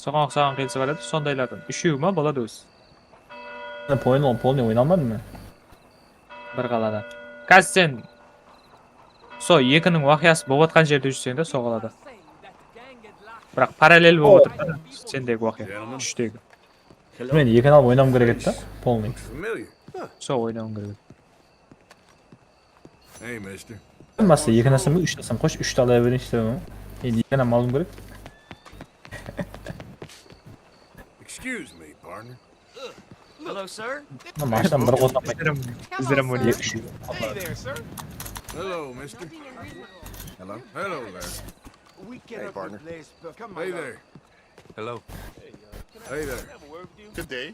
Soğan soğan kelsi baradi, sondaylardan. Üçüğüme bolady öz. Polni oynanmadı mı? Bir qalada. Kaz sen so ekinin waqyasy bolup atkan jerde жүрсең de so qalada. Biroq parallel bolup otursa sendeki waqya. Üçteki. Men ekini alıp oynamam gerek etti. Polni. Familiar. So oynamam gerek. Hey, mister. Masa ekinasın mı? 3 desem koş 3 de alabilir işte onu. Ekini almam gerek. Excuse me, partner. Hello, sir. Ama maçtan bir kozdan İzlerim bunu. Hey there, sir. Hello, mister. Hello. Hello there. We get Hey, up partner. with this, but come on. Hey there. Hello. Hey there. Good day.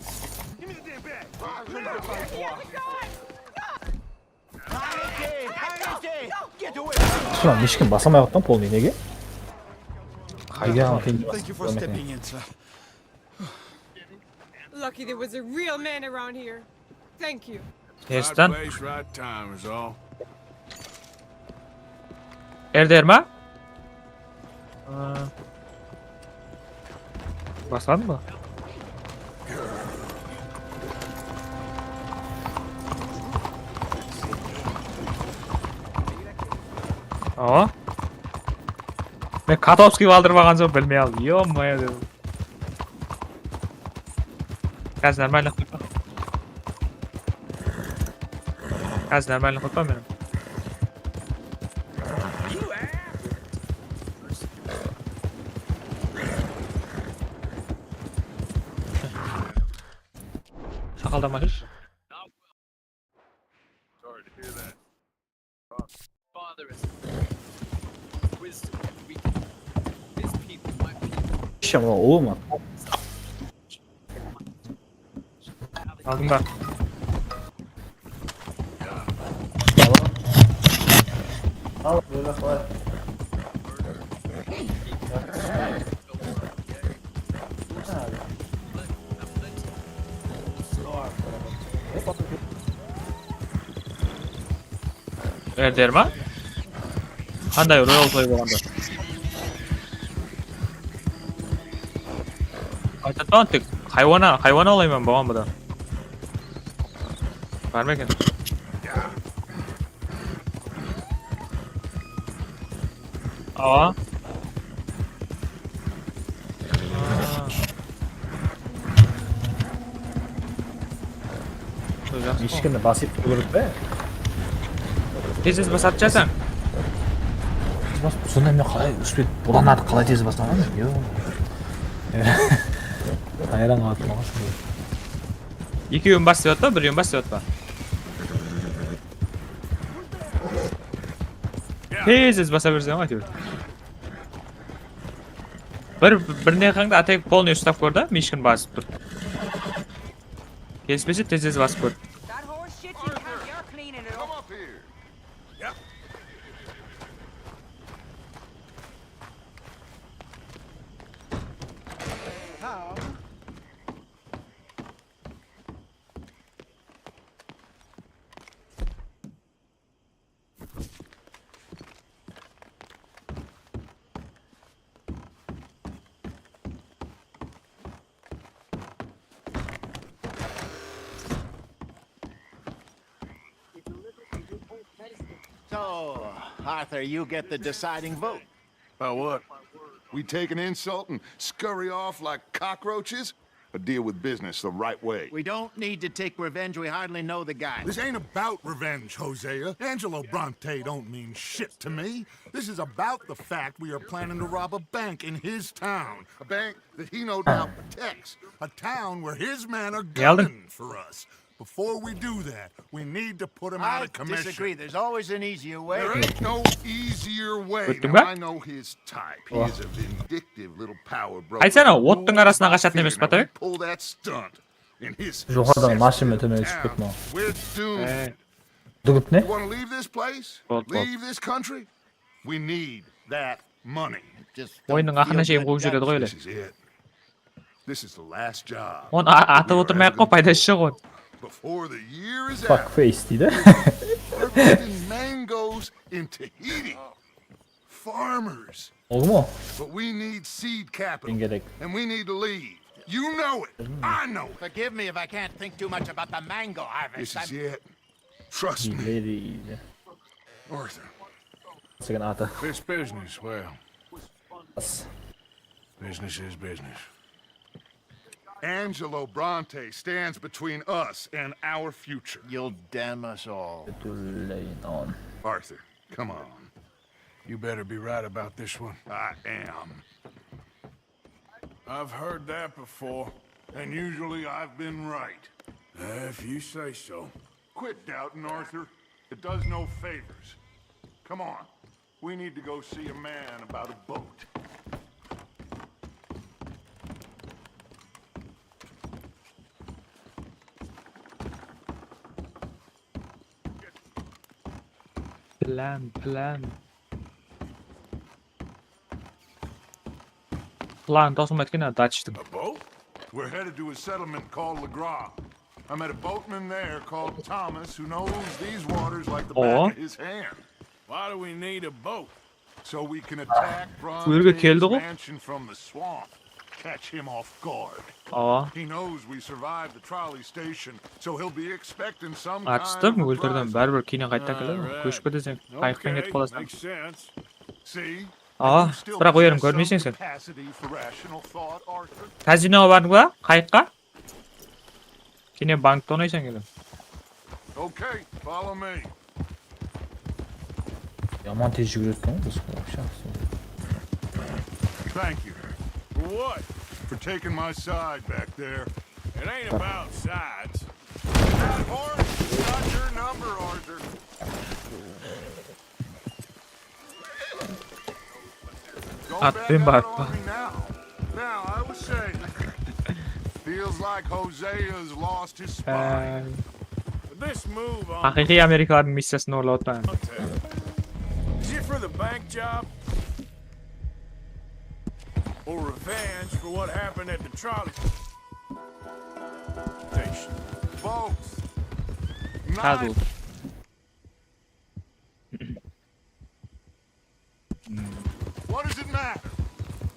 Give me the damn bag. Get away. Şuran mişkin basamayaktan Polni nege? Hayga Thank you for stepping in, sir. Lucky there was a real man around here. Thank you. Right Nesden? place, right time is all. Erderma? Basan mı? Aa. Ben Katovski'yi aldırmagan soň bilmey aldım. Yo-moyo dedim. Gaz normalni qo'yma. Gaz normalni qo'yma menim. Şakaldama hiç. İş ama olma. Aldım ben. Al böyle koy. Erderma? Qanday royal play bo'lganda? Aytatan tek hayvon olayman bo'lgan budan. Barmi ekan? Aa. Mişkinni basıp durup be. Tez basatjasan. Bas sonunda ne kalay üstü bulanlar kalay tez basana mı? Yo. Hayran atma. Ikki yum basyapti, bir yum basyapti. Tez basa bersam aytib. Bir nechangda atak polni ustab ko'rdi, Mishkin basib turdi. Kesmesi tez basib ko'rdi. That horse shit you can't, you're cleaning it up. Up here. Yep. So, Arthur, you get the deciding vote. About what? We take an insult and scurry off like cockroaches? Or deal with business the right way? We don't need to take revenge. We hardly know the guy. This ain't about revenge, Hosea. Angelo Bronte don't mean shit to me. This is about the fact we are planning to rob a bank in his town. A bank that he no doubt protects. A town where his men are Geldim. gunning for us. Before we do that, we need to put him out I of commission. disagree. There's always an easier way. There ain't no easier way. Bitti Now, mi? I know his type. He is a vindictive little power broker. Aytsana, ottun arasına qaçatın emes Now, we Batabek? pull that stunt. In his Yukarıdan incessant maşın ötemeye town, çıkıp mı? We're doomed. Durup ne? You want to leave this place? Bot. Leave this country? We need that money. Just Oyunun don't axırına feel şey good qo'yib juradi guts. qo'y ele. This is it. This is the last job. Onu atib o'tirmay-aq qo'y, paydasi yo'q onu. Before the year is Fuck out, face deydi. harvesting mangoes in Tahiti. Farmers Oldu mu? But we need seed capital. En gerek. And we need to leave. You know it. I know it. Forgive me if I can't think too much about the mango harvest. This is it. Trust me, İleri. Arthur. Second ata. This business, well, Bas. business is business. Angelo Bronte stands between us and our future. You'll damn us all. Tülleyin on. Arthur, come on. You better be right about this one. I am. I've heard that before, and usually I've been right. If you say so. Quit doubting, Arthur. It does no favors. Come on. We need to go see a man about a boat. Plan. Plan tasım etkine daçtım. A boat? We're headed to a settlement called LeGras. I met a boatman there called Thomas who knows these waters like the back of his hand. Why do we need a boat? So we can attack Buyurga keldi Bronte's o. mansion from the swamp. Catch him off guard. Aa, He knows we survived the trolley station, so he'll be expecting some kind açtım of öldürdüm. reprisal. Bәрбір кейінен қайтып келеді. Көшіп кетесің, қайықпен кетіп қаласың. Makes sense. See? Aa, You still бірақ ойырым possess көрмейсің some сен. capacity for rational thought, Arthur. Казиноға бардың ба? Қайыққа? Кейінен банкта ойнайсың келем. Okay, follow me. Yaman tez жүгіреді екен біз құлап Thank you. For what? For taking my side back there. It ain't about sides. That horse got your number, Arthur. Go At back bin out bak. on me now. Now, I was saying, feels like Hosea's lost his spine. This move on Haqiqiy Amerikalıların missiyasını o'rlatmayman. is it for the bank job? Or revenge for what happened at the trolley station? Both. Hadi Neither. oldu. What does it matter?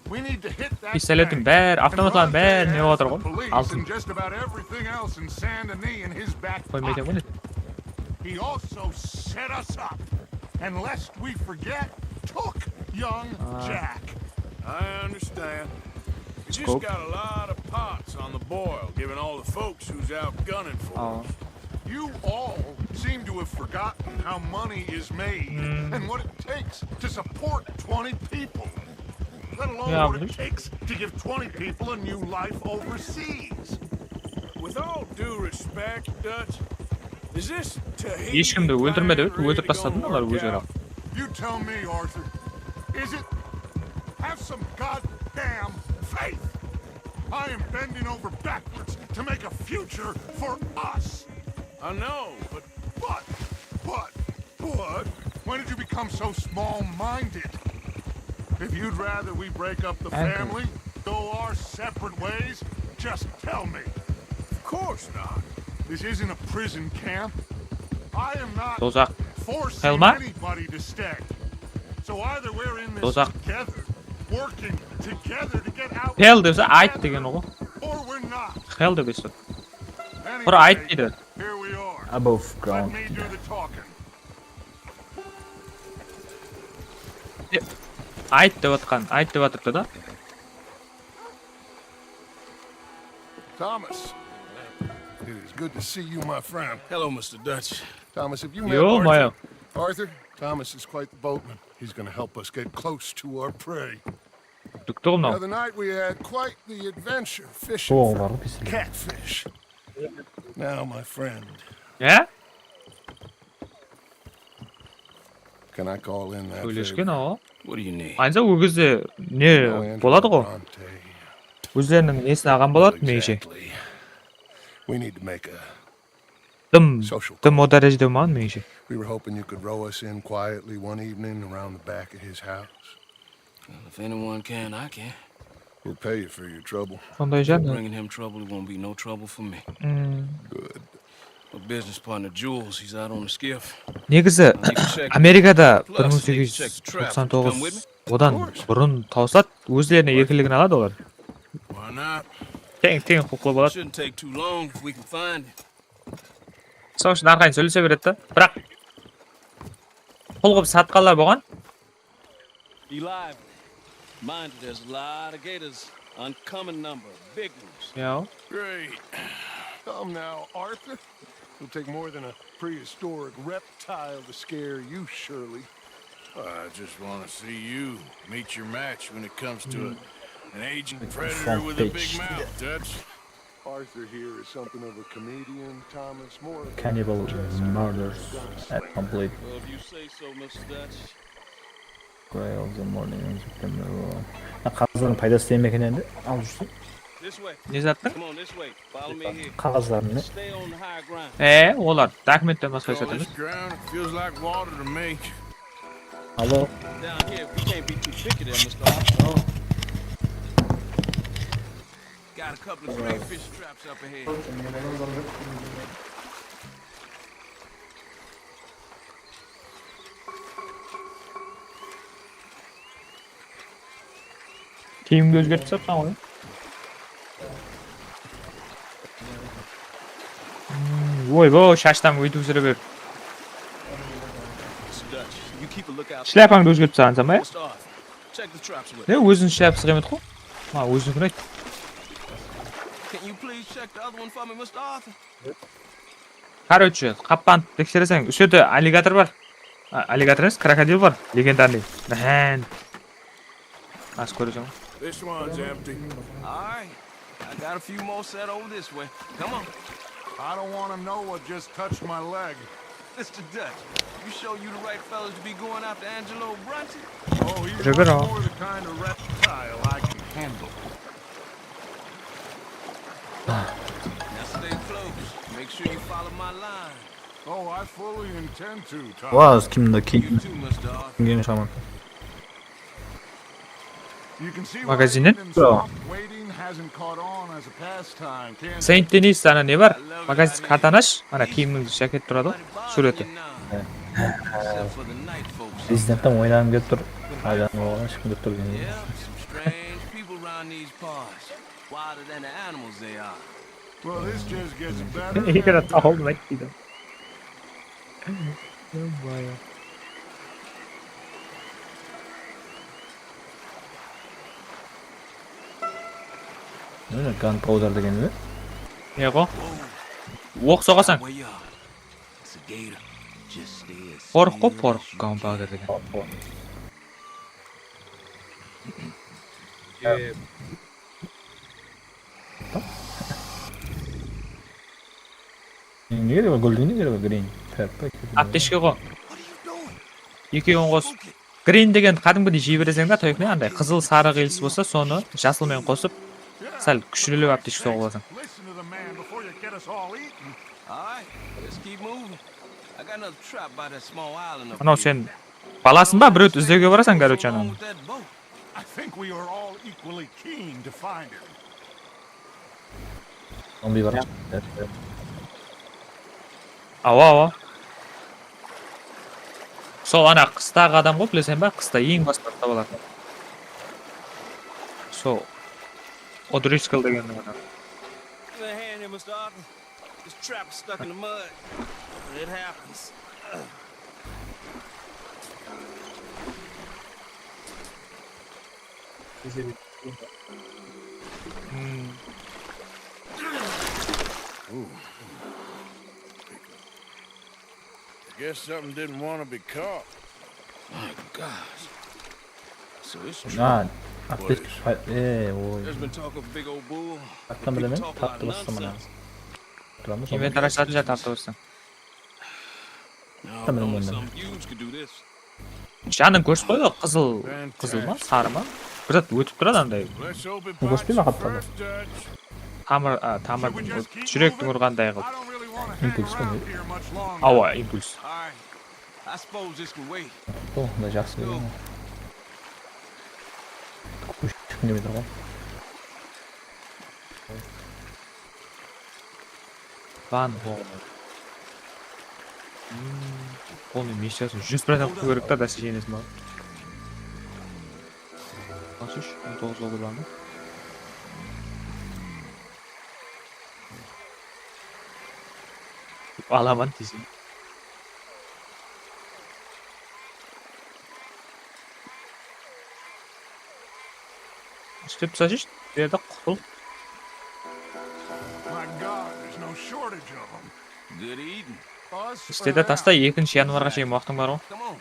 We need to hit that Pistoletin bank. bär, And avtomatların Bronte bär ne has otur the gol. police Altın. and just about everything else in Saint Denis in his back Koymayacağım pocket. bunu. He also set us up, and lest we forget, took young Jack. I understand. You just Scope. got a lot of pots on the boil, given all the folks who's out gunning for Aa. us. You all seem to have forgotten how money is made and what it takes to support 20 people. Let alone Yeah, what it but- takes to give 20 people a new life overseas. With all due respect, Dutch, is this Tahiti Hiç kimde öldürmedi, plan really öldürüp gonna basadılar work bu out? You tell me, Arthur. Is it? Have some goddamn faith. I am bending over backwards to make a future for us. I know, but What? When did you become so small-minded? If you'd rather we break up the Uncle. family, go our separate ways, just tell me. of course not. This isn't a prison camp. I am not Tozak. forcing Helma? anybody to stay. So either we're in this Tozak. together, working together to get out Hell dese ait together, degen o. or we're not. Hell de besot. Anyway, Bura ait deydi. here we are. Above Let ground. me do the talking. Ait deb atırdı da. Thomas, it is good to see you, my friend. Hello, Mr. Dutch. Thomas, have you met Yo, Arthur? Maya. Arthur, Thomas is quite the boatman. He's going to help us get close to our prey. Tuttuk oğlum The lan. other night we had quite the adventure fishing Soğuk for var bir sürü. catfish. Now, my friend, He? can I call in that Öylesken favor? o. What do you need? Ancak o kızı ne No, Angelo boladı o. Bronte. Özlerinin esine ağam boladı mı işi? Exactly. We need to make a... Dım o derecede man mı işi? We were hoping you could row us in quietly one evening around the back of his house. If anyone can, I can. We'll pay you for your trouble. Sonda yaşar mı? Bringing him trouble, it won't be no trouble for me. Good. My business partner Jules, he's out on the skiff. Ne kızı? You can check. Amerika'da Plus, I need to check the traffic. Come with 1899 Одан бұрын тауысат, өзлеріне еркілігін алады олар. Why not? Тең құқылы болады. Shouldn't take too long if we can find it. Сол үшін арқайын сөйлесе береді да. Бірақ құл қылып сатқанlar болған. Be lively. Mind you, there's a lot of gators. Uncommon number. Big ones. Яу. Great. Come now, Arthur. It'll take more than a prehistoric reptile to scare you, surely. I just want to see you meet your match when it comes to an aging predator with a big mouth, Dutch. Arthur here is something of a comedian, Thomas. More of a Cannibal murders at complete Well, if you say so, Mr. Dutch. gray of the morning. Қағаздардың пайдасы değil mi енді? Алып жүрсің. This way. Не заттың? Come on, this way. Follow me here. Қағаздарын не? Stay on the high ground. Олар документтен басқа All есет this емес. ground feels like water to me. Алло. Down here, we can't be too picky there, Mr. Arthur. Got a couple of crayfish traps up ahead. Киімді өзгертіп тастапсан ғой. Ойбой, шаштан өйтіп жүре бер. Mr. Dutch, you keep a lookout. Шляпаңды өзгертіп тастағансың ба? Mr. Arthur, check the traps with. Не, өзінің шляпасы қимет қой. Өзінікін айт. Can you please check the other one for me, Mr. Arthur? Короче, қаппанды тексересең, үсеті аллигатор бар. Аллигатор емес, крокодил бар. Легендарный. Аз көресің. This one's empty. All right. I got a few more set over this way. Come on. I don't want to know what just touched my leg. Mr. Dutch, you sure you the right fellas to be going after Angelo Brunson? Oh, he's Check much it out. more the kind of reptile I can handle. Now stay close. Make sure you follow my line. Oh, I fully intend to, Tom. 와, 김 You too, Mr. Arthur. 김 샤먼. You can see Магазинен? waiting hasn't caught on as a pastime, can't you? Сейнт Денис ана не бар? Магазин картаны аш. Ана киімнің жакет тұрады ғой. Суреті. Except for the night folks. Президенттен ойнағым келіп тұр. Айданып алған ешкім келіп тұр. Yeah, some strange people around these parts. Wilder than the animals they are. Well, this just gets better. Егер and better. тауылмайды дейді. Міне ганпаудер деген не? Не ғой? Оқ соғасаң. Where you are? It's a gator. Just stay as Порох қой, still порох. as you Ганпаудер деген. Неге деп гүлдің не керек грин? Аптешке ғой. Екеуін қос. Грин деген кәдімгідей жей бересең да, тойқне андай қызыл сары қиылыс болса, соны жасылмен қосып, сәл күшілілеу аптешке соғып аласың. Listen to the man before you get us all eaten. All right, let's keep moving. I got another trap by that small island up Анау here. сен баласын ба, біреуді іздеуге барасың, короче, What's wrong ананы. with that boat? I think we are all equally keen to find him. Зомби бар. Ава. Сол ана қыстағы адам ғой, білесен ба? Қыста ең басында табылатын. Сол О'Driscoll деген адам. Give me a hand here, Mr. Arthur. This trap is stuck in the mud. It happens. I guess something didn't want to be caught. My gosh. So it's true. 아, 아птеш. ой. There's been talk of a big old bull. Аттан People білемен talk a lot тапты of басты мына. nonsense. Тұрамыз Инвентарь ашатын жа тапты көрсең. No, Tamam, only tamam. something huge could do this. Жанын көрсіп қой ғой, қызыл ма, сары ма? Bir зат өтіп тұрады андай. Let's hope it Gosh, bites bir us rahatladı. first, Dutch. Тамыр, Should we just keep жүректің moving? ұрғандай I қылып. don't really want to hang Impulse around mi? here much longer. Ауа, импульс. All right. I suppose this can wait. О, мына жақсы берген. Ешкім демей тұр ғой. Ван Хоум. Полный миссиясы 100% қою керек та, дәсе жеңесін ба. 63, 19 kullandım. Alaman dizim. İşte saçış bir yerde kul. My God, there's no shortage of them. Good eating. Us or İstede tasta 2 yanvarga чейин вакытың бар го. Come on.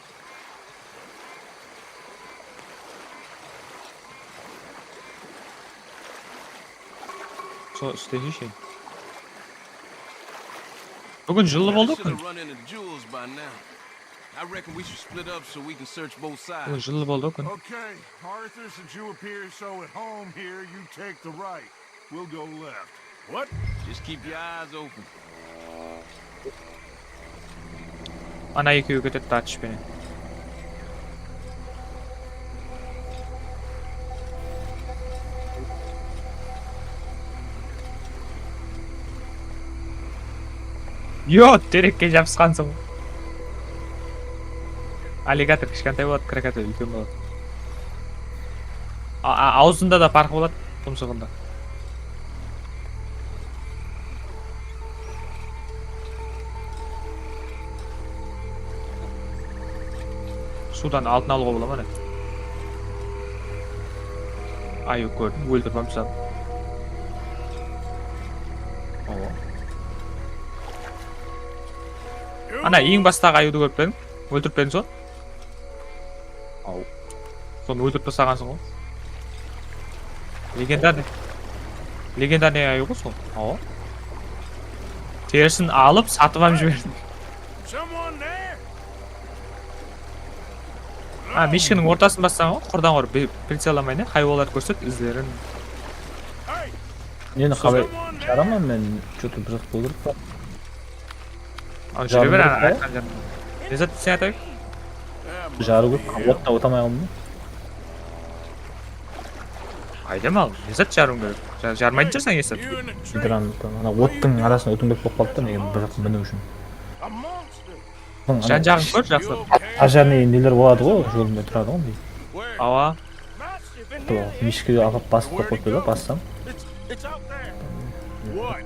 Со istediği şey. Bugün жылы болду I should күн. have run into Jules by now. I reckon we should split up so we can search both sides. Bugün жылы болду күн. Okay, Arthur, since you appear so at home here, you take the right. We'll go left. What? Just keep your eyes open. Ana ekөөй кетет таатыш менен. Йо, терекке жабышкансың. Аллигатор кичкентай болот, крокодил үлкөн болот. Аузунда да паркы болот, тумсугунда. Судан алдын алууга боло ма? Аю көрдүм, өлтүрүп амсам. Ооба. Ана эң баштагы аюуду көрүп пең? Өлтүрүп пең сон? Ау. Сону өлтүрүп тастагансың го? Легендарный аю го сол? Ооба. Терисин алып, сатып алып жибердим. Someone there? Мишкинин ортасын бассаң го, курдан кор прицелламай не, хайваларды көрсөт, издерин. Hey, Нені қалай жарамын мен что-то бір жақ болдырып па. Ал жүре бер, Жарым айткан жерин. Леззат сен айтайық? Жары көп, отта отамай қалдым. Айдам ал, леззат жарым керек. Жармайтын жүрсең есет. you in the tree? Грант, ана оттың арасына өтімбек болып қалды да, неге бір жақтан міну үшін. A monster. Жан жағын көр, жақсы. Пожарный нелер болады ғой, жолында тұрады ғой. Where? Ава, Mastiff in Сол, there. мишкіге алып басып қойып қойды да, бассам. It's out there. What?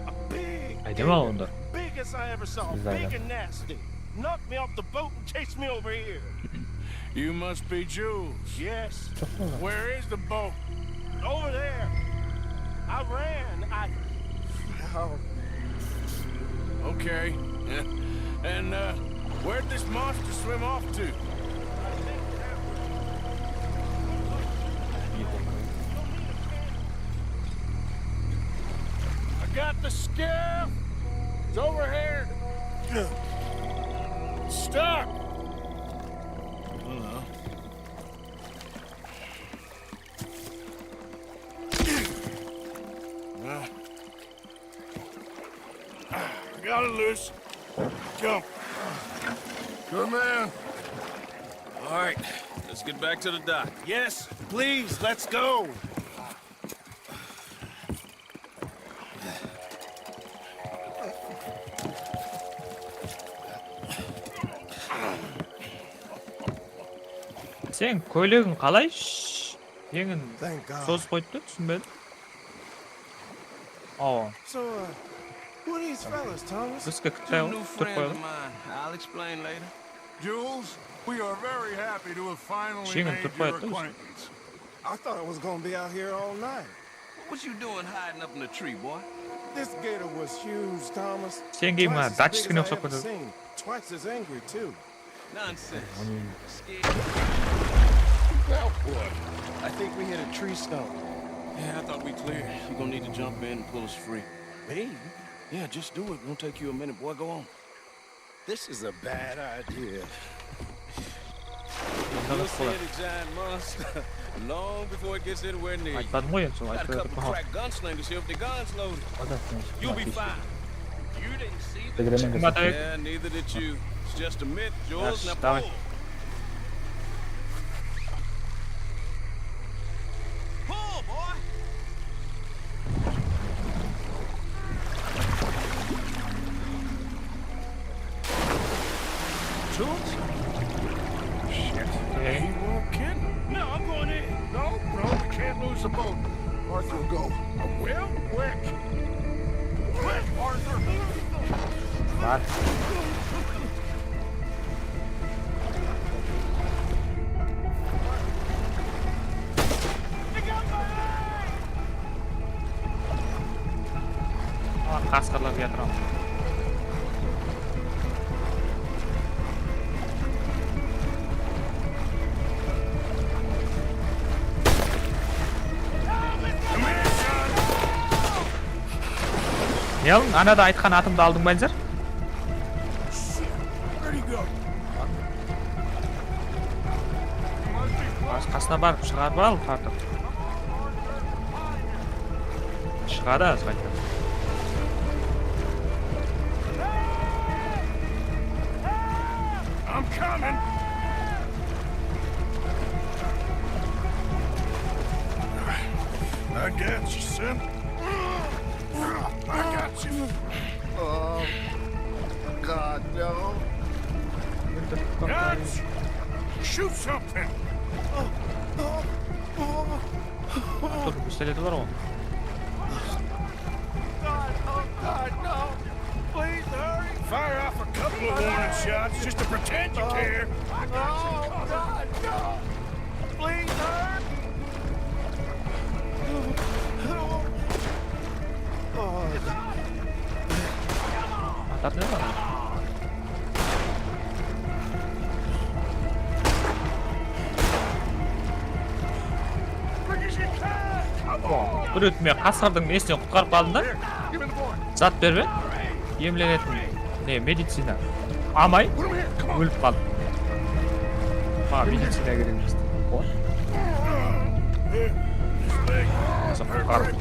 A big, айдам ал онда. biggest I ever saw. Is that Big a- and nasty. Knocked me off the boat and chased me over here. You must be Jules. Yes. Where is the boat? Over there. I ran. Oh, Okay. And where'd this monster swim off to? I got the skiff. It's over here. Stuck. Got it loose. Go. Good man. All right, let's get back to the dock. Yes, please, let's go. Сен көйлегің қалай? Еңін Thank God. созып қойды, түсінбедім. Ау, So, who are these fellas, Thomas? бізге Two кіттай new тұрып friends of қойды. mine. I'll explain later. Jules, we are very happy to have finally Жеңін made тұрып your қойды. acquaintance. I thought I was gonna be out here all night. What you doing hiding up in the tree, boy? This gator was huge, Thomas. Сен кейін мына Twice as датчик big кіне as I ұқсап ever кетеді. seen. Twice as angry too. Nonsense. Scared. Now what? I think we hit a tree stump. Yeah, I thought we cleared. You're gonna need to jump in and pull us free. Me? Yeah, just do it. Won't take you a minute, boy. Go on. This is a bad idea. You'll see it, giant monster. Long before it gets anywhere near you. Айтпадым ғой енді сол, Got a айтпай couple отырмын. crack gunslingers here with their guns loaded. You'll be fine. You didn't see the... Тігіремен Кім атайық? Yeah, neither did you. It's just a myth, Jules. Now давай. pull. Pull, boy. Jules? Shit. Okay. He won't kid. No, I'm going in. No? Will, quick! Quick, Arthur! Var. Qasqirlarga yatiraman. Yalın, anada aytқан атымды алдың ба, Анжар? Where'd he go? Қасына барып шығарып ал, тартып. Шығады аз қайта. I'm coming. I got you, son. I got you. Oh, God, no. Guns! Shoot something. Dur, pistoleti var o. God, no. Please hurry. Fire off a couple of warning shots just to pretend you care. Oh, God, no. Please hurry. Atar ne var? Bir ötmeye qasırдың несінен құтқарып қалдым да. Зат бербе. Емленетін не, медицина. Амай өліп қалдым. Медицина керек емес. Құтқарып.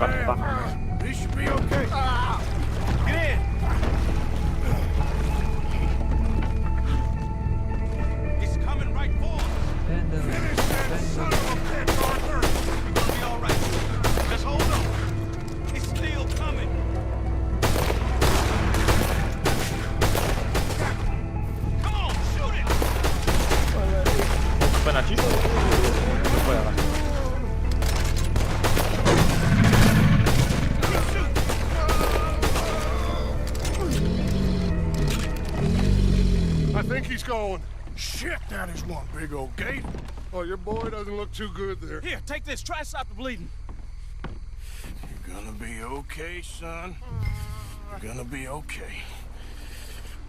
This should be okay. Get in. He's coming right for us. Finish that son of a bitch, Arthur. We'll be all right. Just hold on. He's still coming. Come on, shoot it. Ben açayım. Koyalım. I think he's going. Shit, that is one big old gate. Oh, your boy doesn't look too good there. Here, take this. Try to stop the bleeding. You're gonna be okay, son. You're gonna be okay.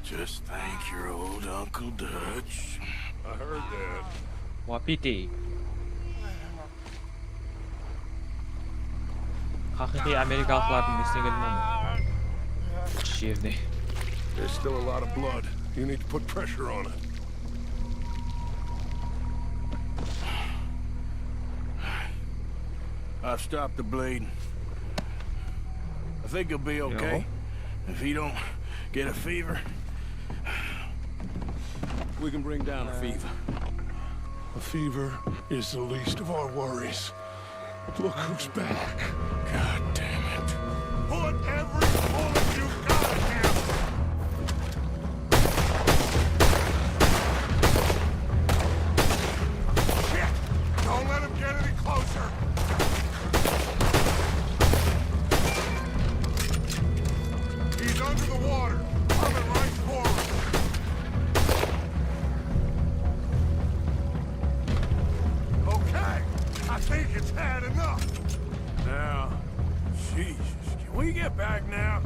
Just thank your old Uncle Dutch. I heard that. Wapiti. Haqiqiy Amerikalıqların nesine gelmem. Şerdi. There's still a lot of blood. You need to put pressure on it. I've stopped the bleeding. I think he'll be okay. If he don't get a fever. We can bring down a fever. A fever is the least of our worries. Look who's back. God damn it. Put every bullet you got in him! Shit! Don't let him get any closer! He's under the water, coming right for us. Okay, I think it's had enough. Now, Jesus, can we get back now?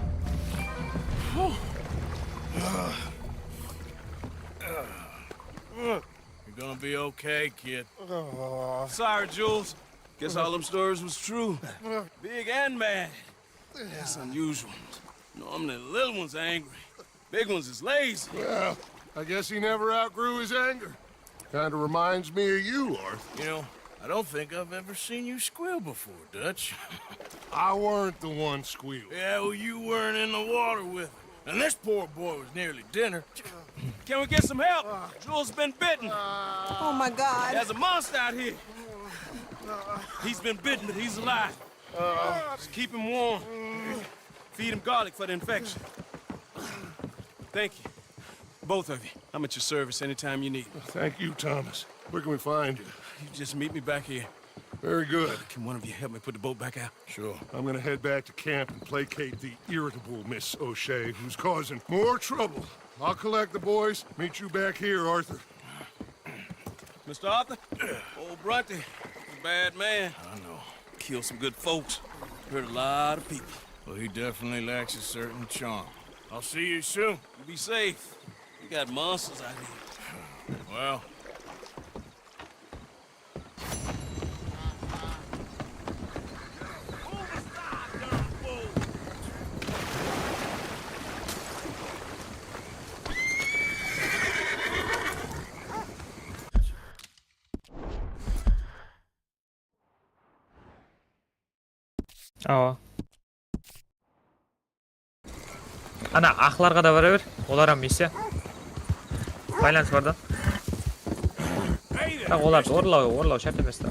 You're gonna be okay, kid. Sorry, Jules. Guess all them stories was true. Big and mad. That's unusual. Normally the little ones are angry. Big ones is lazy. Well, I guess he never outgrew his anger. Kinda reminds me of you, Arthur. You know, I don't think I've ever seen you squeal before, Dutch. I weren't the one squealing. Yeah, well, you weren't in the water with her. And this poor boy was nearly dinner. Can we get some help? Jules been bitten. Oh my God. There's a monster out here. He's been bitten, but he's alive. Just keep him warm. Feed him garlic for the infection. Thank you. Both of you. I'm at your service anytime you need me. Thank you, Thomas. Where can we find you? You just meet me back here. Very good. Can one of you help me put the boat back out? Sure. I'm gonna head back to camp and placate the irritable Miss O'Shea, who's causing more trouble. I'll collect the boys. Meet you back here, Arthur. Mr. Arthur? Old Bronte, he's a bad man. I know. Killed some good folks. Hurt a lot of people. Well, he definitely lacks a certain charm. I'll see you soon. You be safe. We got monsters out here. Well, Ооба. Ана ақларға да бара бер. Олар ham миссия. Байланыс бар да. Так оларды орлау шарт емес та.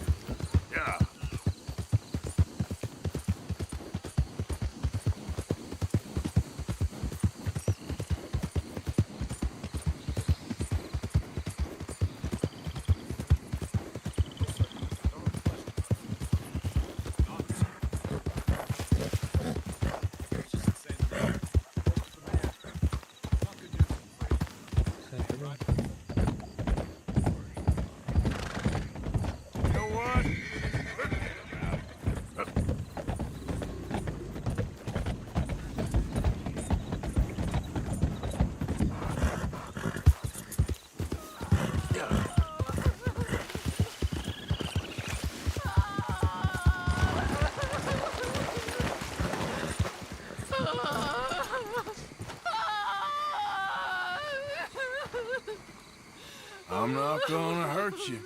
I'm not gonna hurt you.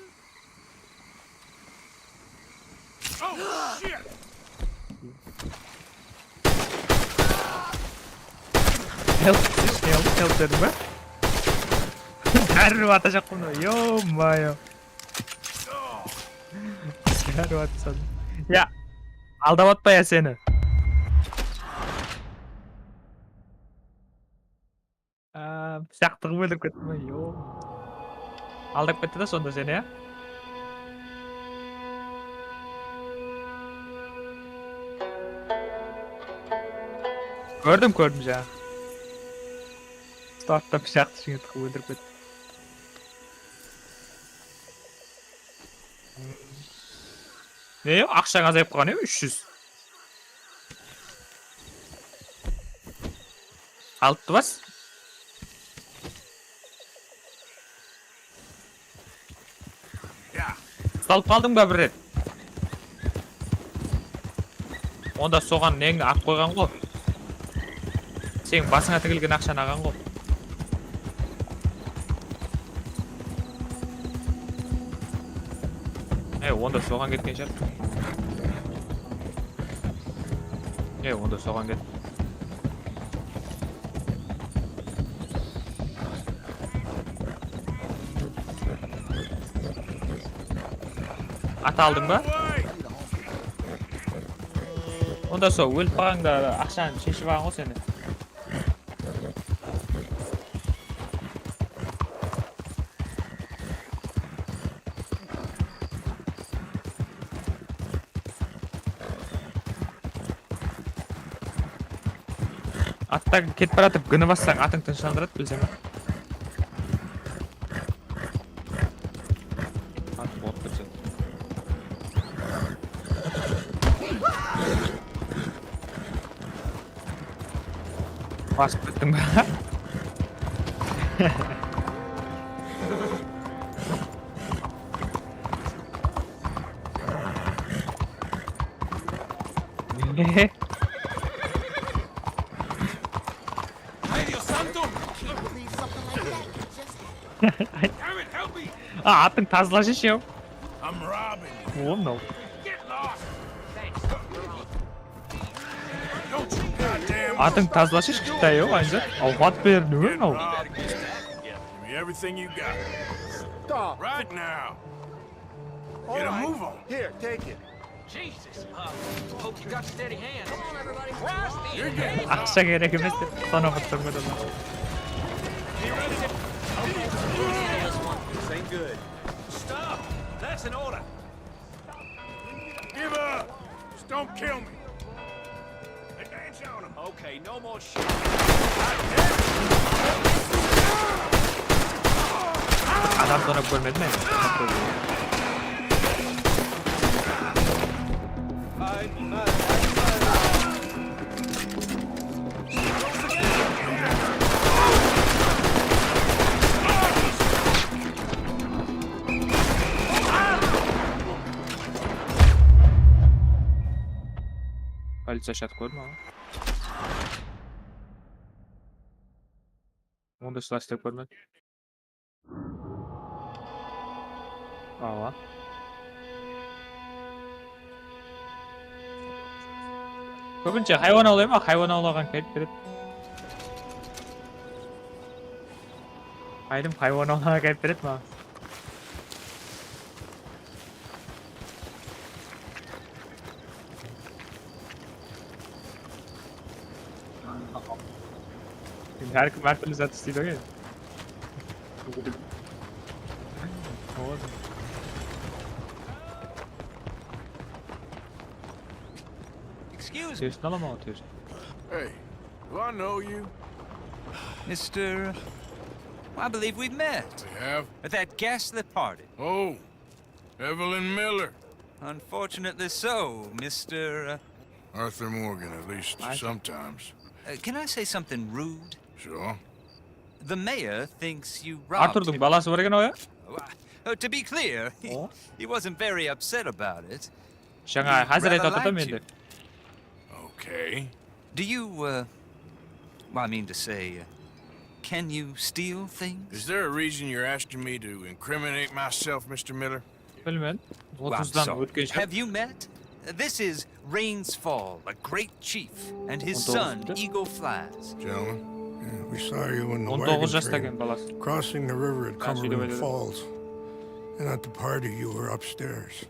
Oh, shit! Help dedim ben. Harbi atacak bunu. Yo. Harbi atsan. Ya aldamatma ya seni. Сақтығы бөліп кетті ма? Йо. Алдап кетті да сонда seni ya. Gördüm ya. Startta pişaktı şimdi tıkı öldürüp кетті. Ne? Ақшаң азайып қалған ем 300. Алыпты бас. Салып қалдың ба бір рет? Онда соған неңді ақ қойған ғой. Сен басыңа тігілген ақшаны аған ғой. Онда соған кеткен шығар. Онда соған кет. Ата алдың ба? Онда со өліп қалғанда ақшаны шешіп алған ғой сені. Атта кетіп баратып гүні бассаң атың тыныштандырады білсең. Ат болып кетсең. Басып кеттің ба? Ne? Атың тазалашы шеу. Оғым нау. Атың тазалашы шықтай еу, айнза. Ауғат берді өр нау. Stop. Right now. Get a move on. Here, take it. Jesus. Hope you got steady hands. Come on, everybody. Ақша керек емес деп санамат тұрмады. This ain't good. Stop! That's an order. don't kill me. Okay, no more shit. Adam donap görmedi mi? Politsiya şat koydum ama. Onu da silah istep görmedim. Aa. Ko'pincha hayvon ovlayman, hayvon ovlagan kelib beradi. Ayrim hayvon ovlagan kelib beradi men. Her kim her türlü zat isteydi o ya. Excuse me, Tersin alama atıyorsun. Hey, do I know you? Mr. I believe we've met We have? at that gaslit party. Oh, Evelyn Miller. Unfortunately so, Mr. Arthur Morgan, at least sometimes. Can I say something rude? Sure. The mayor thinks you robbed Arthur'un him. balası var gene o ya. To be clear, Oh. he wasn't very upset about it. Şanga hazır et rather atıp liked mıydı? Okay. Do you, well, I mean to say, can you steal things? Is there a reason you're asking me to incriminate myself, Mr. Miller? Bilmem. Well, I'm 30'dan sorry. ötken Have you met? This is Rains Fall, a great chief, and his On son, doğru. Eagle Flies. Gentlemen, We saw you in the 19 wagon yaştayken train, balası. crossing the river at Karşıydı Cumberland böyle. Falls. And at the party, you were upstairs.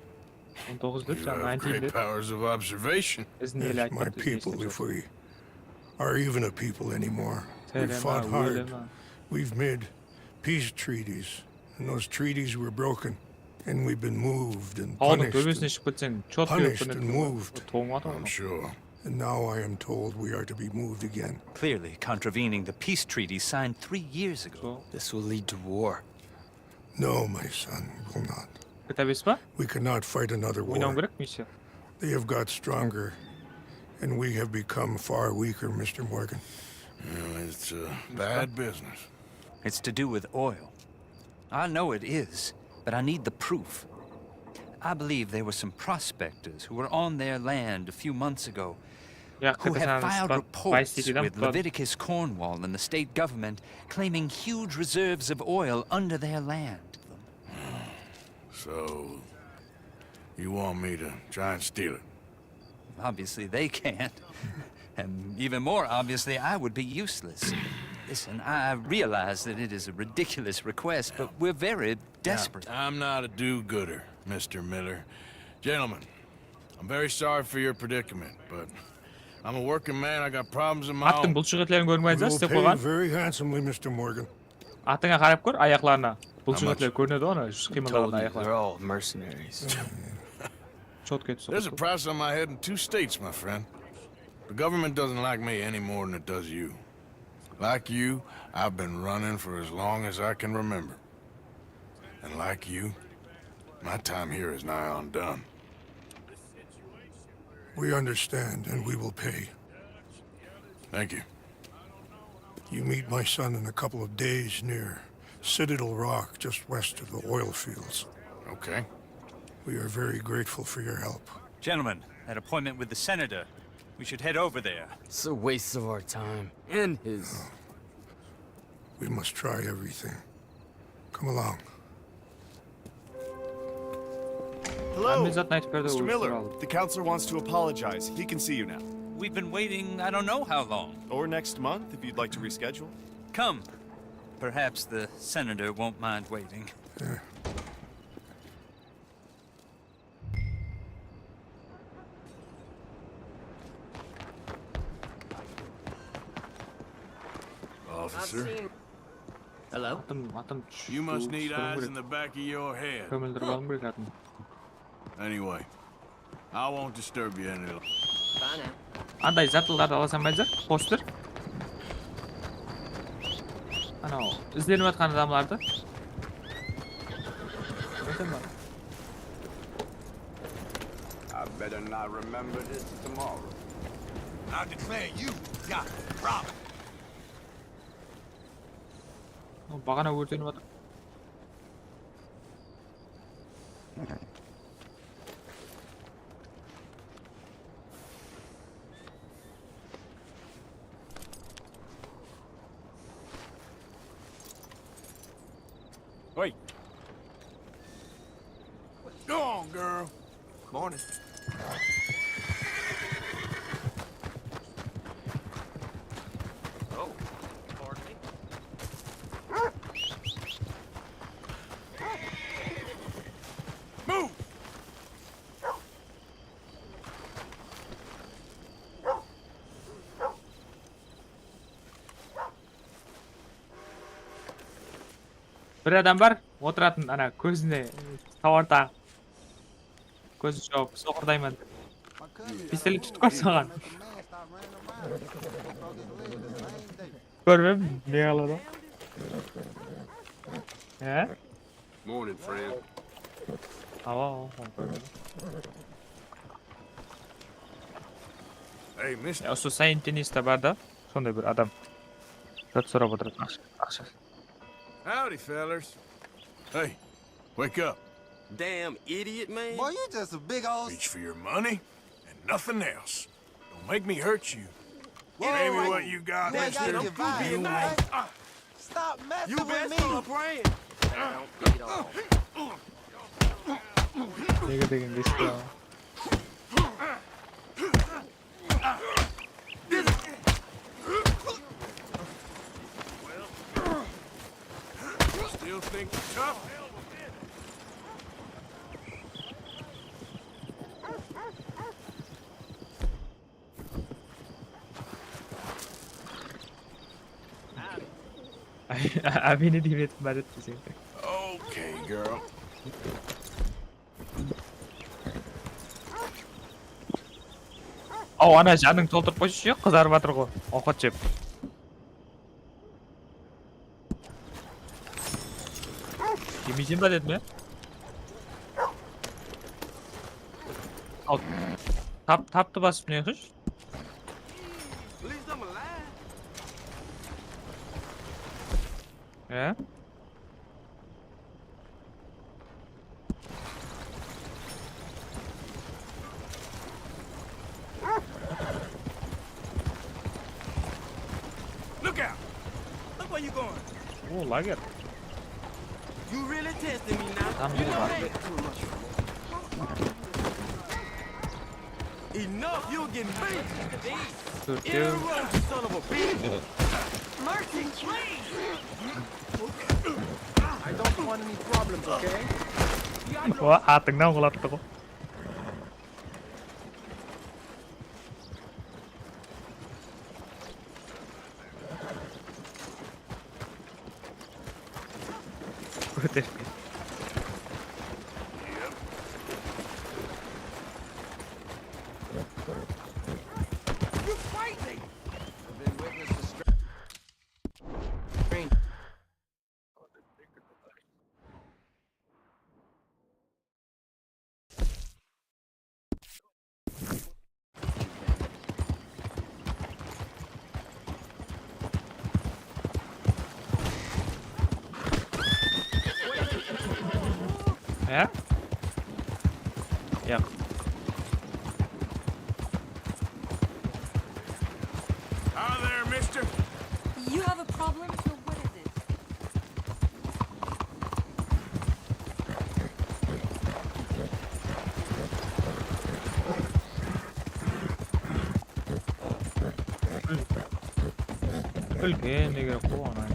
19 dedi you sen have 19 great dedi. powers of observation. Biz Yes, niye my people, if we are even a people anymore. We fought hard. We've made peace treaties, and those treaties were broken, and we've been moved and Ağının punished. göbesine çıkıp gitsen çok punished büyük and moved. Toğum at I'm onu. sure. And now I am told we are to be moved again. Clearly contravening the peace treaty signed 3 years ago. So, This will lead to war. No, my son, we will not. kitabesi var. We cannot fight another Oynam war. gerek mi işte? They have got stronger, and we have become far weaker, Mr. Morgan. Well, it's bad business. It's to do with oil. I know it is, but I need the proof. I believe there were some prospectors who were on their land a few months ago who had filed reports with Leviticus Cornwall and the state government claiming huge reserves of oil under their land. So, you want me to try and steal it? Obviously they can't. And even more obviously, I would be useless. Listen, I realize that it is a ridiculous request, but we're very desperate. Now, I'm not a do-gooder, Mr. Miller. Gentlemen, I'm very sorry for your predicament, but I'm a working man. I got problems of my Attın own. bulçuk etlerini We görmeyeceğiz. will Step pay you olan. very handsomely, Mr. Morgan. Atına karab gör ayaklarına. Bulçuk Ama- etleri görünüyordu ona. Şu kıyımlarına ayaklar. They're all mercenaries. Çok kötü There's a sokuyor. price on my head in 2 states, my friend. The government doesn't like me any more than it does you. Like you, I've been running for as long as I can remember. And like you, my time here is nigh undone. We understand, and we will pay. Thank you. You meet my son in a couple of days near Citadel Rock, just west of the oil fields. Okay. We are very grateful for your help. Gentlemen, that appointment with the senator. We should head over there. It's a waste of our time. And his. We must try everything. Come along. Ben bizzat Nightmare'de Mr. uyuşturucu Miller, aldım. the counselor wants to apologize. He can see you now. We've been waiting I don't know how long. Or next month, if you'd like to reschedule. Come. Perhaps the senator won't mind waiting. Officer, Hello? Atım you must need eyes in the back of your head. Kömüldürüp alın bir kadın. Anyway, I won't disturb you any longer. Bye now. Андай затылдарды аласың ба постер? Анау ізденіп жатқан адамларды. I better not remember this tomorrow. I declare you got robbed. Бағана өртеніп жатыр. Wait. Go on, girl. Morning. Oh, pardon me. Move! Bir adam бар, отыратын ана көзіне тауар тағып. Көзі жауып, соқырдаймын. Пистолет тұтып қой саған. Көрмем, не қалады? Morning, friend. Hey, mister. Осы сайын тенниста бар да, сондай бір адам. Зат сұрап отырады, ақша. Howdy, fellers. Hey, wake up. Damn idiot, man. Boy, you just a big old... Reach for your money and nothing else. Don't make me hurt you. Yeah, Maybe right. what you got, You ain't mister. gotta get by, You right? ain't. Stop messing You been with me. still praying. Don't get off. Неге деген десті. Still think you're tough? Абине демет бәрі десең. Okay, girl. Ау, ана жаның толтырып қойшы ше, қызарып жатыр ғой, ауқат жеп. Жемейсің ба дедім, Ал, тапты басып не қыш? At least I'm alive. Look out! Look where you going. О, лагер. You really testing me now. Там You не know бар. that. Enough, you're getting beat. In the Төртеу. run, you son of a bitch. Mercy, please! I don't want any problems, okay? О, атыңнан құлатты ғой. Көтерді. You frightening. Been witness to strange. Yo'q. Hi there, mister. You have a problem? So what is it? Үлкен не керек қой ана.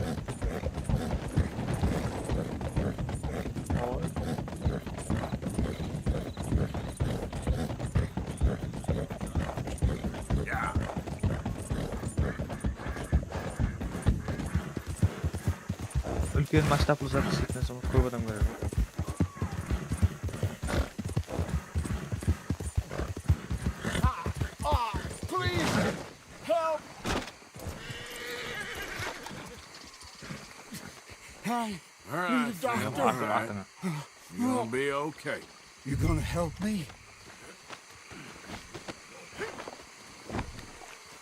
Yeah. Үлкен масштаблы зат істейтін соң көп адам керек. All right, Phil. Atına. You're gonna be okay. You gonna help me?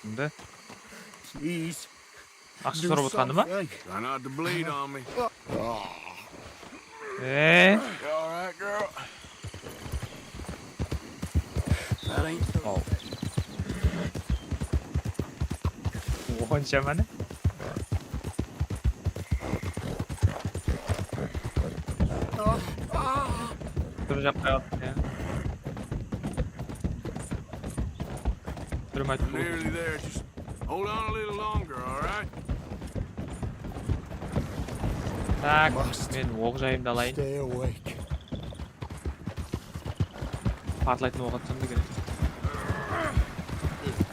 Şimdi Please. aksesuar botkandı mı? Try not to bleed on me. Oh. You all right, girl? That ain't so Oh. 원샷만에? Duracak hayat ya. Durma I'm nearly there. Just hold on a little longer, all right? Tak, men oq jayımda alayın. Stay awake. Patlaytın oq atsam da gerek.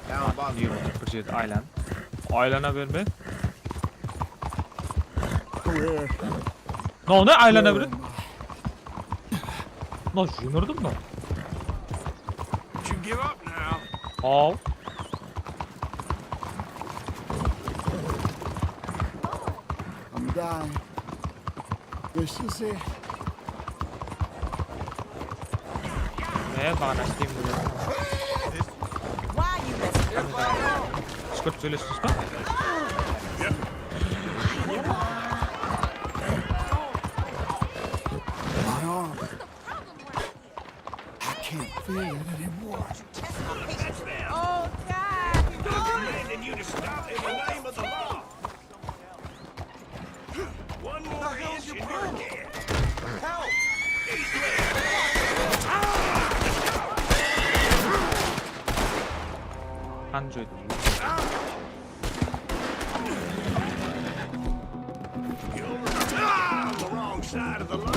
Down, boss. Yürü, bir жерде aylan. Aylana verme. Where? Ne aylana verin? Ne jünürdün mü? Don't you give up now. Al. I'm dying. This is it. Ne bana isteyeyim bunu. Skort söylüyorsunuz mu? My arm. I can't feel it anymore. Oh, God! Commanding you to stop in the name of the law. One more inch and you're dead. Android. On the wrong side of the law.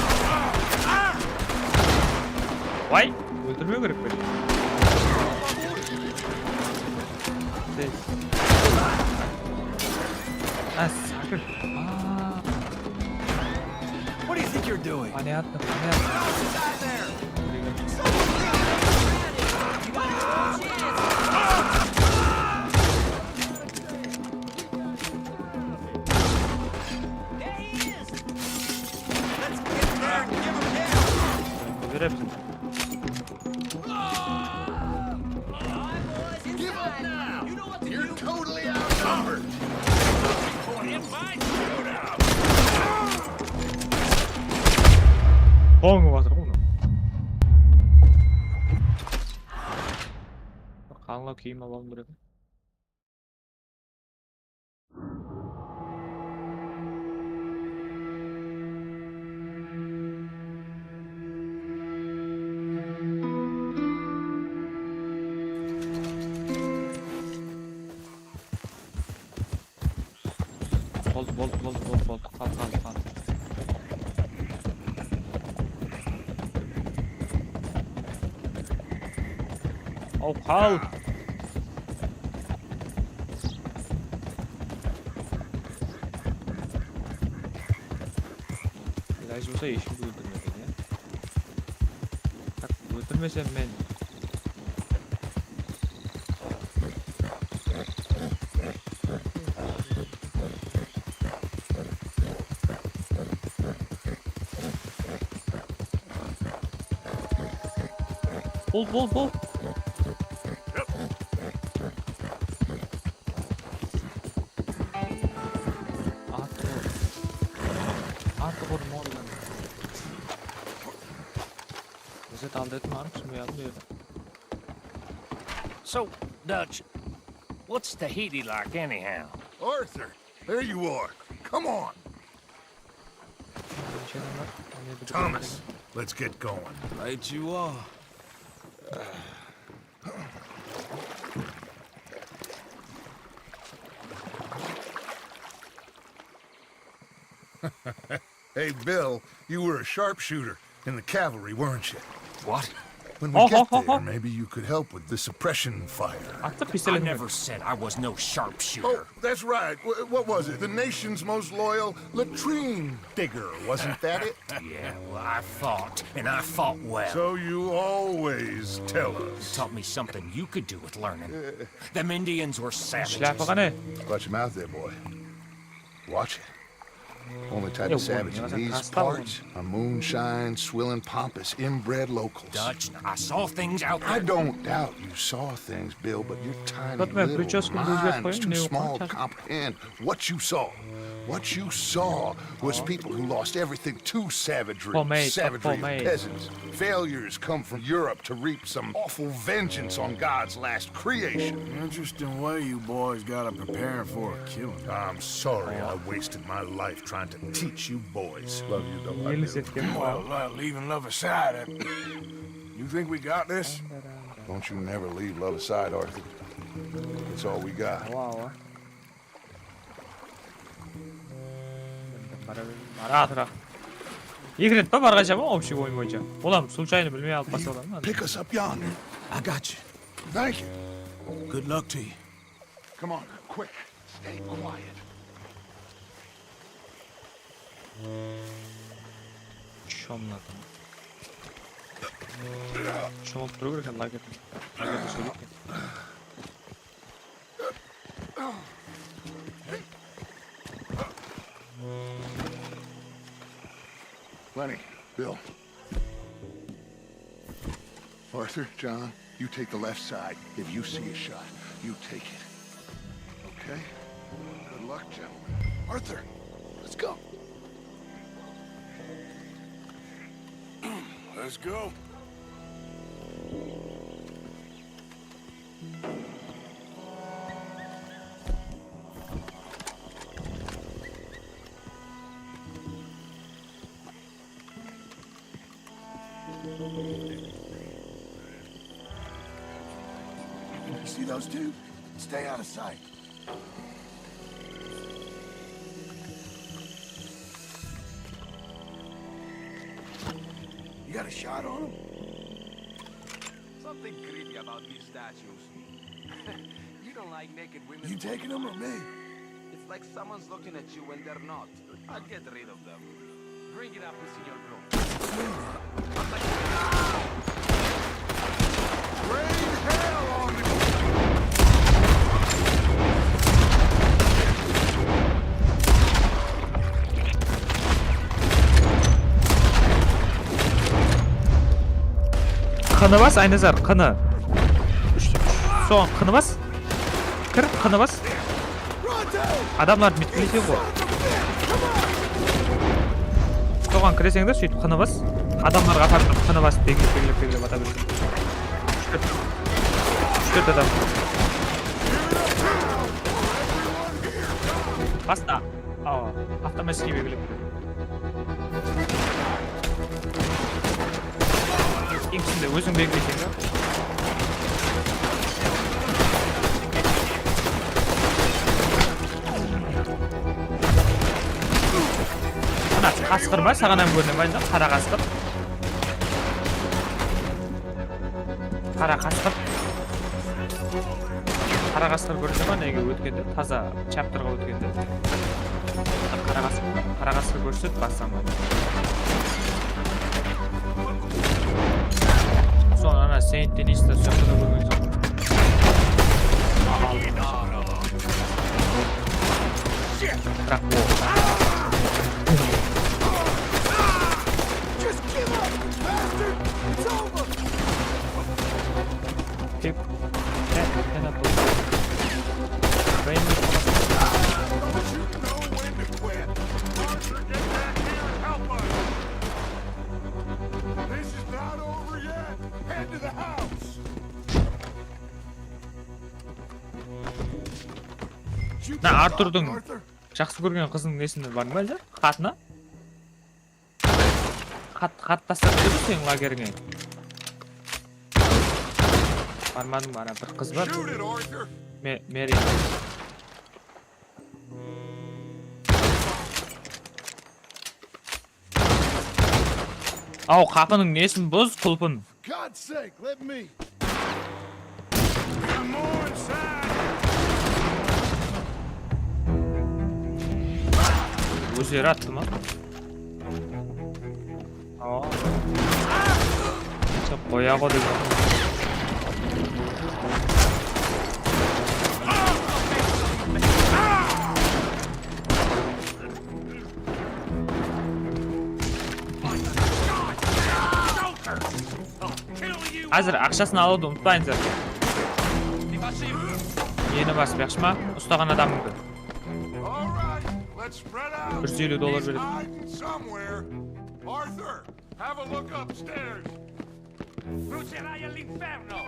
Vay! Öldürmüyor garip beni. Ses. Ha sakın. What do you think you're doing? Hani attım, hani attım. Öldür hepsini. You're totally outnumbered. Bom basar bunu. Kanla kiyim alalım buraya. Bol. Kal. Oh, kal. İlaç olsa yeşil öldürme beni ya. Bak öldürmesem ben. Bol. Artık oğlum oğlum. Bize aldırtma var mısın? Yapmıyor. So, Dutch, what's Tahiti like anyhow? Arthur, there you are. Come on. Thomas, let's get going. Right you are. Hey, Bill, you were a sharpshooter in the cavalry, weren't you? What? When we get there, maybe you could help with the suppression fire. I never said I was no sharpshooter. Oh, that's right. What was it? The nation's most loyal latrine digger, wasn't that it? Yeah, well, I fought, and I fought well. So you always tell us. Taught me something you could do with learning. Them Indians were savages. Watch your mouth there, boy. Watch it. Only type Yeah, of savage one, in these that's a parts are moonshine, swilling, pompous, inbred locals. Dutch, I saw things out I there. don't doubt you saw things, Bill, but your tiny But man, little Bridges can lose that mind is point, too no small to contact. comprehend what you saw. What you saw was people who lost everything to savagery. Pomade, Savagery of pomade. peasants. Failures come from Europe to reap some awful vengeance on God's last creation. Interesting way you boys gotta prepare for a killing. I'm sorry I wasted my life trying to teach you boys. Love you though. I Nearly do. said game. Well, leaving love aside, you think we got this? Don't you never leave love aside, Arthur. It's all we got. Wow. Ара. Екі рет па барғанша ма общий ойын бойынша? Олам случайно білмей алып баса оламын ба? Pick us up yonder. I got you. Thank you. Good luck to you. Come on, quick. Stay quiet. Шомладым. Шомылып тұру керек лагерьде. Лагерьде сөйлеп кет. Lenny, Bill. Arthur, John, you take the left side. If you see a shot, you take it. Okay? Good luck, gentlemen. Arthur, let's go. Let's go. You see those two? Stay out of sight. You got a shot on them? Something creepy about these statues. You don't like naked women. You taking them or me? It's like someone's looking at you when they're not. I'll get rid of them. Bring it up, Senor Bro. Rain hell on me! Қыны бас, Айназар, қыны. Соған қыны бас. Кір, қыны бас. Адамларды меткілесе ғой. Соған кіресең де сөйтіп қыны бас. Адамларға апарып қыны бас белгілеп ата берсең. 3-4 адам. Баста. Автоматически белгілеп. Ең өзің белгілесең де. Қасқыр ма? Сағанан көріне байында? Қара қасқыр. Қара қасқыр. Қара қасқыр көріне ма? Неге өткенде? Таза чаптырға өткенде. Қара қасқыр көрсет бассам. Son ana Saint Denis'te söküldü bugün. Bırak bu. Tip. Ne yapıyor? На Артурдың жақсы көрген қызының несінде бар ма әлде? Қатына? Қат тастап жүрді сенің лагеріңе. Бармадың ба, ана бір қыз бар. Мэри. Ау, қапының несін бұз, құлпын. God's sake, let me. Өздері атты ма? Қоя ғой деген. Hazır akşasını alıyordu, unutmayınızlar. Yeni basıp yaxşıma? Ustagan adamım bu. All right, let's spread out. $150 He's verin. hiding somewhere. Arthur, have a look upstairs. Brucerai all'inferno!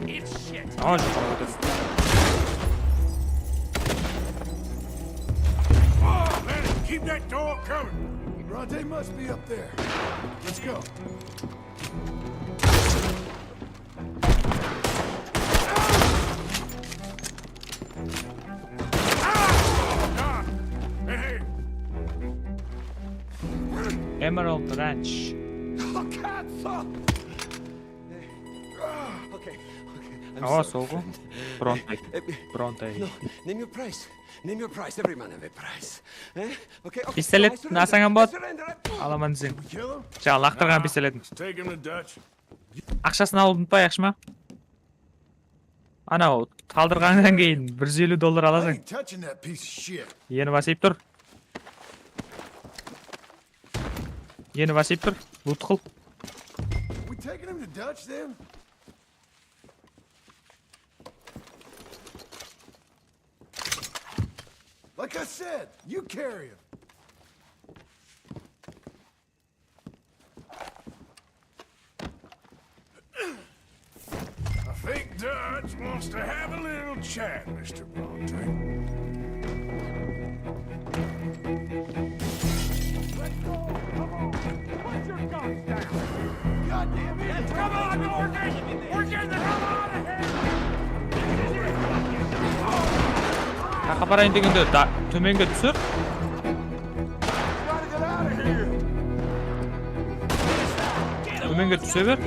It's shit! Aa, çok havadır. Oh, man, keep that door coming. Bronte must be up there. Let's go. Hey, Emerald Ranch. Okay. Hava soğuğu. Bronte. Bronte. Name your price. Name your price. Every man have a price. Okay. Pistolet nasangan bot. Alaman sen. kill him? Can laqtırgan pistoletin. Take him to Dutch. Akşasını alıp unutma yaxşıma? Ana o kaldırgandan keyin $150 I alasın. ain't touching that piece of shit. Yeni basıp dur. Yeni basıp dur. Loot kıl. We taking him to Dutch then? Like I said, you carry him. I think Dutch wants to have a little chat, Mr. Bronte. Let's go! Come on! Put your guns down! God damn it! Come on, we're getting the hell out of here! Taqa parayın degende da tömenge түсүп. Gotta get out of here! Tömenge düşe ber.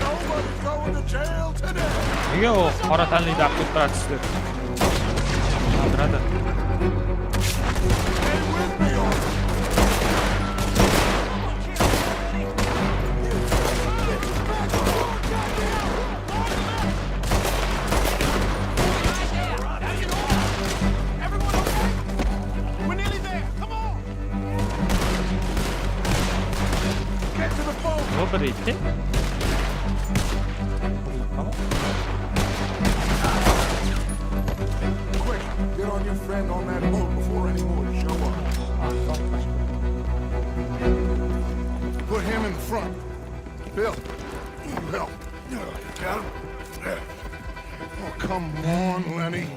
Nobody's going to jail today! Nega o qora tanlıydı aqib pratislar? Qaldıradi. Stay with me, Arthur! We're nearly there! Come on! Get to the phone! O bir itti. Tamam. Quick, get on your friend on that boat before any more show up. Put him in the front. Bill. Bill. Got him? There. Oh, come on, Lenny.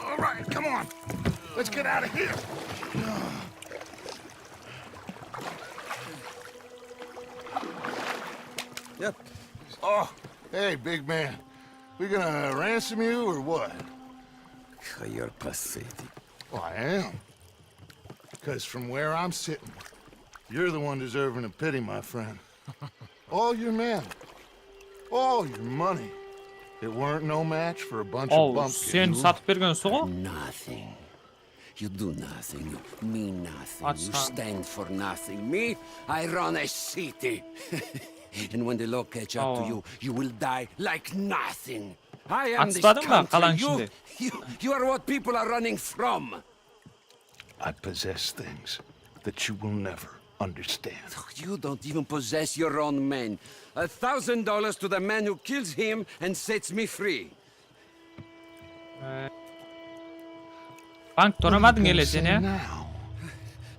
All right, come on. Let's get out of here. Yep. Oh, hey, big man. We gonna ransom you or what? You're pathetic. Well, I am. Because from where I'm sitting, you're the one deserving of pity, my friend. All your men, all your money. It weren't no match for a bunch of O bumpkins. sen satıp bergen soğu? Nothing. You do nothing. You mean nothing. What's You that? stand for nothing. Me, I run a city. And when the law catch up to Oh. you, you will die like nothing. I am this Atmadın mı kalan country. şimdi? You are what people are running from. I possess things that you will never understand. You don't even possess your own men. $1,000 to the man who kills him and sets me free. Bank tonamadın hele sen ya. Now,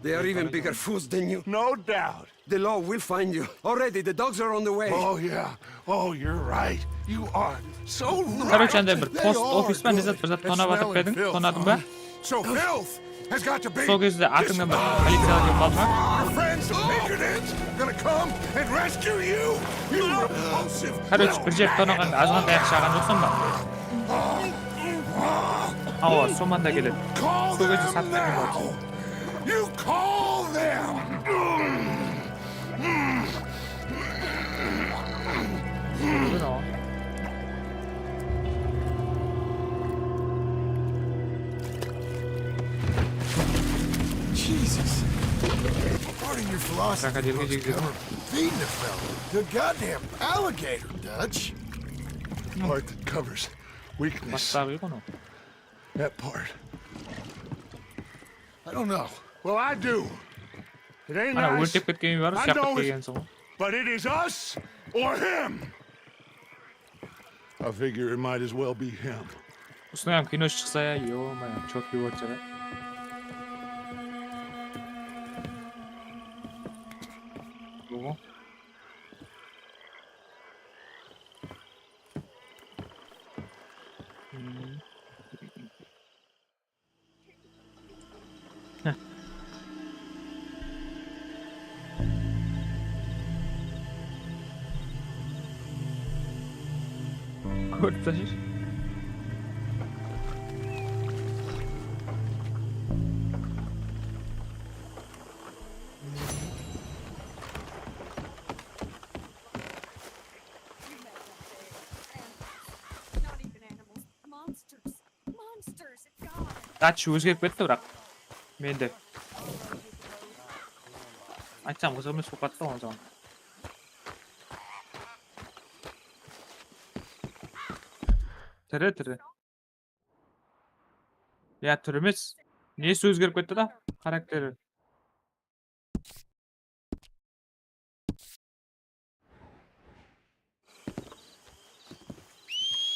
They are even bigger fools than you. no doubt. The law will find you. Already, the dogs are on the way. Oh, yeah. Oh, you're right. You are so right. Короче, анда bir They post are office ben good bir zat at tonavatып smelling berdim. filth, Tonadım huh? ba? So filth has got to be. Сол кезде атыңа bir полициялар келip қалды ма? Our friends the Pinkertons gonna come and rescue you. You repulsive. Короче, bir жер тонағанда азғантай ақша алған жоқсың ба? Ава, сол манда келеді. Call Сол кезде them сатып берген now. болсын. You call them. Bunu o. Jesus. Part of your philosophy Krokodil was gidecek. cover feeding the fella. The goddamn alligator, Dutch. Part that covers weakness. Başlığı konu. That part I don't know. Well, I do. It ain't Ana nice. өлтеп кеткен бар, I шақырып know it, келгенсің ғой. but it is us or him. I figure it might as well be him. Осындай ham кино шықса, ё-моё, чёткий болады жара. Ого. Көріп ташиш. Датчы өзгеріп кетті бірақ. Менде. Айтсам қызық емес болып қатты оған zaman. Тірі. Я түрі емес. Несі өзгеріп кетті да? Характері.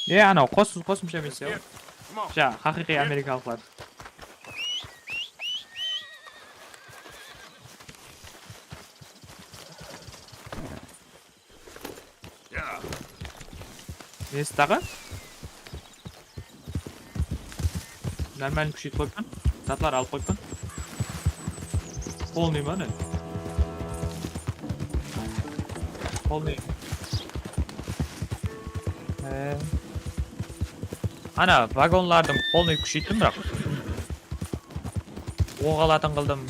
Анау қосымша емес я. Хақиқи америкалықлар. Несі тағы? Нормально күшейтіп қойыппын. Затлар алып қойыппын. Полный ма не? Полный. Ана вагонлардың полный күшейттім бірақ. Оқ алатын қылдым.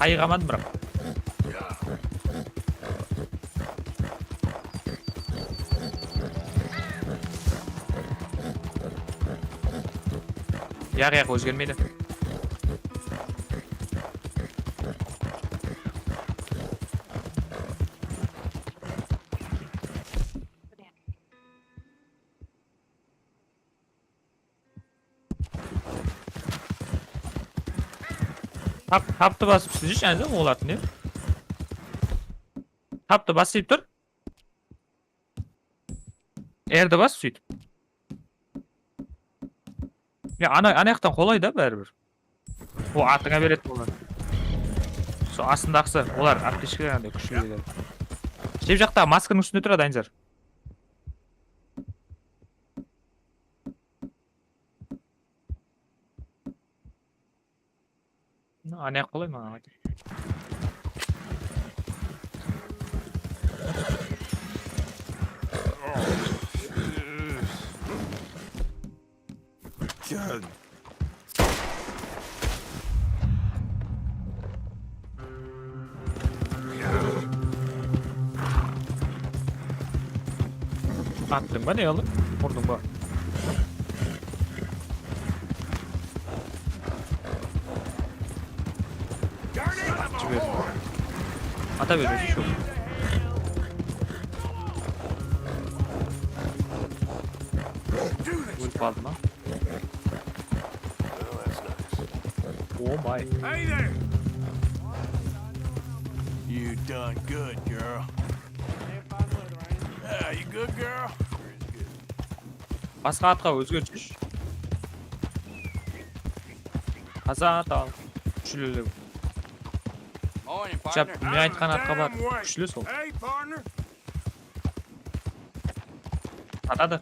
Қайғамадым бірақ. Яқ өзгермейді. Тапты басып сізші әнді олатын, не? Тапты басып тұр. Әрді басып сөйтіп. Ана яқтан қолай да бәрібір. О, атыңа береді олар. Со астындақсы, олар аптешкілер андай күші береді. Шеп жақтағы масканың үстінде тұрады айнзар. Ана қолай маған айтып. God. Attın mı ne yalı? Vurdun mu? Ata veriyor şu. Ulp aldım ha. Oh my. Hey there! You done good, girl. Yeah, you good, girl? Басқа атқа өзгертшіш. Қаза ат ал. Күшілілігі. Жап, мен айтқан атқа бар. Күшілі сол. Сатады.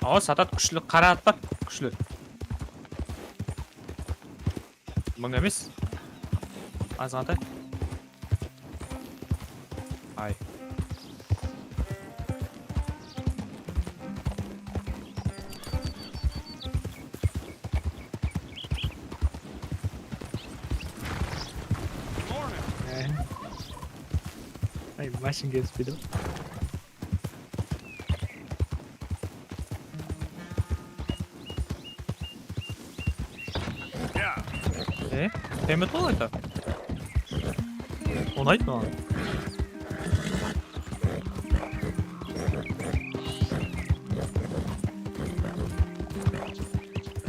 Ау, сатады күшілі. Қара ат бар. Күшілі. Мың емес. Азғантай. Ай. Ай, машинге спиду. Темет бол это? Ұнайды маған.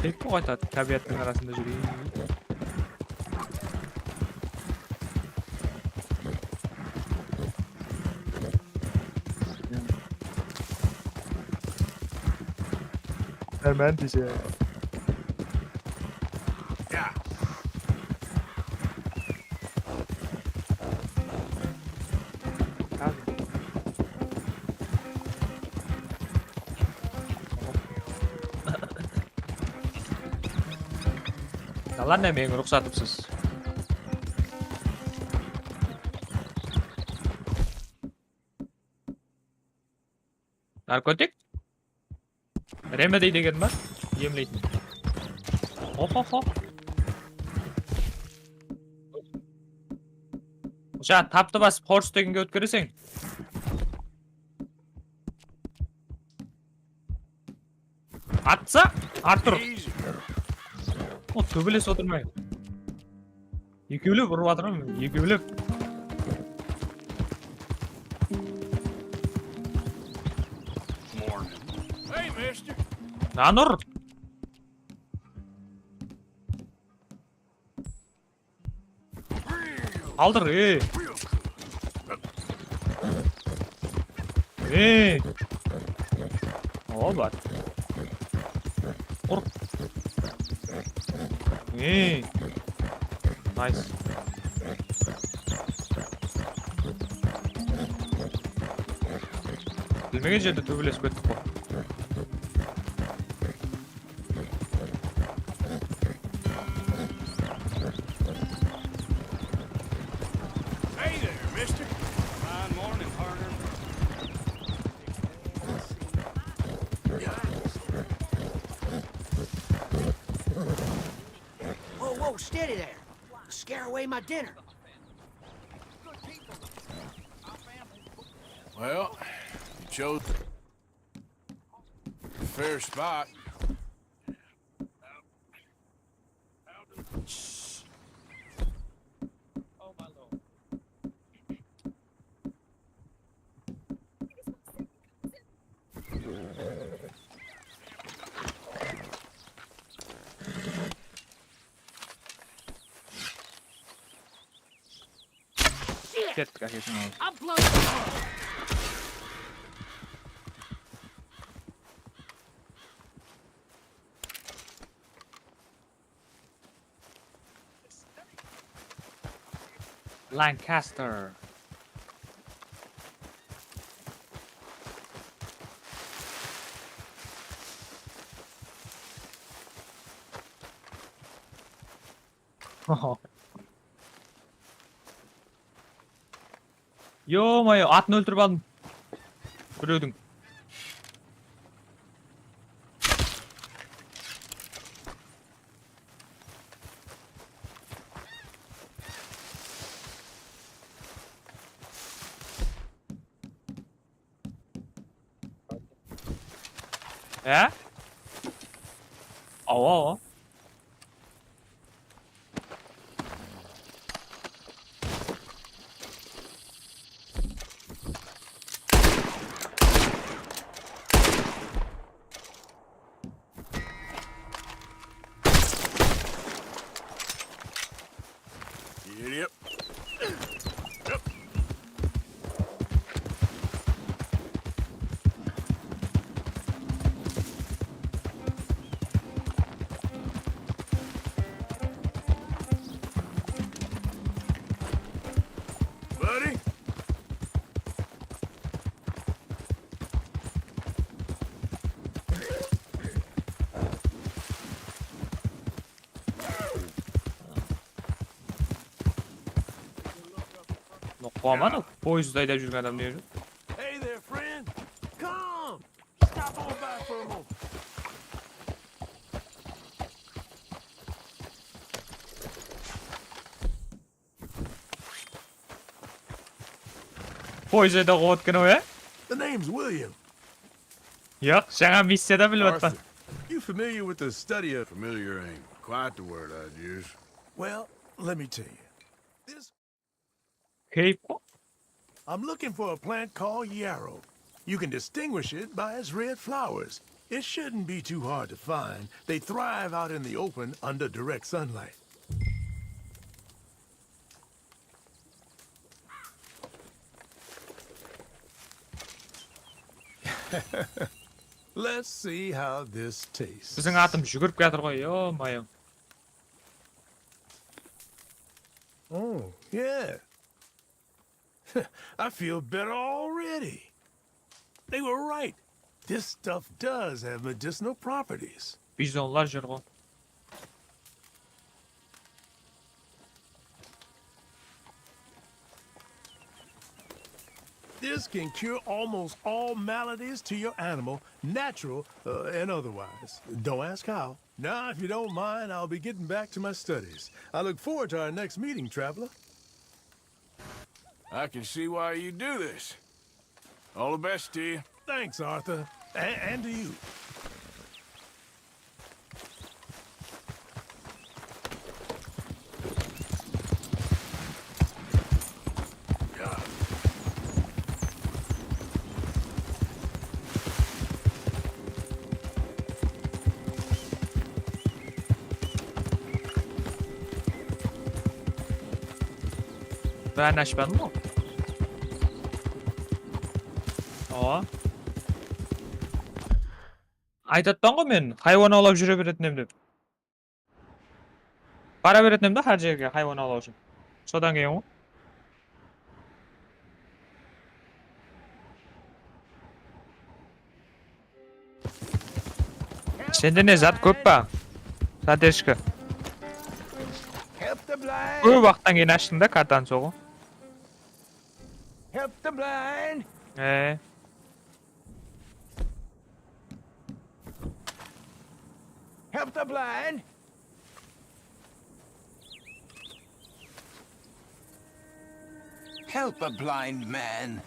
Tek bu aytadi, tabiatning arasında yürüyeyim. Hemen diyeceğim. Lan ne menga ruxsatımsız. Narkotik? Remedy degan bor. Yemlaydi. Hop. O'sha tapni bosib horse degunga o'tkirasang. Atsa, Artur. O töbelesi oturmayın. Yükülüp vurup atırım, yükülüp. Hey, mister. Nanur. Aldır, O bak. Vur. Nice. Bilmegen jerde töbelesip ketdik bu. Hey there, mister. Fine morning, partner. Whoa, steady there. Scare away my dinner. Well, you chose a fair spot. Ketdik aka shuni. I'm blown. Lancaster. Yo-moyo, atni o'ltirib oldim. Birovning. Ya? Ava. Yep. Buddy? Qo'madi. Poyezdda haydab yurgan odam deydi. Hey there, friend. Come. Stop on by for a moment. Poyezdda qo'yotgan o ya? The name's William. Yo'q, жаңа missiyada bilyapman. Arthur, you familiar with the study of familiar ain't quite the word I'd use. Well, let me tell you. This Keyif. I'm looking for a plant called yarrow. You can distinguish it by its red flowers. It shouldn't be too hard to find. They thrive out in the open under direct sunlight. Let's see how this tastes. Біздің атым жүгіріп жатыр ғой, ё-моё. Oh, yeah. I feel better already. They were right. This stuff does have medicinal properties. Bizonlar жүр ғой. This can cure almost all maladies to your animal, natural and otherwise. Don't ask how. Now, if you don't mind, I'll be getting back to my studies. I look forward to our next meeting, traveler. I can see why you do this. All the best to you. Thanks, Arthur. And to you. Ben açmadım mı? Айтатпан ғой мен хайуан аулап жүре беретінем деп. Бара беретінем да har жерге хайуан аулау үшін. Содан кейін ғой. Сенде не зат көп па? Задержка. Көп уақыттан кейін аштың да картаны соғу. Help the blind. Help the blind. Help a blind man.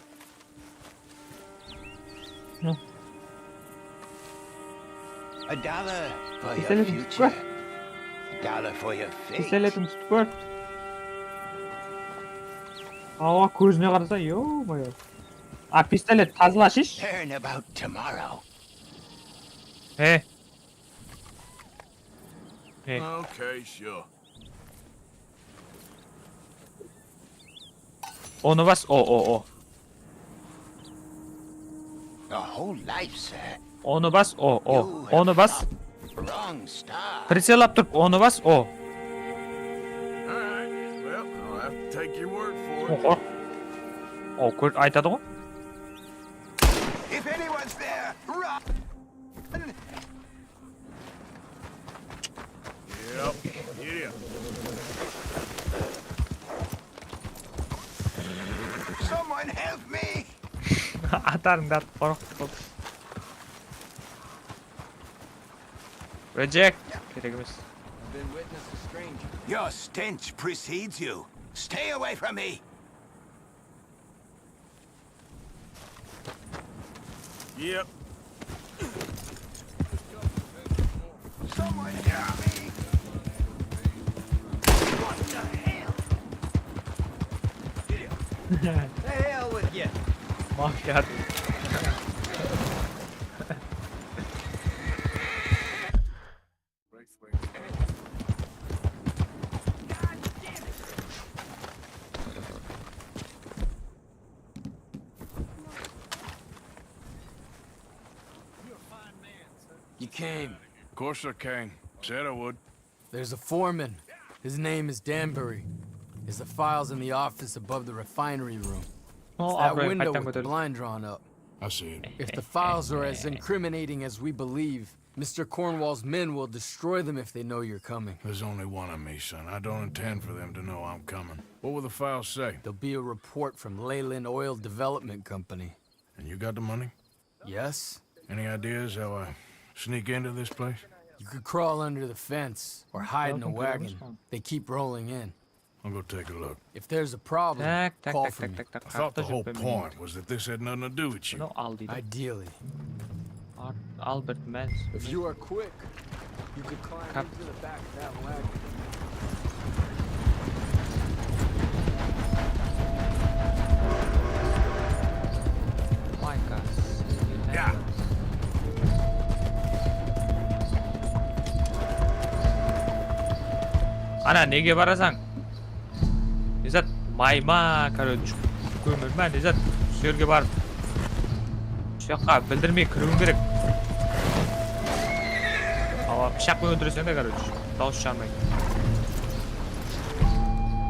$1 for your future. $1 for your fate. Пистолетім тұтып көр. Ава көзіне қараса, ё-моё. А пистолет тазалашиш? Learn about tomorrow. Okay, sure. Onu bas. O. A whole life, sir. Onu bas. O. Onu bas. Wrong star. Прицелап тұрып, onu bas. O. All right. Well, I'll have to take your word for it. O, айтады ғой. If anyone's there, run. Yep. Yeah. Someone help me. Атарың да қорқып. Reject. Керек емес. Your stench precedes you. Stay away from me. Yep. Someone help me. What the hell? The hell with you. Mafya. You came. Of course I came. Said I would. There's a foreman. His name is Danbury. There's the files in the office above the refinery room. It's that window with the blind drawn up. I see it. If the files are as incriminating as we believe, Mr. Cornwall's men will destroy them if they know you're coming. There's only one of me, son. I don't intend for them to know I'm coming. What will the files say? There'll be a report from Leyland Oil Development Company. And you got the money? Yes? Any ideas how I sneak into this place? You could crawl under the fence or hide in a wagon. They keep rolling in. I'll go take a look. If there's a problem, call for me. I thought the whole point was that this had nothing to do with you. Ideally. Albert Mans. If you are quick, you could climb into the back of that wagon. Yeah. Ana nega barasan? Nezat mayma, короче. Ko'mirma, Nezat. Shu yerga borib. Shu yoqqa bildirmay kiruving kerak. Havo pichoq bilan o'tirasan-da, короче. Tovush chiqarmay.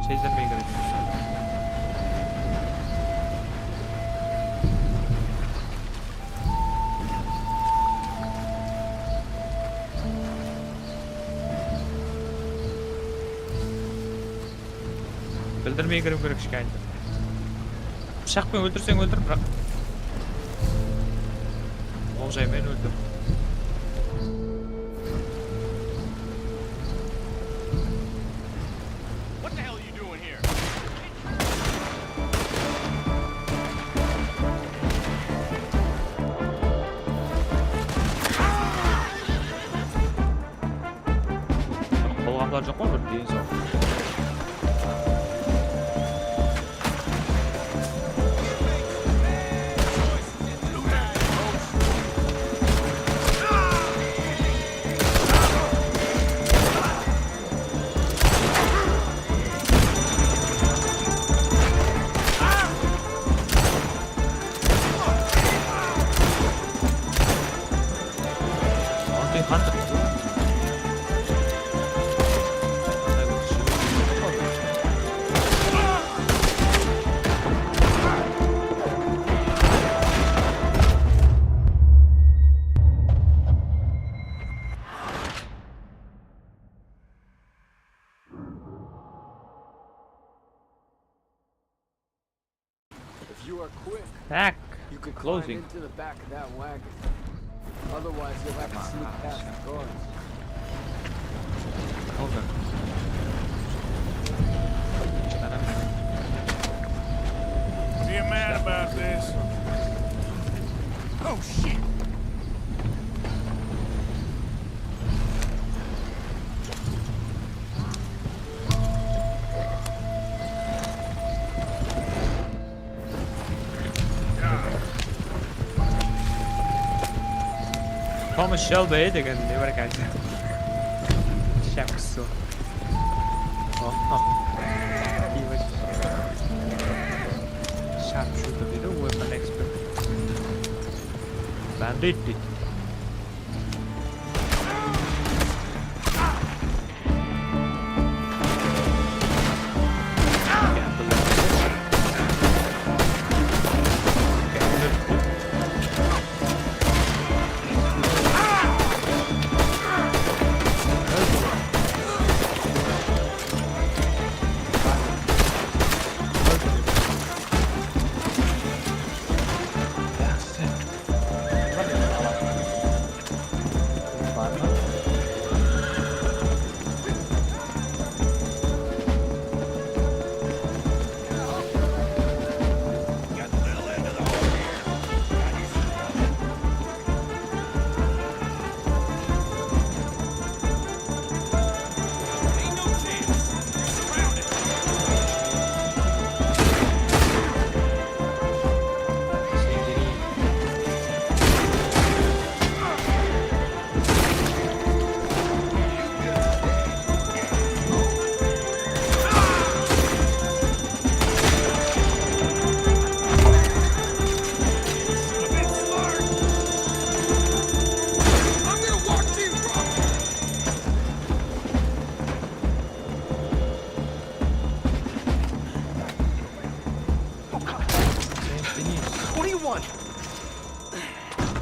Sezdirmay kerak. Bildirmay kirib kerak shikayatni. Pichoq bilan o'ldirsang o'ldir, biroq. O'xshayman o'ldir. What the hell are you doing here? Bolg'amlar yo'q bir deysan. If you are quick, Tak. you could Closing. climb into the back of that wagon. Otherwise, you'll have to sneak past the guards. Okay. Be a man about this. Oh, shit! Thomas Shelby degan nima ekan? Shamsu. Sharpshooter deydi, weapon expert. Bandit deydi.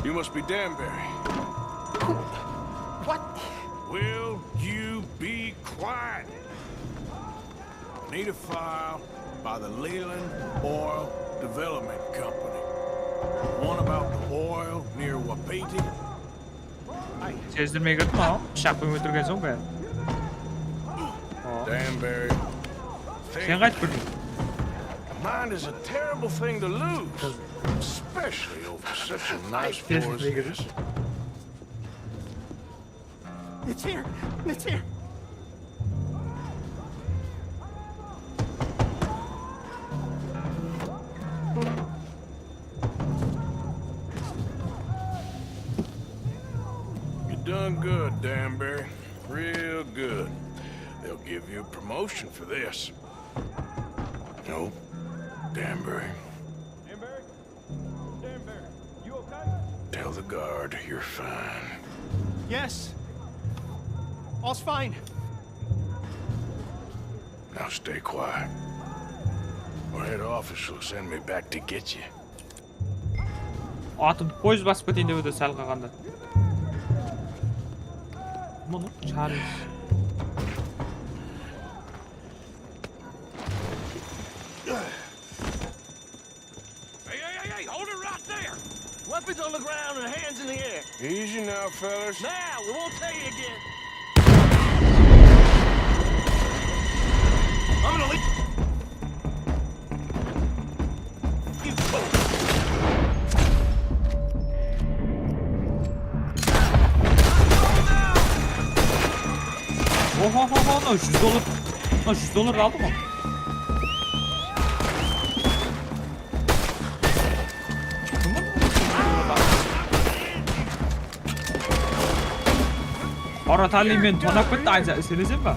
You must be Danbury. What? Will you be quiet? I need a file by the Leland Oil Development Company. One about the oil near Wapiti. Sezdirmay kirdim, ha? Shaqib o'tirgan so'ng ben. Danbury. Sen qaytib kirding? Mind is a terrible thing to lose, especially over such a nice floor as this. It's here. It's here. You done good, Danbury. Real good. They'll give you a promotion for this. Nope. Danbury. Danbury? Danbury, you okay? Tell the guard you're fine. Yes. All's fine. Now stay quiet. Or head office will send me back to get you. Atım poyuz basıp keteyin деп ödө сәл калганда. Муну Чарльз. Hey, hold it right there! Weapons on the ground and hands in the air. Easy now, fellas. Now, we won't tell you again. I'm gonna leave. Oho, $100 aldı mı? Aratalıyım ben tonak bitti aynı senizin mi?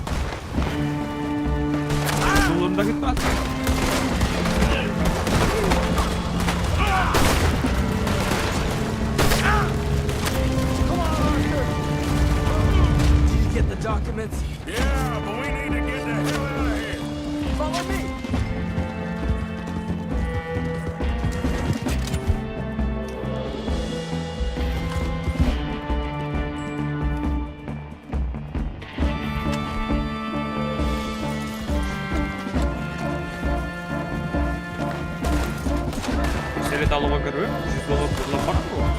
$100'da gitmez. Get the documents. Yeah, but we need to get the hell out of here. Follow me. Seni de alıma görüyor. $100 kullan para mı var?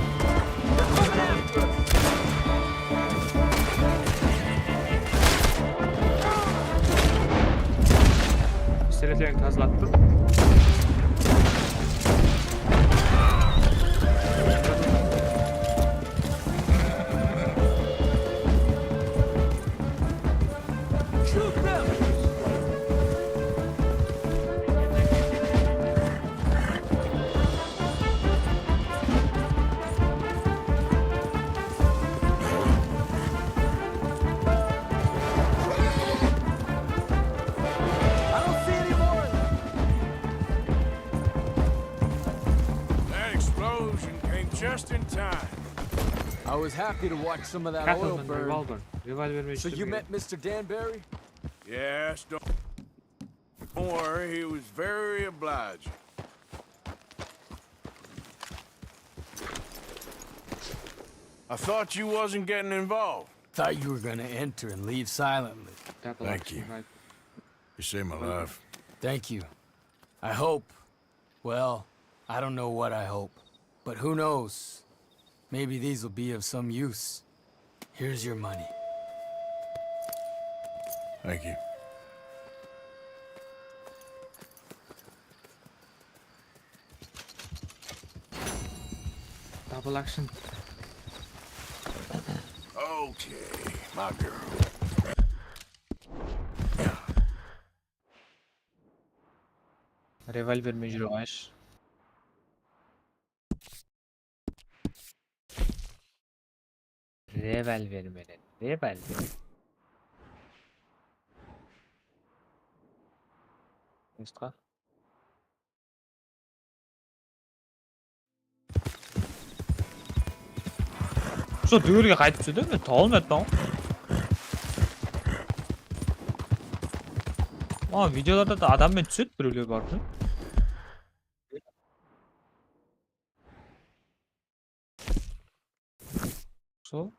Seletlerini tazlattım. That explosion came just in time. I was happy to watch some of that oil burn. So you met Mr. Danbury? Yes, don't worry, he was very obliging. I thought you wasn't getting involved. Thought you were gonna enter and leave silently. Thank you. You saved my life. Thank you. I hope. Well, I don't know what I hope. But who knows? Maybe these will be of some use. Here's your money. Thank you. Double action. Okay, my girl. Revolver mecruaş. Revolver menen. Revolver. Estra. Şu düğürge qaytып түседі ме? Талмайды lan. Videolarda da adamмен түседі біреулер бар да. Сол.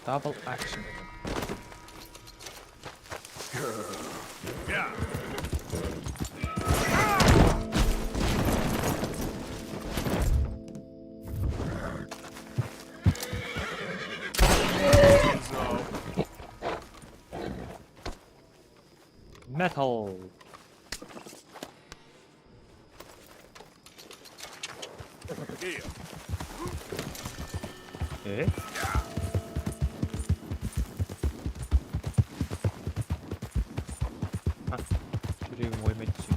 Double action. Yeah. Metal. 에? 아, 그리고 뭐 했지?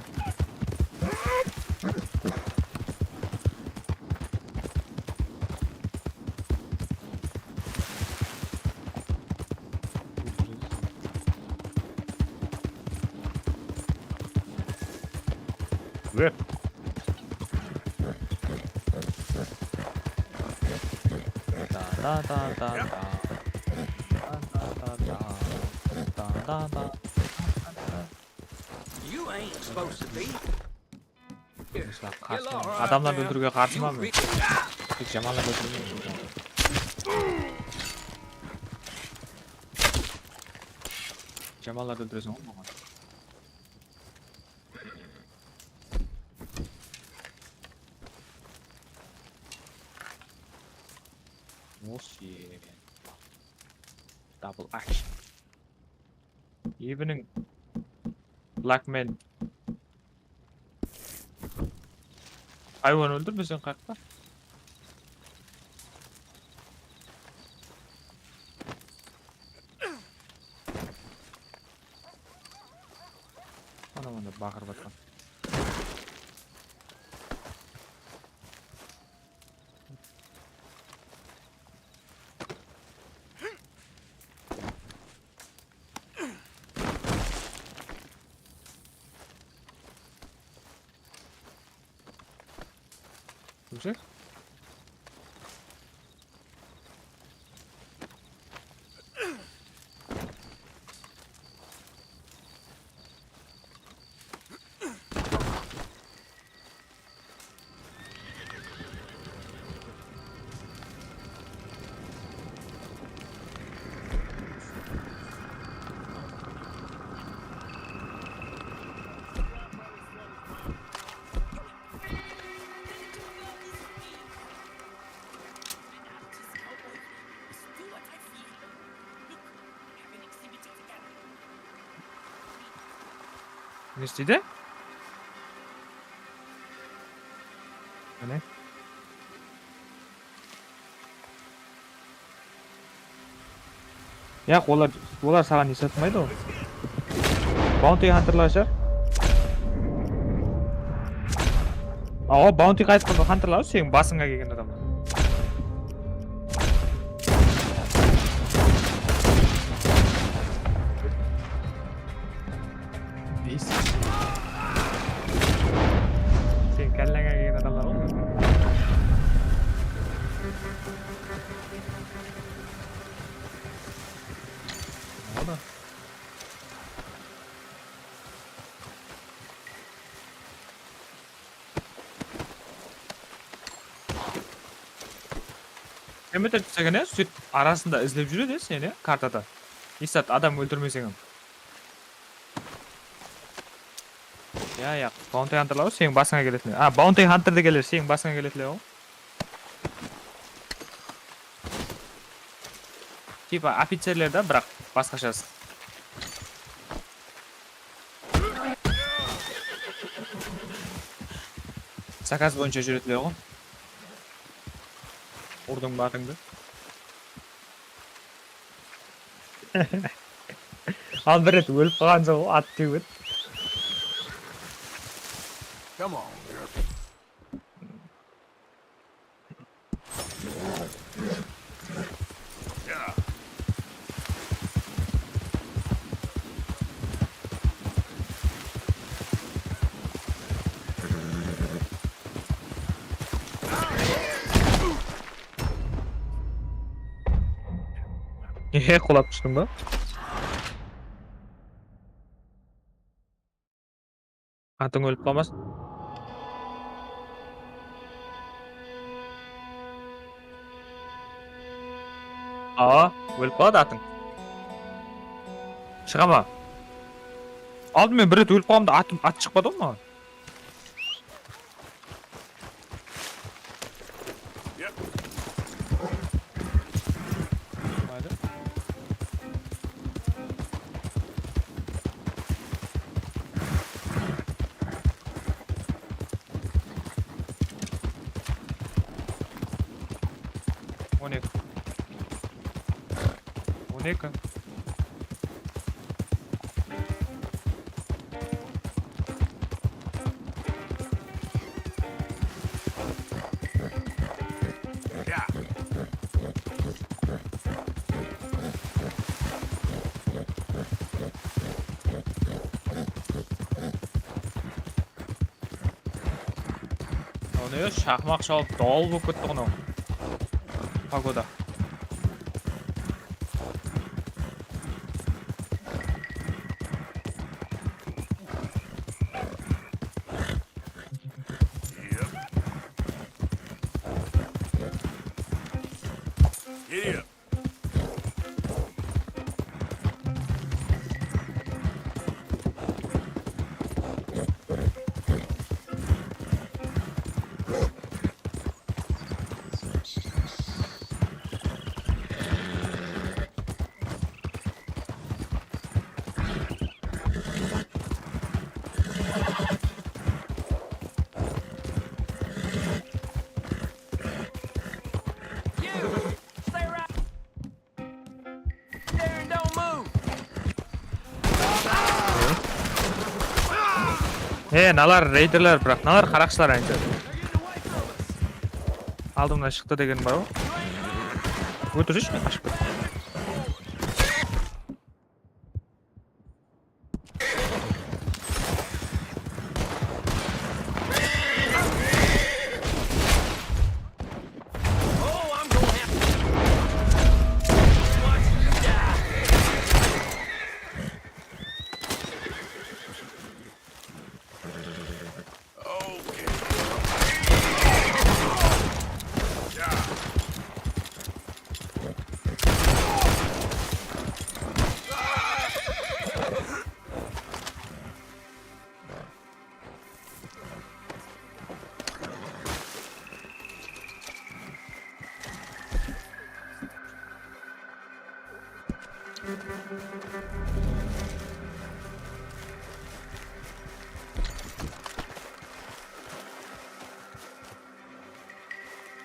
왜? You ain't supposed to be. Adamlar öldürüyor karşıma mı? Hiç Cemal'la öldürmüyor. Cemal'la öldürüyorsun olmaz. Oh shit. Double action. Evening. Black man. Hayvan öldürmesin kalkma. Ana bakır batkan. Güzel. Ne istedi? Ne? Ya олар саған не сатмайды ғой. Bounty Hunter'lar. Aa, Bounty қайтқан Hunter'lar сенің басыңа келген адамдар. Sen kellenge gelgen adamlar oldu. Ne oldu? Kemeter түсегene süt arasında izlep жүреді seni kartada. İstat adam öldürmesең. Ya, Bounty Hunter'lar senin basına gelетілер. А, Bounty Hunter da gelir, senin basına gelетілер o. Типа офицерлер да, бірақ басқашасы. Заказ бойынша жүретілер ғой. Ұрдың батыңды. Ал бір рет өліп қалған жоқ, ат теуіп. Come on. Yeah. Құлап түстің ба? Атың өліп қалмасын. Aa, өліп қалады атың. Шыға ма? Алдымен бір рет өліп қалғанда ат шықпады ғой маған. On est quoi? 오늘 샤막샤 долго кетті ғынау. Погода. Giddy up. Налар рейдерлер, бірақ налар қарақшылар әнші. Алдымнан шықты деген бар ғой. Өтір жүрші мен қашып кет.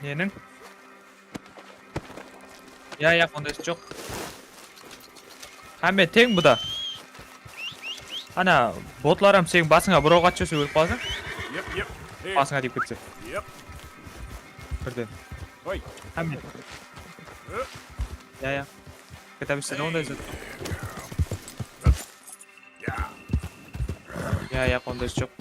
Ненің? Я, ондайсы жоқ. Әме тең бұда. Ана, ботларым сенің басыңа бұрауға атшөсі өліп қалсың? Басыңа дейіп кетсе. Бірден. Әме. Я. Кета бішсен ондайсы. Я, ондайсы жоқ.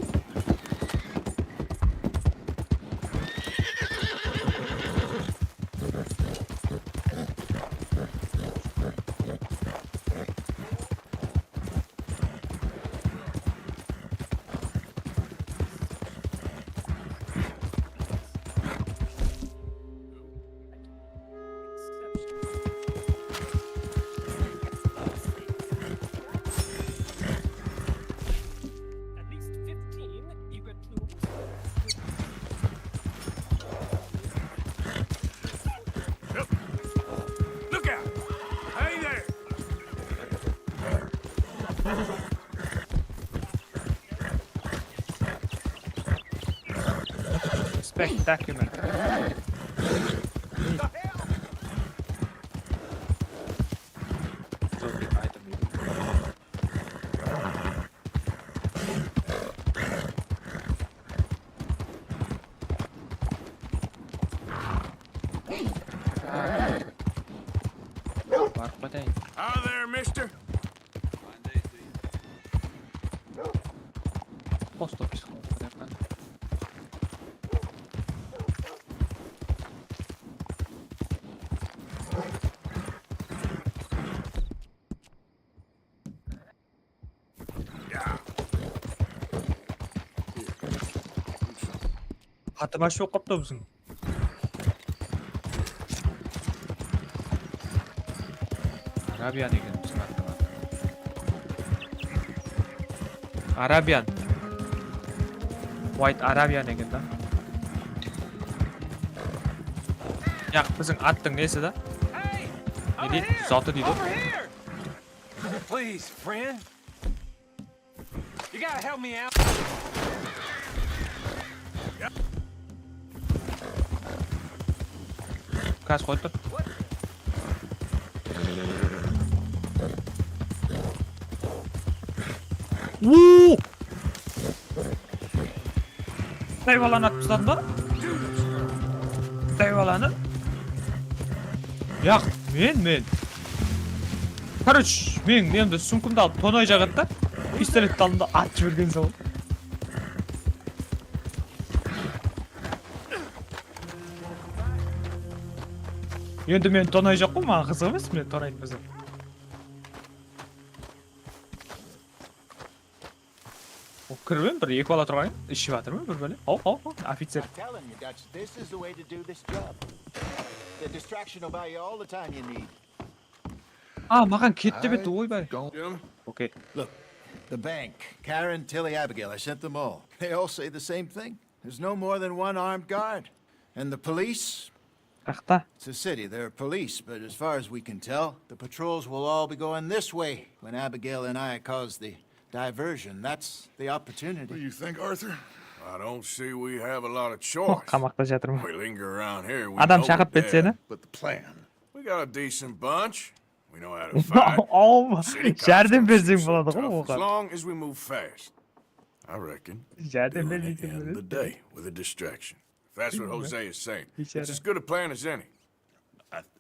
Spectacular. Hi there, mister. Post office. Атыма шоқ қапты біздің. Арабия деген біздің атыма. Arabian. White Arabian ekan da. Ya bizning attың nesi da? Ne deydi? Zoti deydi. Please, friend. You gotta help me out. Gaz qo'yib tur. Woo! Dayvalani atmışlar da. Dayvalani. Yo'q, men. Короче, men endi sumkamda olib to'noy jag'atda pistoletni oldim da atib yurgan savol. Endi men to'noy yo'q-ku, menga qiziq emas, men to'noyni o'zim. O kirib bir iki bola turgan, ishlayaptimi bir bola? Ofitser. Telling you, Dutch, this is the way to do this job. The distraction will buy you all the time you need. Mаған ketdi bet, oyбай. Okay. Look, the bank, Karen, Tilly, Abigail, I sent them all. They all say the same thing. There's no more than one armed guard. And the police? It's a city, there are police, but as far as we can tell, the patrols will all be going this way when Abigail and I cause the diversion. That's the opportunity. What do you think, Arthur? I don't see we have a lot of choice. Qamoqda жатырмын. We linger around here. We Adam know chaqib we're betseni. dead, but the plan. We got a decent bunch. We know how to fight. Jardin bersang bo'ladi Tough ku. As long as we move fast. I reckon. Jardin We'll end the day with a distraction. If that's what Jose is saying. It's as good a plan as any.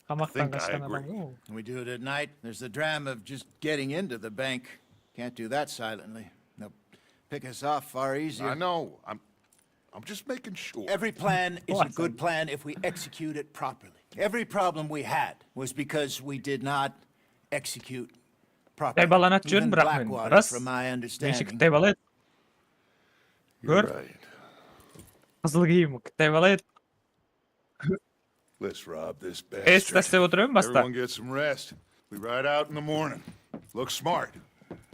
Qamoqdan qaçgan adam u. We do it at night. There's the drama of just getting into the bank. Can't do that silently. They'll pick us off far easier. I know. I'm just making sure. Every plan is a good plan if we execute it properly. Every problem we had was because we did not execute properly. Daybalanat Even jön bırak men. Blackwater, Ras. from my Nechik understanding. daybalayt. You're Gör. right. Qizil kiyim, daybalayt. Let's rob this Eslasib bastard. o'tiraman basta. Everyone get some rest. We ride out in the morning. Look smart.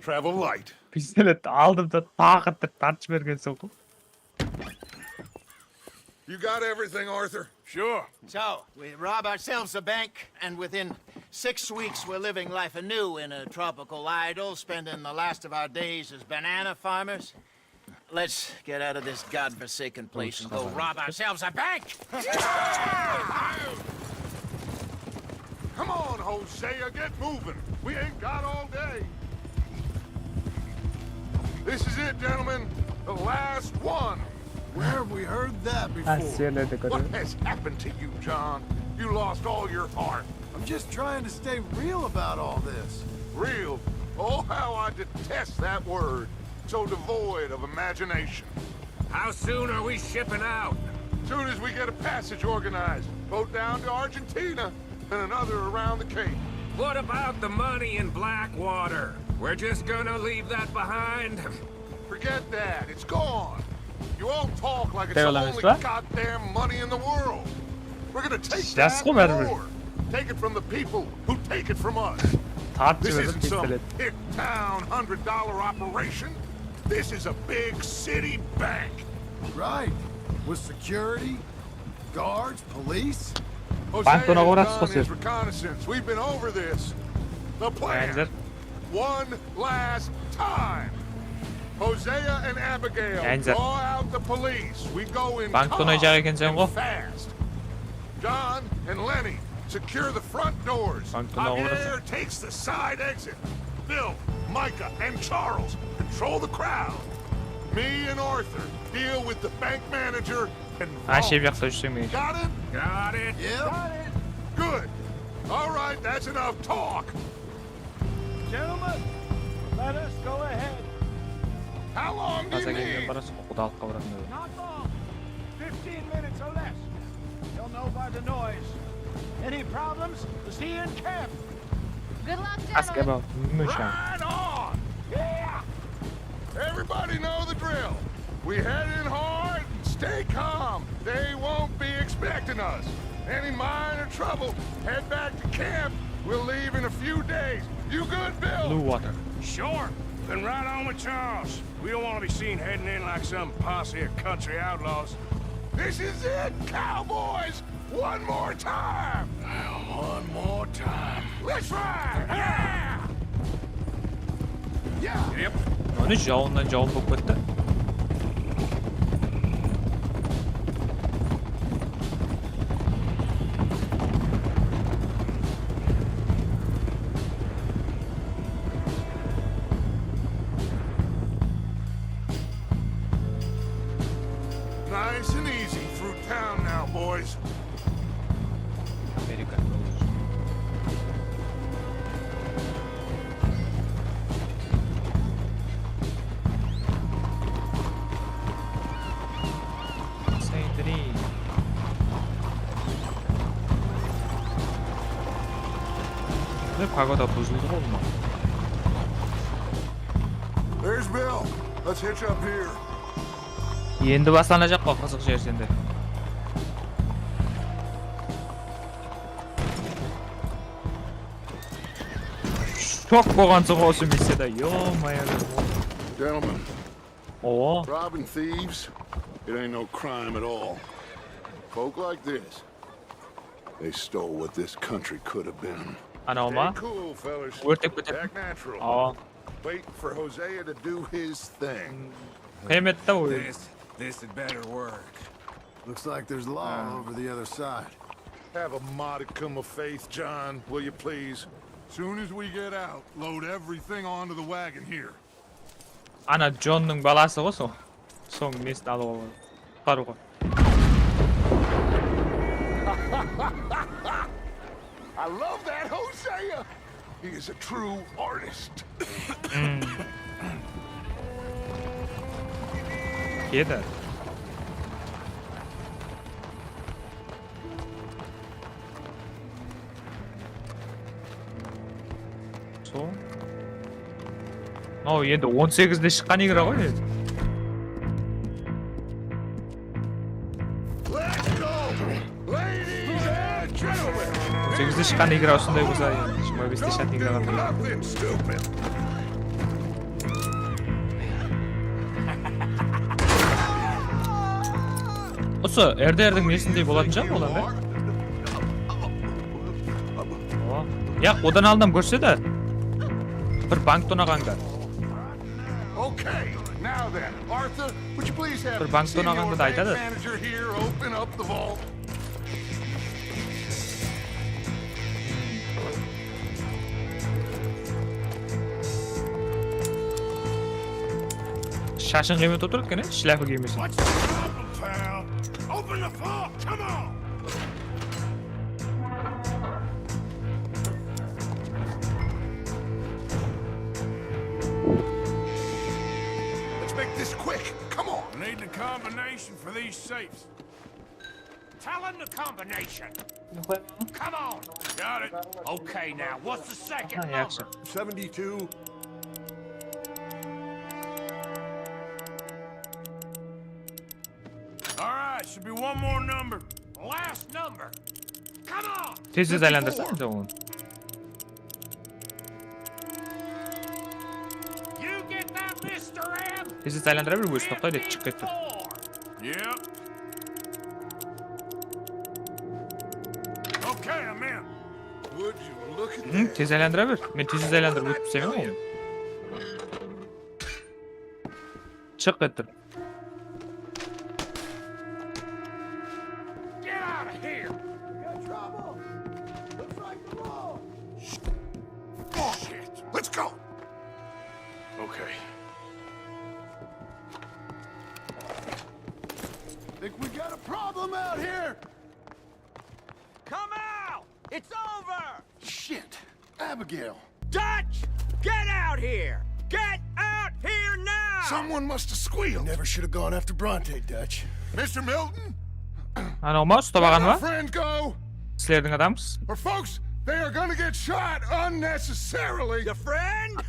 Travel light. Pistolet aldım da taqatda tartib bergan so'q. You got everything, Arthur? Sure. So, we rob ourselves a bank, and within 6 weeks we're living life anew in a tropical idyll, spending the last of our days as banana farmers. Let's get out of this godforsaken place and go rob ourselves a bank! Come on, Hosea, get moving. We ain't got all day. This is it, gentlemen. The last one. Where have we heard that before? What has happened to you, John? You lost all your heart. I'm just trying to stay real about all this. Real? Oh, how I detest that word. So devoid of imagination. How soon are we shipping out? Soon as we get a passage organized. Boat down to Argentina, and another around the Cape. What about the money in Blackwater? We're just gonna leave that behind? Forget that. It's gone. You all talk like it's They the will only understand. goddamn money in the world. We're gonna take That's that what matters. more. Take it from the people who take it from us. Tartib This berdim isn't some pistolet. hick town $100 operation. This is a big city bank. Right. With security, guards, police. Hosea has Bankona done orası his sosyal. reconnaissance. We've been over this. The plan. Benzer. One last time. Hosea and Abigail Benzer. draw out the police. We go in Bank calm to'nayacak ekansan and go. fast. John and Lenny secure the front doors. Bank to'naga Javier takes the side exit. Bill, Micah, and Charles control the crowd. Me and Arthur deal with the bank manager and Ha, şey vault. yoqda yursang men. Got it? Got it? Yeah. Got it. Good. All right, that's enough talk. Gentlemen, let us go ahead. How long do you Qaza kelgan need? barasi qudalikqa boradi. Not long. 15 minutes or less. You'll know by the noise. Any problems? See you in camp. Good luck, Ask gentlemen. about Mushan. Right on. Yeah. Everybody know the drill. We head in hard and stay calm. They won't be expecting us. Any minor trouble, head back to camp. We'll leave in a few days. You good, Bill? Blue water. Sure. Then right on with Charles. We don't want to be seen heading in like some posse of country outlaws. This is it, cowboys! One more time! One more time. Let's ride! Yeah! Yeah! Yep. Onu jauundan jaun болып кетті. Nice and easy through town now, boys. Amerikan olur. Seyndiri. 근데 과거다 부수도 없나? There's Bill. Let's hitch up here. Endi boslanajak qo qiziq yer sende. Çok bo'lgansiq o'sha missiyada. Yo-mayo. Gentlemen, Oo. robbing thieves, it ain't no crime at all. Folk like this, they stole what this country could have been. Ana oma. Stay cool, fellas. O'rtek ketib. Act natural. Aa. Wait for Hosea to do his thing. Kıymetli oyun. This had better work. Looks like there's law over the other side. Have a modicum of faith, John, will you please? Soon as we get out, load everything onto the wagon here. Ana John'ның баласы ғой сол. Соң несін алып алып. Құтқаруға. I love that Hosea. He is a true artist. Kedi. Сол. О, енді 18-де шыққан игра ғой енді. Let's go, ladies and gentlemen. 18-де шыққан игра осындай болса, 25-те шат играға тұрады. Nothing stupid. Осы РДРдің несіндей болатын шығар олар, да? О, яқ, одан алдым көрсе де. Bir bank donaganda. Okay, now then, Arthur, would you please have Bir bank donaganda da aytadi. manager here open up the vault? Şaşın kıymet otururken şilafı giymesin. What's the problem, pal? Open the vault. Come on. Let's make this quick. Come on. Need the combination for these safes. Tell him the combination. Come on. Got it. Okay, now, what's the second Ha, number? yaxshi. 72. All right, should be one more number. Last number. Come on. Tez aylandırsana da onu. You get that, Mr. M? Tez aylandırabilir bu üst noktayı da çık ettir. Yep. Okay, I'm in. Would you look at Hı, tez aylandırabilir. Ben tez aylandırıp ötüp sevmem onu. Çık ettir. Get out of here. Oh, shit. Let's go. Okay. Think we got a problem out here. Come out. It's over. Shit. Abigail. Dutch, get out here. Get out here now. Someone must have squealed. Never should have gone after Bronte, Dutch. Mr. Milton, Ana olmaz, tutabağın let our var. friend go, Sizlerden adamsız. or folks, they are gonna get shot unnecessarily. Your friend?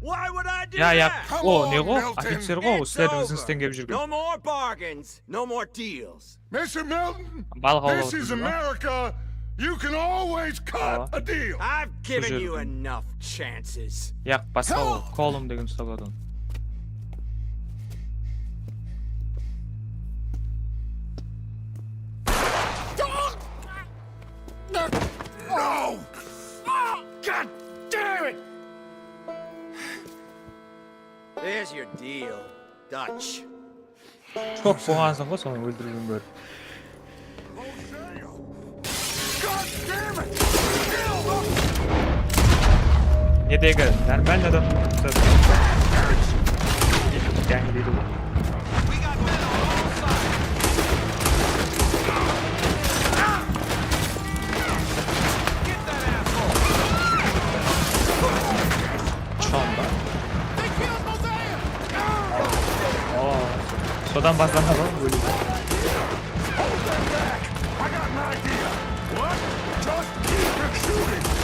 Why would I do Ya that? Come o on, ne o? Milton. Ofitser o, It's sizlerimizin over. isten gelip жүрген. No more bargains. No more deals. Mr. Milton, Balık this is avlamak. America. You can always cut a deal. I've given Buyur. you enough chances. Yak басқа колум деген ұстап отын. No! God damn it! There's your deal, Dutch. Çok boğansın ғой соны өлтірген көріп. God damn it! Недегі нормально адам gang дейді ғой. Çonda. Sodan başlandı mı? Böyle.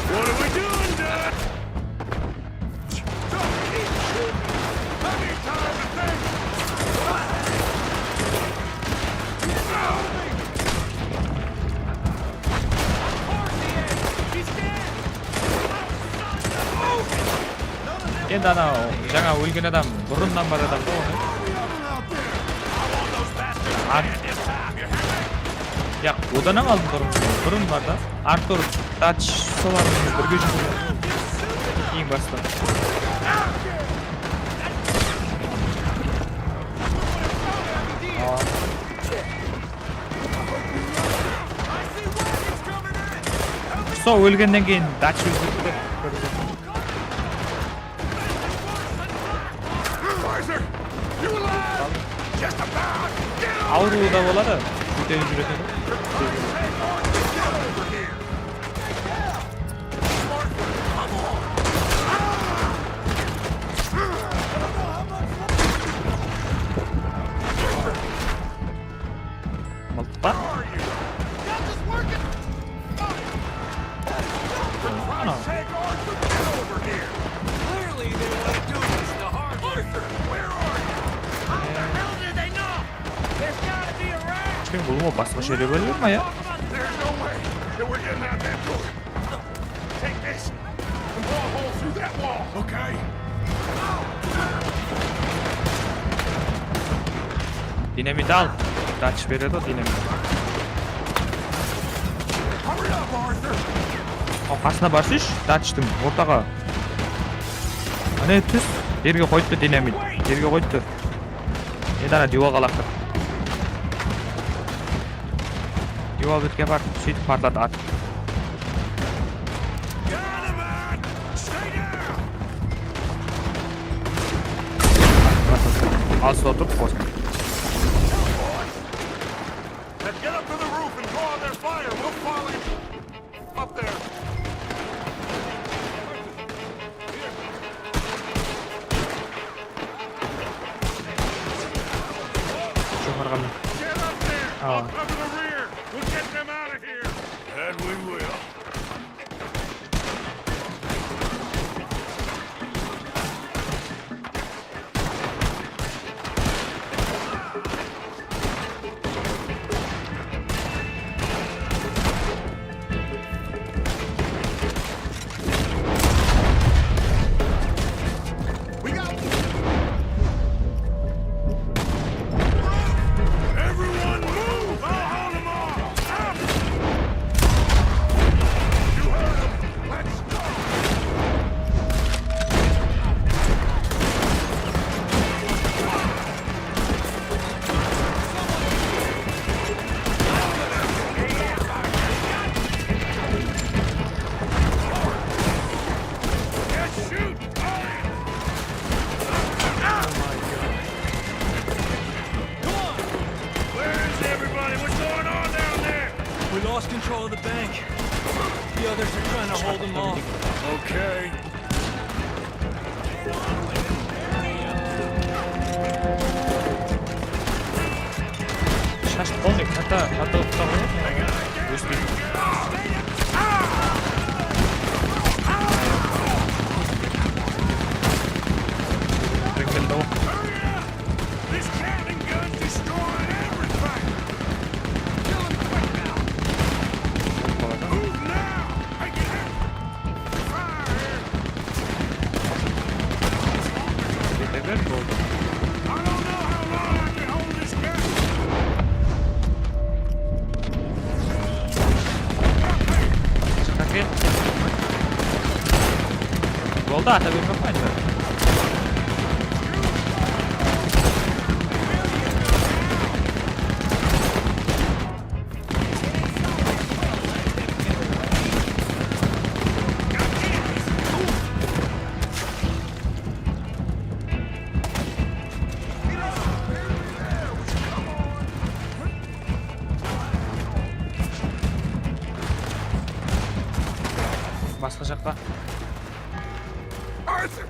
What are we doing, Dad? Енді анау жаңа өлген адам бұрыннан бар адам да оны. Ya odadan aldım fırın var da. Arthur, Dutch, solarını bir gücüm. İyi bastı. So ölgenden keyin Dutch öldürdü. Avru'da болады. Көтеріп жүретін. Мылтықпа? Ешкім бұл ма басқа жерде бөлінер ма я? Dinamit al. Dutch береді о dinamit. Қасына барсыш, Dutch'тың ортаға. Ане түс, жерге қойды dinamit. Жерге қойды. Енді ана диваға лақтыр. Дива бітке бар, сөйтіп партлады ат. Al sıra oturup koş. Get up to the roof and draw their fire. We'll follow you up there. Çok arkamda. Get up there. Oh. I'll cover the rear. We'll get them out of here. And we will. Everyone move! I'll hold them off! Up! You heard them. Let's go! Yes, shoot! Where is everybody? What's going on down there? We lost control of the bank. The others are trying to hold them off. Okay. Şaş olacak. Hatta tutamıyor. Üstü. Bekledim o. This cannon gun's destroying everything! Kill him quick now! Who Sürer mi oldu? Çıkak et. Oldu ata bir bakmayın. Başka şaka. Arthur!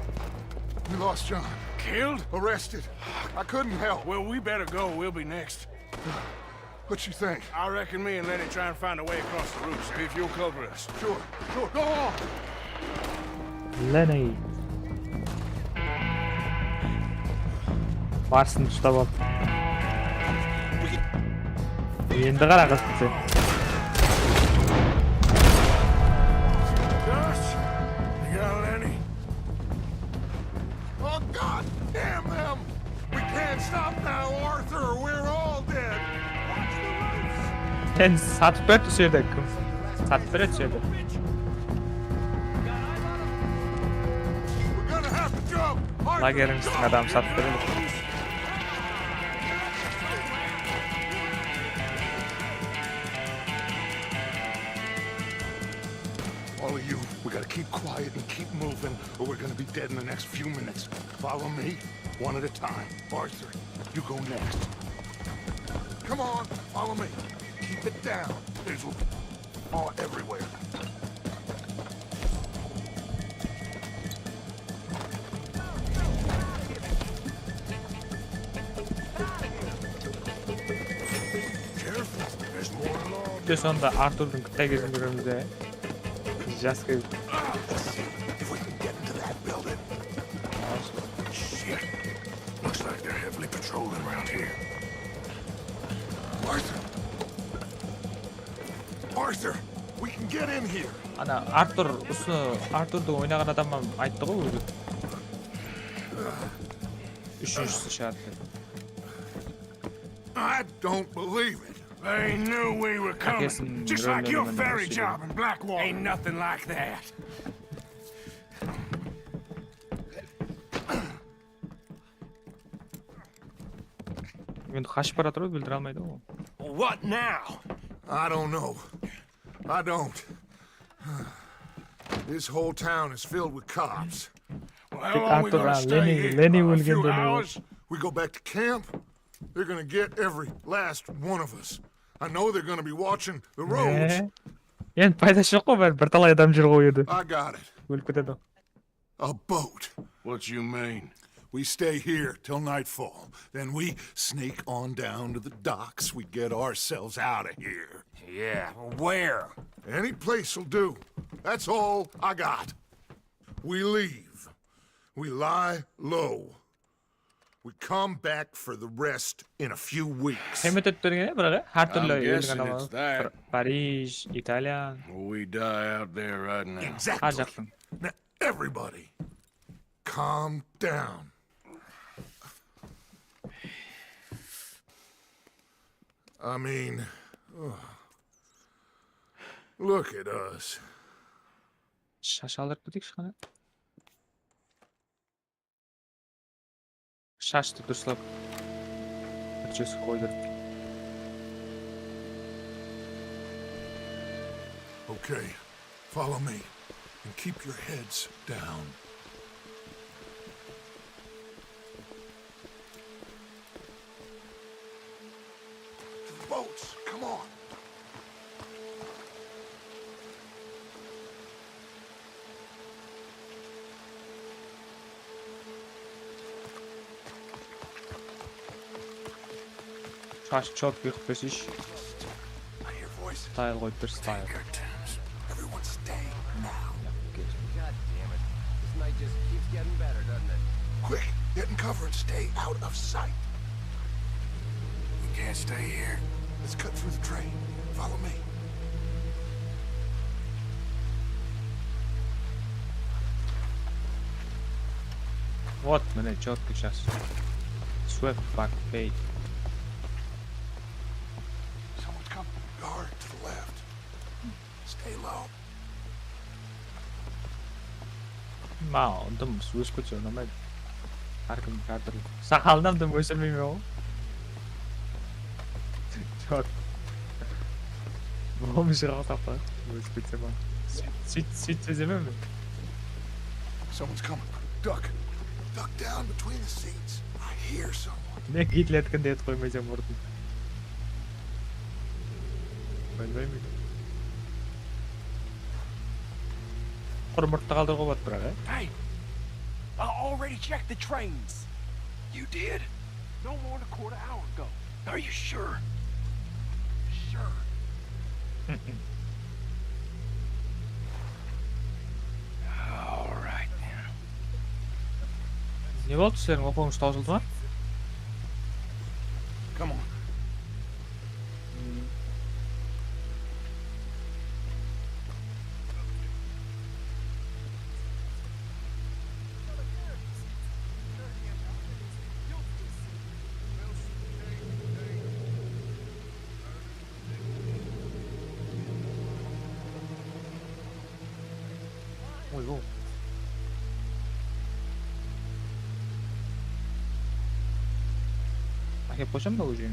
We lost John. Killed? Arrested. I couldn't help. Well, we better go. We'll be next. What you think? I reckon me and Lenny try and find a way across the roofs. See if you'll cover us. Sure, go on! Lenny. Varsın tutab ol. Endi qara qizim sen. Josh, you got Lenny? Oh, God damn them! We can't stop now, Arthur, or we're all dead! Watch the roofs! Sen satıp ver düşürdük. Satıp ver düşürdük. We're gonna have to jump! Arthur, Lagerin üstüne adam satıp verelim. all of you, we gotta keep quiet and keep moving, or we're gonna be dead in the next few minutes. Follow me, one at a time. Arthur, you go next. Come on, follow me. Keep it down. There's all everywhere. Careful, there's more along. Bir de sonunda Arthur'un kıta gözünü görümüzde. Just give. If we can get into that building. Shit. Looks like they're heavily patrolling around here. Arthur! Arthur! We can get in here! Ana Arthur'da oynagan adamdan aytdı ғой өзі. Üçüncüsü şartı. I don't believe it. They knew we were coming. Just like your ferry job in Blackwater. Ain't nothing like that. Енді қашып бара тұрып білдіре алмайды ғой. What now? I don't know. I don't. This whole town is filled with cops. Well, how long we gonna stay here? Lenny A few өлгенде hours? We go back to camp, they're gonna get every last one of us. I know they're gonna be watching the roads. Енді пайдасы жоқ қой, бір талай адам жүр ғой еді. I got it. Өліп кетеді. A boat. What you mean? We stay here till nightfall. Then we sneak on down to the docks. We get ourselves out of here. Yeah, where? Any place will do. That's all I got. We leave. We lie low. We come back for the rest in a few weeks. Hem ötüttürgene bırak. Her türlü I'm guessing өлген it's adam. that. Paris, İtalya. We die out there right now. Exactly. Harcaksın. Now, everybody, calm down. I mean, look at us. Şaşalır budik şana. Şaştı durslap. Just koydur. Okay, follow me and keep your heads down. Boats, come on. Şaş çok büyük bir iş. I hear voices. Style koyup bir style. Everyone stay now. God damn it. This night just keeps getting better, doesn't it? Quick, get in cover and stay out of sight. We can't stay here. Let's cut through the train. Follow me. Вот, міне, четко сейчас. Swap back pay. Someone's coming. Guard to the left. Stay low. Мау, дым өсіп кетсе ұнамайды. Әркім әртүрлі. Сақалынан дым өсірмейме ғой. Чот. Болмай шығақтап па. Өсіп кетсе ма. Сөйтсе земем мен. Someone's coming. Duck. Duck down between the seats. I hear someone. Не гитлеткінде ет қоймайсам ұрдым. Білмеймін. Құрмыртты қалдырға болады бірақ, Hey, I already checked the trains. You did? No more than a quarter hour ago. Are you sure? Sure. All right then. Не болды сіздердің оқуыңыз таусылды ма? Come on. ойбу. әкеліп қойсам ба уже?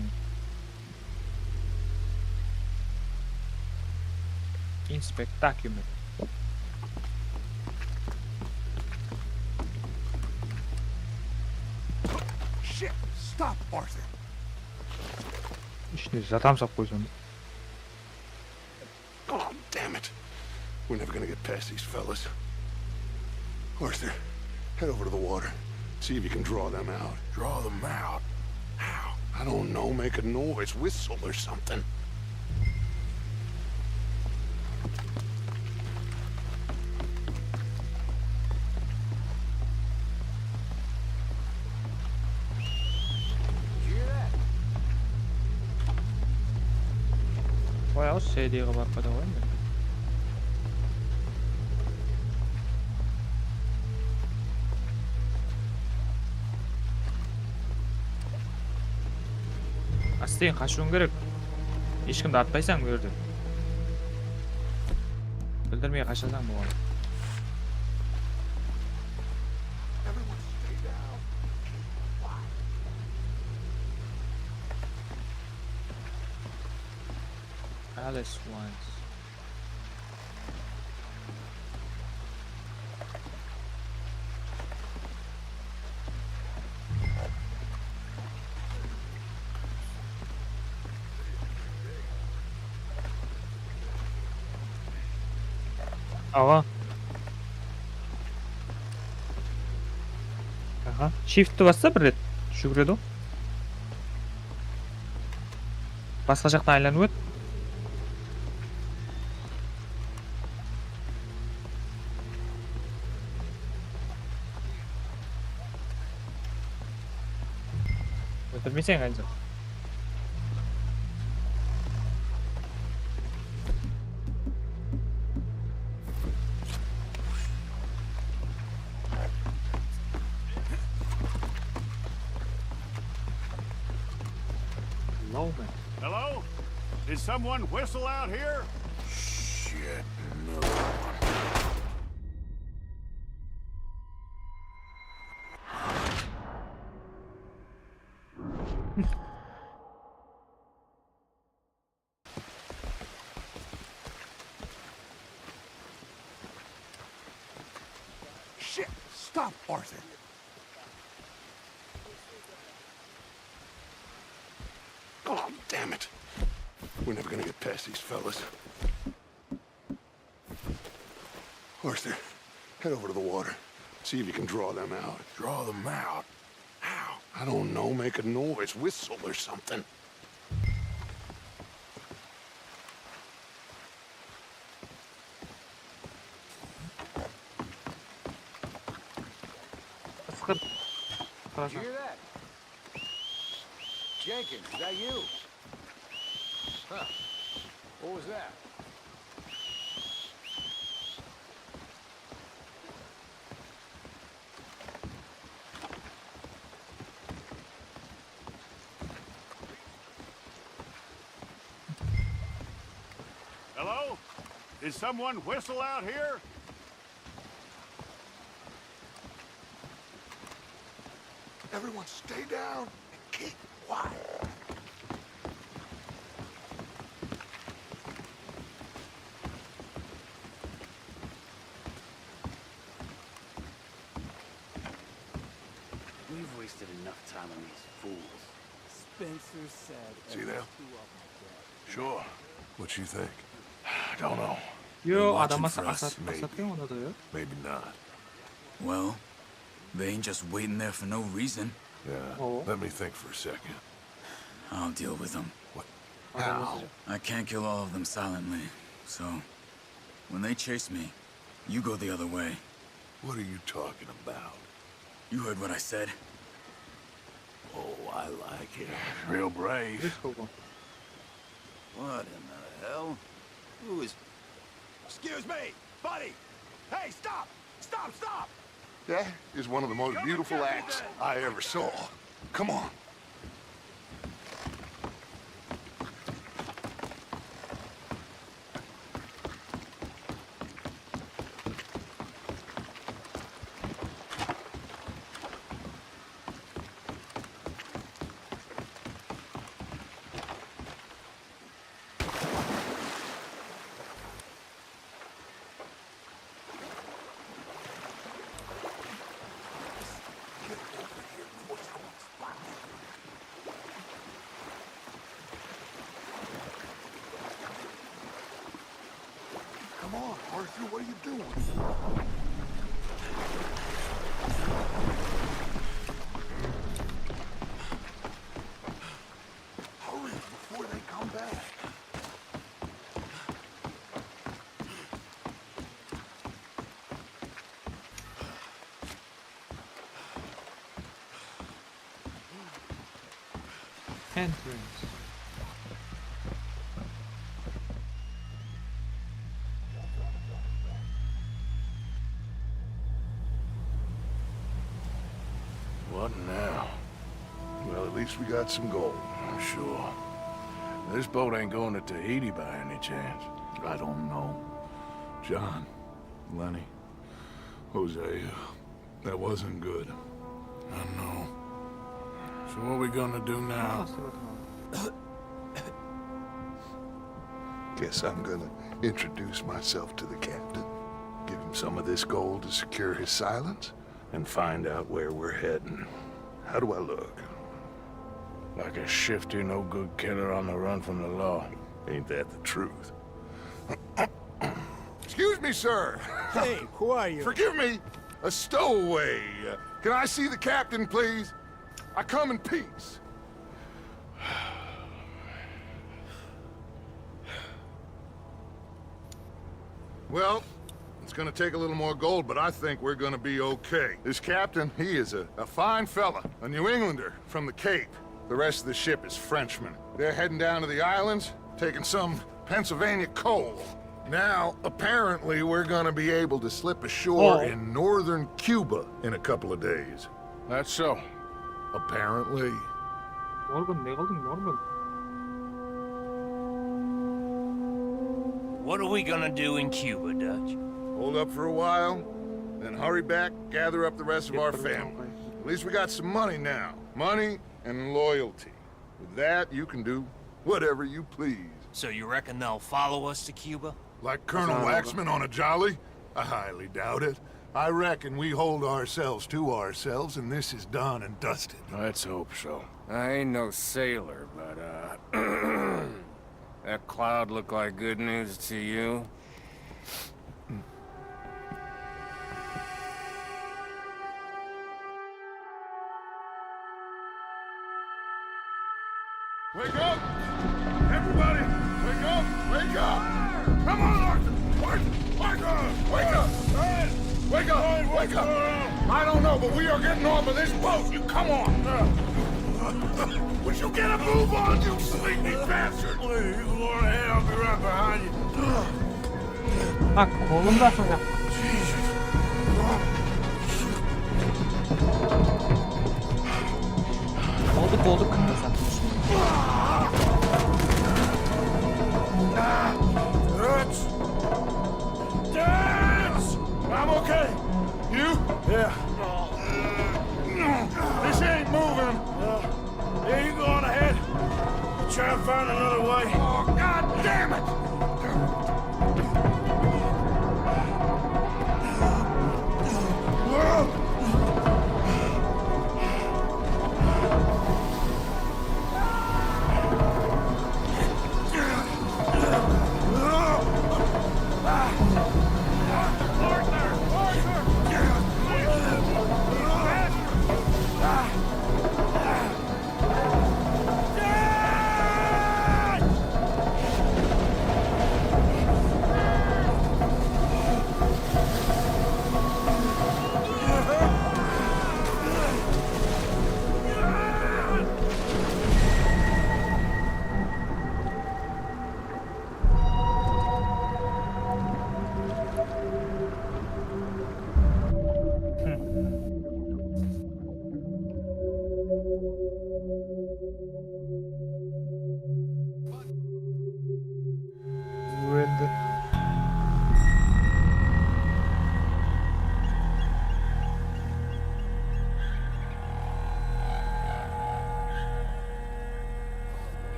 Inspect document. Shit! Stop, Arthur. İşte zatam sap koysam. Oh, damn it. We're never gonna get past these fellas. Arthur, head over to the water. See if you can draw them out. Draw them out? How? I don't know. Make a noise. Whistle or something. Bayağı CD'ye bakmadan var mı? Астен қашуың керек. Ешкімді атпайсаң бұл жерде. Білдірмей қашасаң болған. Alice once. Ага. Ага. Shift'ті басса бір рет жүгіреді ғой. Басқа жақтан айланып өт. Öldürmeyeceksin anca. Low man. Hello? Did someone whistle out here? Shit, no. Shit! Stop, Arthur! Oh, damn it. We're never gonna get past these fellas. Arthur, head over to the water. See if you can draw them out. Draw them out? How? I don't know. Make a noise. Whistle or something. Did you hear that? Jenkins, is that you? Huh. What was that? Hello? Did someone whistle out here? Everyone stay down and keep quiet. We've wasted enough time on these fools. Spencer said. See them? Sure. What you think? I don't know. 요 Watching 아담아 for us, 아사테요 오늘도요? Maybe not. Well, they ain't just waiting there for no reason. Yeah. Oh. Let me think for a second. I'll deal with them. What? How? I can't kill all of them silently, so when they chase me, you go the other way. What are you talking about? You heard what I said. Oh, I like it. Real brave. What in the hell? Who is... Excuse me, buddy! Hey, stop! Stop, stop! That is one of the most beautiful acts I ever saw. Come on. Come on, Arthur, what are you doing? Hurry before they come back. Entrance. What now? Well, at least we got some gold, I'm sure. This boat ain't going to Tahiti by any chance. I don't know. John, Lenny, Hosea, that wasn't good. I know. So what are we gonna do now? Guess I'm gonna introduce myself to the captain. Give him some of this gold to secure his silence, and find out where we're heading. How do I look? Like a shifty, no-good killer on the run from the law. Ain't that the truth? Excuse me, sir. Hey, who are you? Forgive me. A stowaway. Can I see the captain, please? I come in peace. Well, it's gonna take a little more gold, but I think we're gonna be okay. This captain, he is a fine fella, a New Englander from the Cape. The rest of the ship is Frenchmen. They're heading down to the islands, taking some Pennsylvania coal. Now, apparently, we're gonna be able to slip ashore in northern Cuba in a couple of days. That's so. Apparently. Morgan, ne kaldın Morgan? What are we gonna do in Cuba, Dutch? Hold up for a while, then hurry back, gather up the rest of our family. At least we got some money now. Money and loyalty. With that, you can do whatever you please. So you reckon they'll follow us to Cuba? Like Colonel Waxman on a jolly? I highly doubt it. I reckon we hold ourselves to ourselves, and this is done and dusted. Let's hope so. I ain't no sailor, but, that cloud look like good news to you? Wake up! Everybody! Wake up! Wake up! Come on, Arthur! Arthur! Arthur! Wake up! Wake up! Wake up! I don't know, but we are getting off of this boat! You come on! Would you get a move on, you sleepy bastard? Please, go ahead. I'll be right behind you. 아, 고른다 소리야. Oldu kırdı zaten. try and find another way? Oh, God damn it!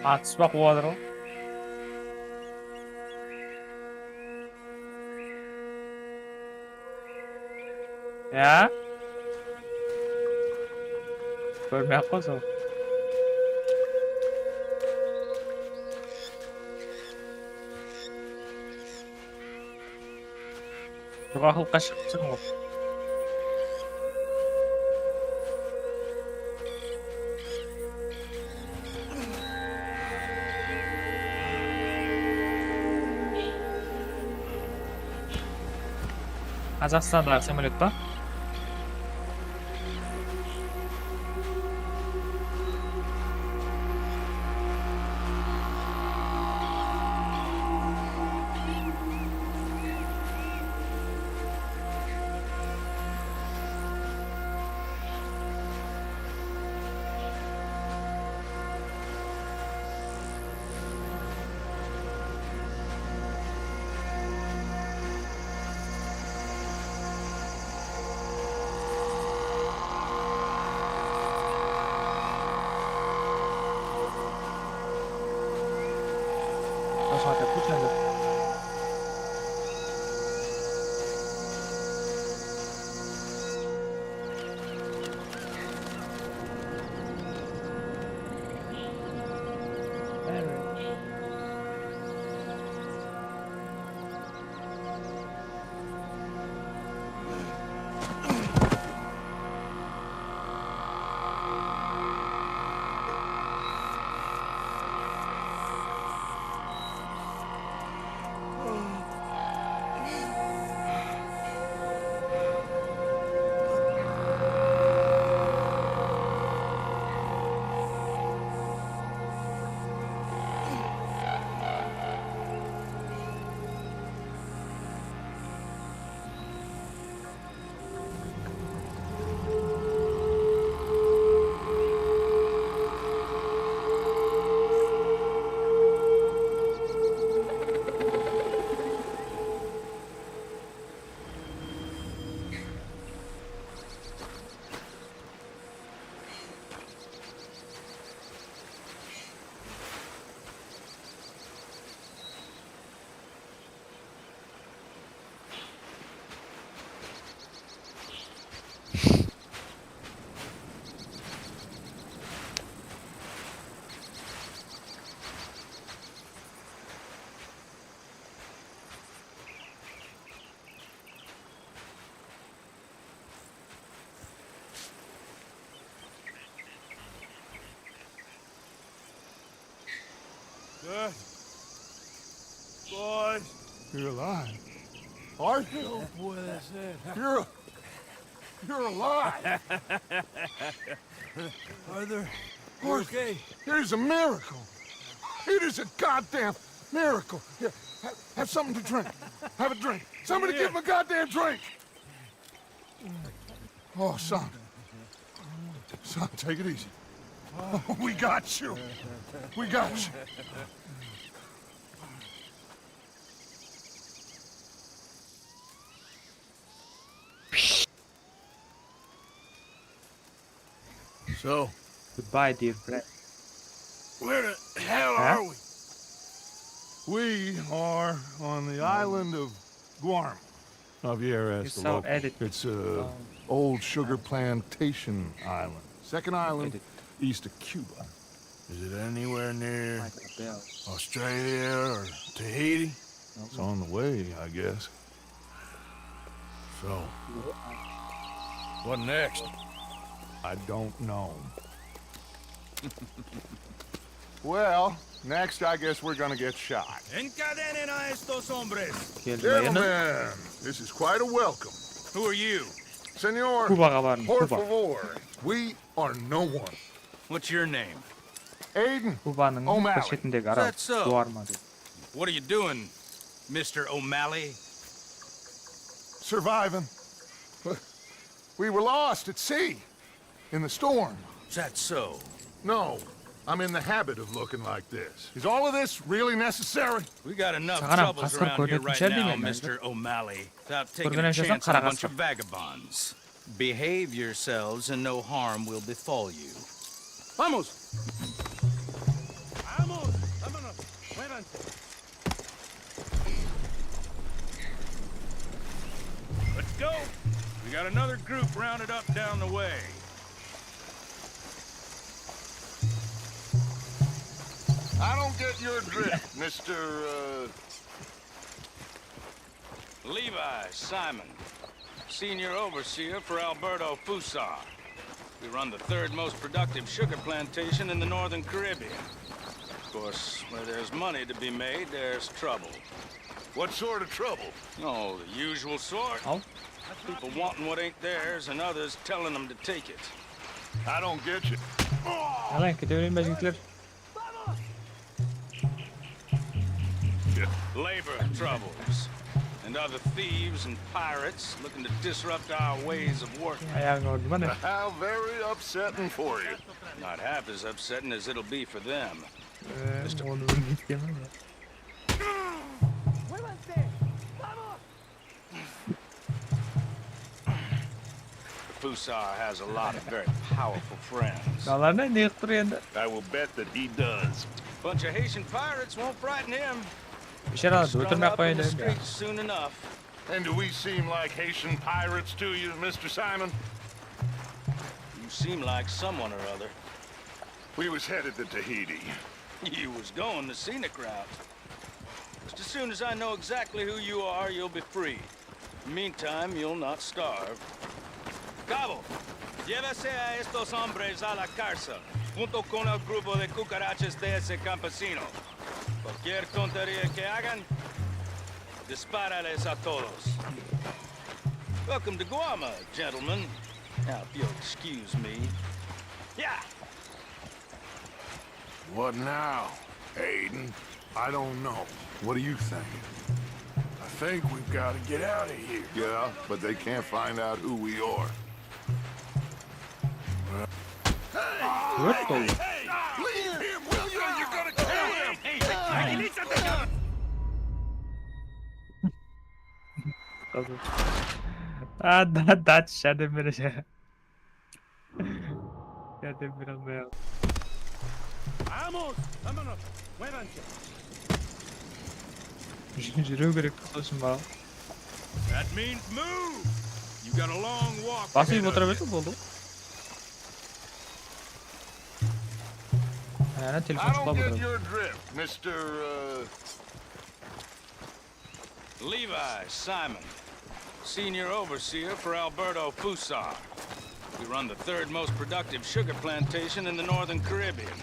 Atışma quadro. Ya? Görmeyip qo'ysa. Qulaqqa chiqsin u. Қазақстандағы самолет па? Смотри, тут надо. Good. Boys. You're alive. Arthur? You're alive. Arthur. Okay. It is a miracle. It is a goddamn miracle. Here, have something to drink. Have a drink. Somebody give him a goddamn drink. Oh, son. Son, take it easy. Oh, we got you. We got you. So, Goodbye, dear friend. where the hell Huh? are we? We are on the island of Guam. Javier asked It's the so local. edit. It's a old sugar plantation island. Second island east of Cuba. Is it anywhere near Michael Bell. Australia or Tahiti? It's on the way, I guess. So, what next? I don't know. Well, next I guess we're gonna get shot. Encadenen a estos hombres. Gentlemen, this is quite a welcome. Who are you? Senor, Cuba가 말은 por Cuba. favor, we are no one. What's your name? Aiden, 쿠바는 그 O'Malley. 셰틴데가 알아. That's so. 노아르마드. What are you doing, Mr. O'Malley? surviving. We were lost at sea, in the storm. Is that so? No, I'm in the habit of looking like this. Is all of this really necessary? We got enough 사람 troubles 가서 around here 거기 right now, 젤리맨 Mr. O'Malley, without taking a organization chance on a bunch 갈아갔어. of vagabonds. Behave yourselves and no harm will befall you. Vamos! Vamos! Vámonos! Muévanse! Let's go! We got another group rounded up down the way. I don't get your drift, Mr. Levi Simon, senior overseer for Alberto Fusar. We run the third most productive sugar plantation in the Northern Caribbean. Of course, where there's money to be made, there's trouble. What sort of trouble? Oh, the usual sort. Oh. People wanting what ain't theirs and others telling them to take it. I don't get you. Lan gidelim bizimkiler. Labor troubles. And other thieves and pirates looking to disrupt our ways of working. Ayağın oldu bana. How very upsetting for you. Not half as upsetting as it'll be for them. Onu git yemem ya. Fusar has a lot of very powerful friends. Dağlar ne? Ne yıktırıyor da? I will bet that he does. Bunch of Haitian pirates won't frighten him. Bir şey aldı. Strung Öldürmek up in koyun the dedim ya. streets soon enough. And do we seem like Haitian pirates to you, Mr. Simon? You seem like someone or other. We was headed to Tahiti. You was going the scenic route. Just as soon as I know exactly who you are, you'll be free. Meantime, you'll not starve. Cabo, llévese a estos hombres a la cárcel, junto con el grupo de cucarachas de ese campesino. Cualquier tontería que hagan, dispárales a todos. Welcome to Guam, gentlemen. Now, if you'll excuse me. Yeah! What now, Aiden? I don't know. What do you think? I think we've got to get out of here. Yeah, but they can't find out who we are. What the? Leave him, will you? You're gonna kill him! Ah, that shut him in a shot. Shut him in a mail. Vamos! Vámonos! Muévanse! Yürü gerek olsun bana. That means move! You got a long walk Basayım ahead of fotoğrafı you. mı oldu? Yani telefon I don't çıkma get fotoğrafı. your drift, Mr. Levi Simon, senior overseer for Alberto Fusar. We run the third most productive sugar plantation in the Northern Caribbean.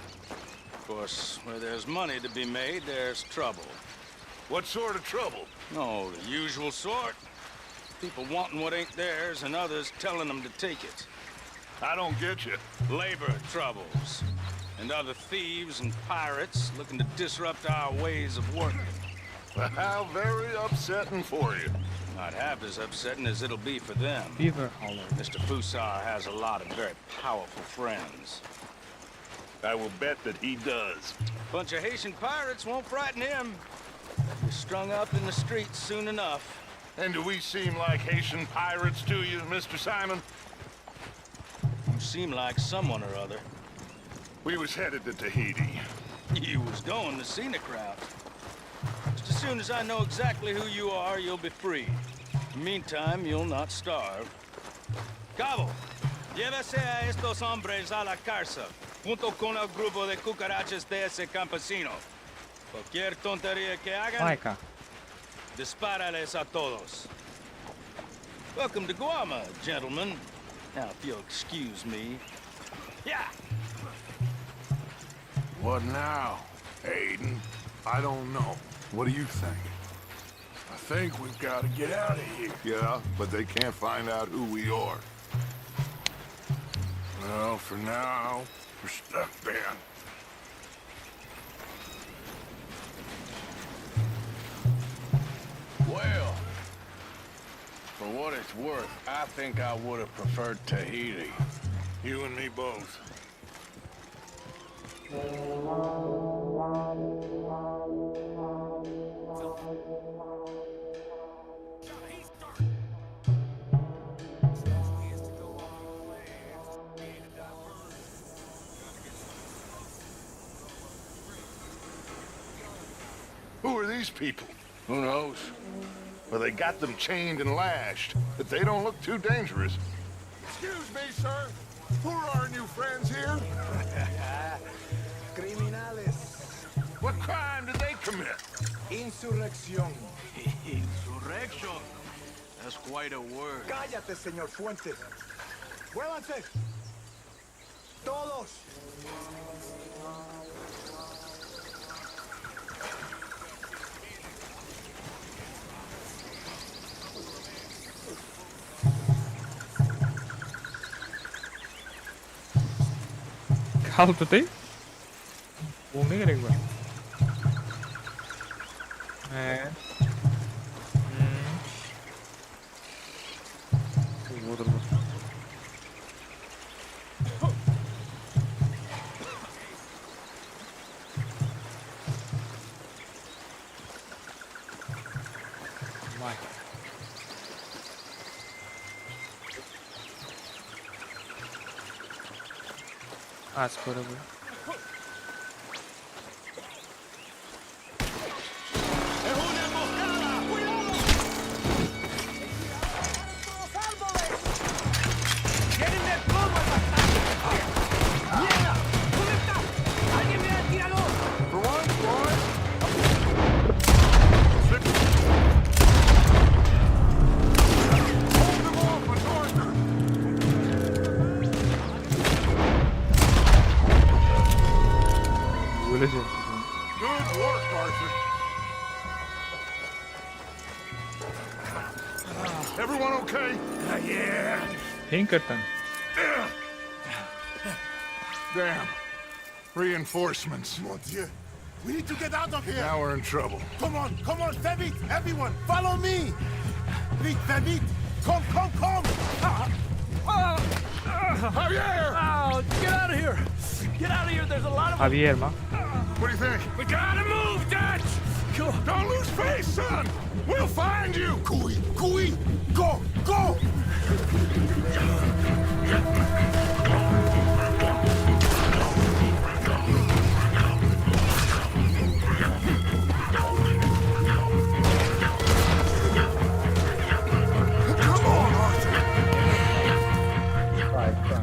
Of course, where there's money to be made, there's trouble. What sort of trouble? Oh, the usual sort. People wanting what ain't theirs and others telling them to take it. I don't get you. Labor troubles. And other thieves and pirates looking to disrupt our ways of working. How very upsetting for you. Not half as upsetting as it'll be for them. Beaver Hollow. Mr. Fusar has a lot of very powerful friends. I will bet that he does. Bunch of Haitian pirates won't frighten him. They're strung up in the streets soon enough. And do we seem like Haitian pirates to you, Mr. Simon? You seem like someone or other. We was headed to Tahiti. You was going the scenic route. Just as soon as I know exactly who you are, you'll be free. Meantime, you'll not starve. Cabo, llévese a estos hombres a la cárcel, junto con el grupo de cucarachas de ese campesino. Cualquier tontería que hagan, Maika. dispárales a todos. Welcome to Guama, gentlemen. Now, if you'll excuse me. Yeah. What now, Aiden? I don't know. What do you think? I think we've got to get out of here. Yeah, but they can't find out who we are. Well, for now, we're stuck, Ben. Well, for what it's worth, I think I would have preferred Tahiti. You and me both. Who are these people? Who knows? Well, they got them chained and lashed, but they don't look too dangerous. Excuse me, sir. Who are our new friends here? Criminales. What crime did they commit? Insurrección. Insurrection? That's quite a word. Cállate, señor Fuentes. Muévanse. Todos. Kaldı değil. Bu ne gerek var? Budur bu. Vay. Az para bu. Öleceğim. Good work, Arthur. Everyone okay? Yeah. Pinkerton. Damn. Reinforcements. Mon Dieu. We need to get out of here. Now we're in trouble. Come on, fais vite, everyone, follow me. Vite, fais vite. Come. Javier! Oh, get out of here! Get out of here, there's a lot of Javier ma. What do you think? We gotta move, Dutch! Don't lose face, son! We'll find you! Cooey, go!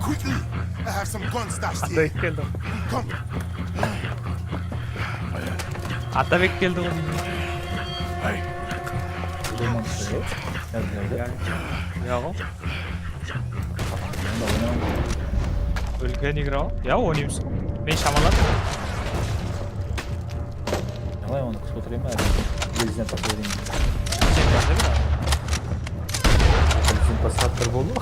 Quickly! I have some gun stashed here. Ata geldi. Come. Ata geldi oğlum. Hey. Lemon Tree. Nerede? Ya o. Өлкөн игра. Ya oynayayım. Ben şamalar. Давай оны кысып отырайын ба? Президент ата берейін. Президент пассаттар болды.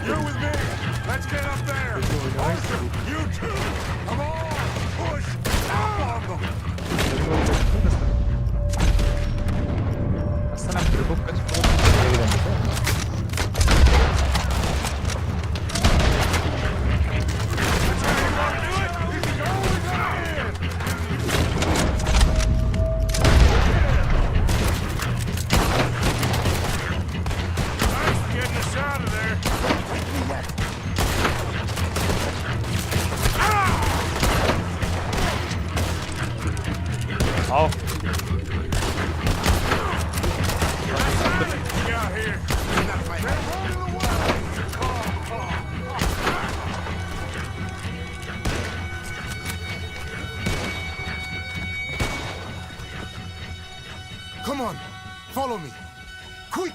You're with me. Let's get up there. Arthur, you too. Come on, push. Up on them. Aslan bir bok kaçıp Getting us out of there. Al. Get out here. Come on, follow me. Quick!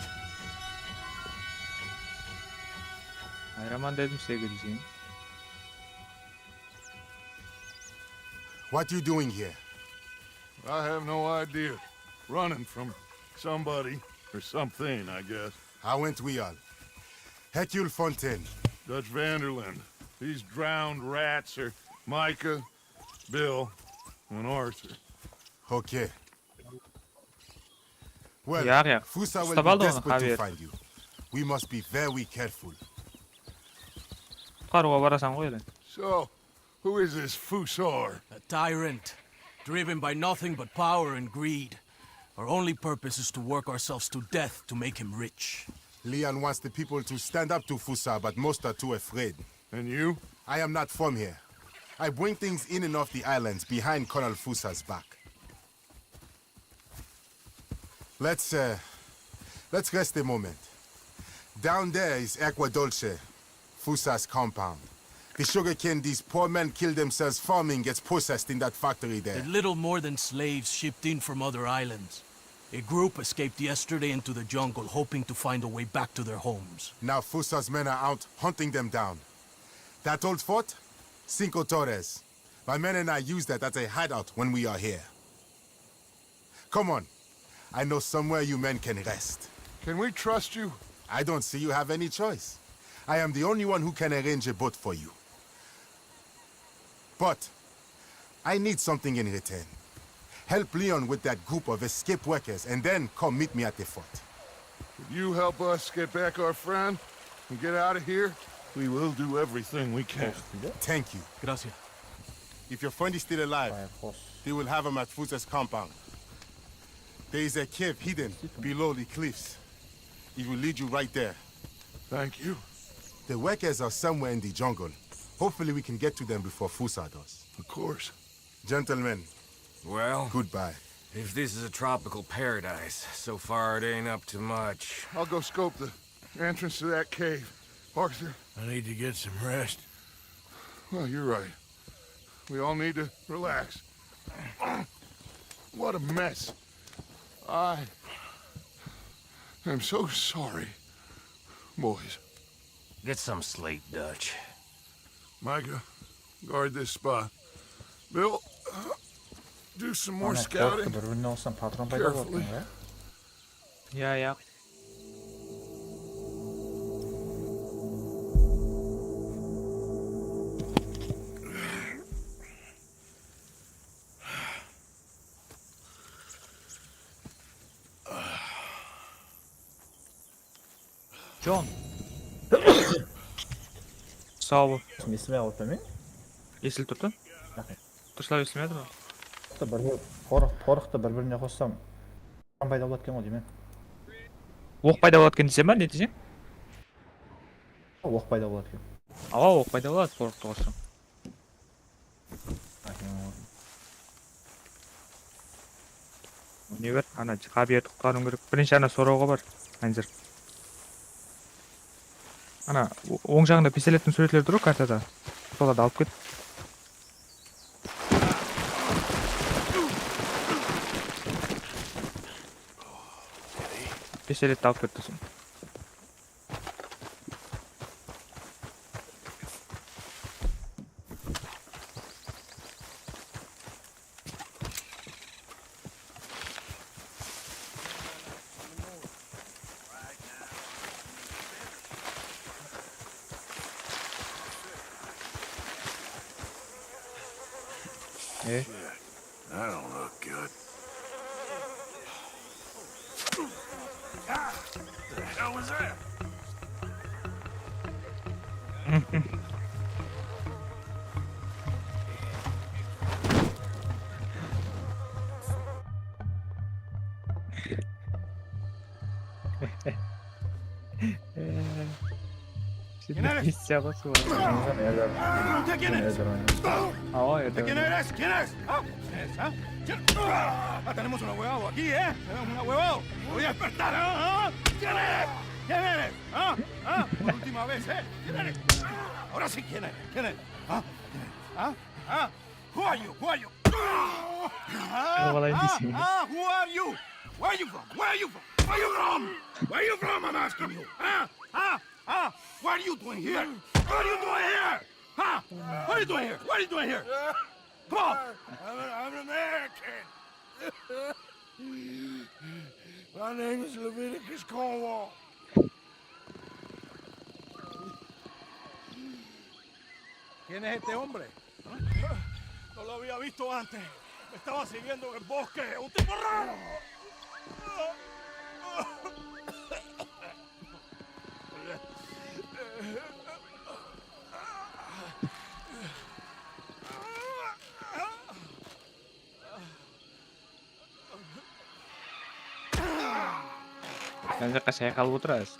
Hayraman dedim sevgiliciğim. What you doing here? I have no idea. Running from somebody or something, I guess. How went we all? Hercule Fontaine. Dutch Vanderland. These drowned rats are Micah, Bill, and Arthur. Okay. Well, Ja. Fusa will Stabaldo, be desperate Javier. to find you. We must be very careful. Qaruga barasan qo'y ele. So, who is this Fusar? A tyrant, driven by nothing but power and greed. Our only purpose is to work ourselves to death to make him rich. Leon wants the people to stand up to Fusa, but most are too afraid. And you? I am not from here. I bring things in and off the islands behind Colonel Fusa's back. Let's rest a moment. Down there is Agua Dulce, Fusa's compound. The sugarcane these poor men kill themselves farming gets processed in that factory there. They're little more than slaves shipped in from other islands. A group escaped yesterday into the jungle, hoping to find a way back to their homes. Now Fusa's men are out hunting them down. That old fort? Cinco Torres. My men and I use that as a hideout when we are here. Come on. I know somewhere you men can rest. Can we trust you? I don't see you have any choice. I am the only one who can arrange a boat for you. But I need something in return. Help Leon with that group of escape workers and then come meet me at the fort. If you help us get back our friend and get out of here, we will do everything we can. Thank you. Gracias. If your friend is still alive, they will have him at Fusa's compound. There is a cave hidden below the cliffs. It will lead you right there. Thank you. The workers are somewhere in the jungle. Hopefully we can get to them before Fusa does. Of course. Gentlemen, well, goodbye. If this is a tropical paradise, so far it ain't up to much. I'll go scope the entrance to that cave. Arthur? I need to get some rest. Well, you're right. We all need to relax. What a mess. I am so sorry, boys. Get some sleep, Dutch. Micah, guard this spot. Bill, do some more scouting. Carefully. Yeah. John. Sağ ol. Esime alıp mı? Esil tuttu. Dұрыстап естімеді ма? Қорықты бір-біріне қоссам пайда болады екен ғой деймін. Оқ пайда болады екен десем ба, не десең? Оқ пайда болады екен. Оқ пайда болады, қорықты қоссам. Не бар? Ана қабиетті құтқаруым керек. Бірінші ана сорауға бар. Анжыр. Ана оң жағында пистолеттің суретлері тұр ғой картада. Соларды алып кет. Пистолетті алып кетті соң. Shit, that don't look good. Ah, the hell was that? Şimdi pis yapası var. ¿Usted quién es? Hava ¿Usted quién yerde. eres? ¿Quién es? ¿Ah? ¿Quién es? ¿Ah? Ah, tenemos un ahuevado aquí, ¿eh? Tenemos un ahuevado. Voy a despertar, ¿ah? ¿Quién eres? ¿Quién eres? ¿Ah? ¿Ah? Por última vez, ¿eh? ¿Quién eres? Ahora sí, ¿quién eres? ¿Quién eres? ¿Ah? ¿Quién eres? ¿Ah? ¿Ah? Who are you? Who are you? Who are you? Where are you from? Where are you from? Where are you from? Where are you from? I'm asking you. What are you doing here? What are you doing here? Huh? What are you doing here? What are you doing here? Come on. I'm an American. My name is Leviticus Cornwall. ¿Quién es este hombre? No lo había visto antes. Me estaba siguiendo en el bosque. ¡Un tipo raro! Bence kaçaya kalıb oturarız.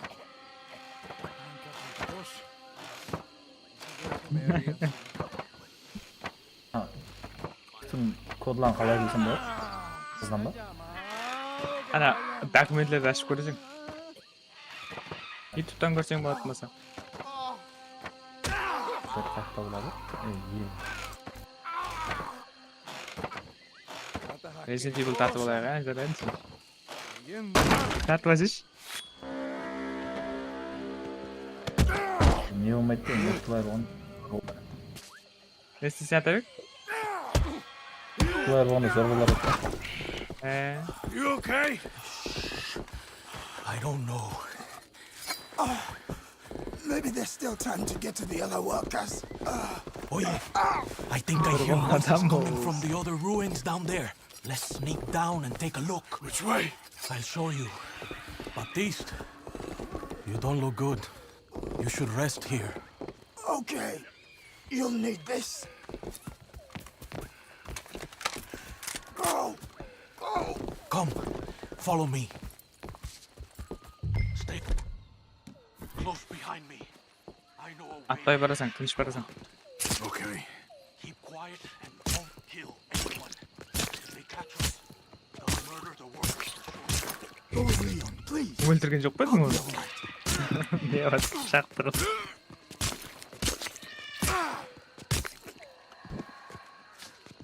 Bütün kodlan kalay bilsin de. Kızdan da. Ana dokumentlerdi açıp ko'rasan. YouTube'dan ko'rsang bo'ladi. Çok tahta buladı. İyi. Resident Evil tatib olayıq, ha, jaraydi. Tatib olasiz? Ne olmaydı da yoktular onu. Ne istəyirsən Atabek? Yoktular onu zorbalar etti. You okay? I don't know. Maybe there's still time to get to the other workers. Oye, I think I hear voices coming from the other ruins down there. Let's sneak down and take a look. Which way? I'll show you. Baptiste, you don't look good. You should rest here. Okay. You'll need this. Go! Go! Come, follow me. Stay close behind me. I know a way. Atlayıp barasan, tinch barasan. Okay. Keep quiet and don't kill anyone. If they catch us, they'll murder the workers. Go, Leon, please. Öldürgen жоқ па едің оны? Ne var? Şaktırın.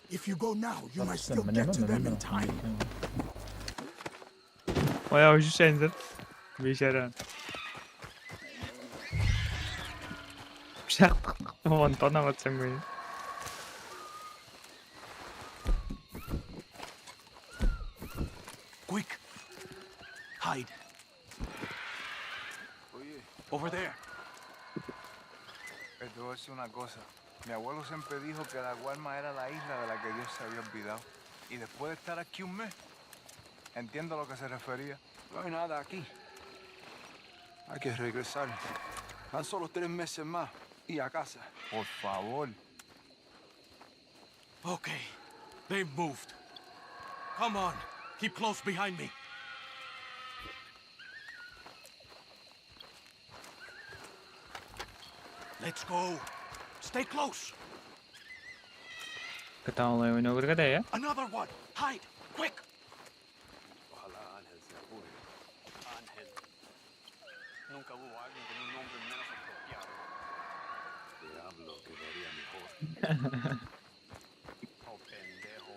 If you go now, you might still get to them in time. Bayağı ucu şeyindir. Bir işe yarar. Şaktık. Aman tanımatsam beni. Quick! Hide. Over there. Te voy a decir una cosa. Mi abuelo siempre dijo que la Guarma era la isla de la que Dios se había olvidado. Y después de estar aquí un mes, entiendo a lo que se refería. No hay nada aquí. Hay que regresar. Tan solo 3 meses más y a casa. Por favor. Okay, they've moved. Come on, keep close behind me. Let's go. Stay close. Kıta olay oyunu olur kadar ya. Another one. Hide, quick. Ojalá Ángel se apure. Ángel. Nunca hubo alguien con un nombre menos apropiado. Diablo, quedaría mejor. Oh, pendejo.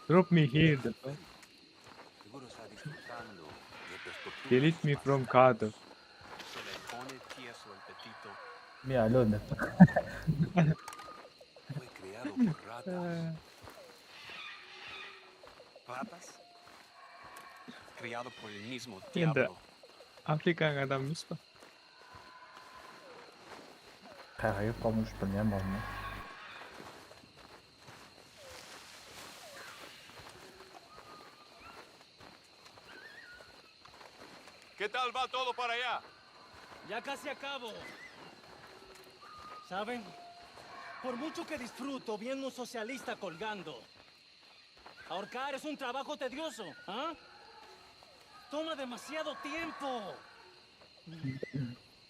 Drop me here. Seguro está disfrutando de tus torturas. Delete me from Carter. Se le pone tieso el petito. Ya lo Fue criado por ratas. ¿Ratas? Criado por el mismo Yine de diablo. Afrikan adammış bak. Kayıp kalmış bilmem var mı? ¿Qué tal va todo para allá? Ya casi acabo. ¿Saben? Por mucho que disfruto viendo un socialista colgando, ahorcar es un trabajo tedioso, ¿ah? Toma demasiado tiempo.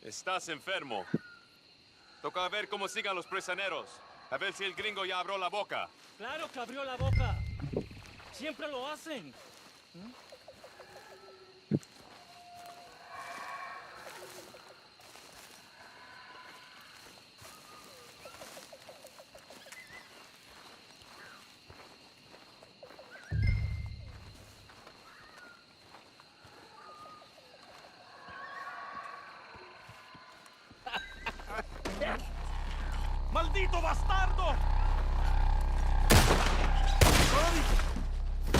Estás enfermo. Toca ver cómo sigan los prisioneros. A ver si el gringo ya abrió la boca. Claro que abrió la boca. Siempre lo hacen. ¡Maldito bastardo!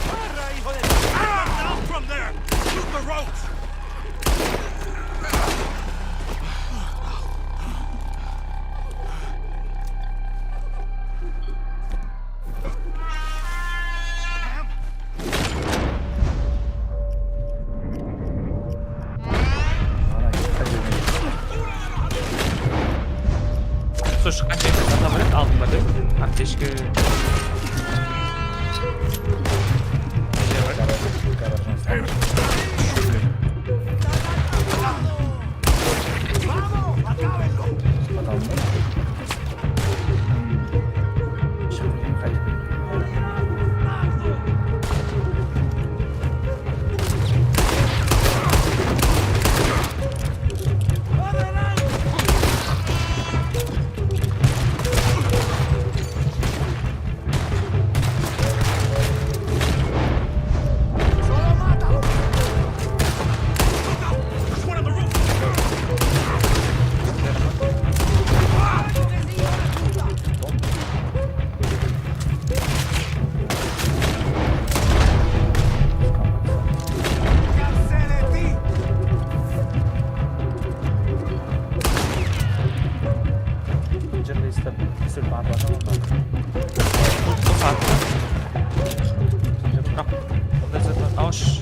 ¡Corra, hijo de... Down from there! Shoot the ropes! Со шыққан жерде сата береді, алдыма деп. Аптечка.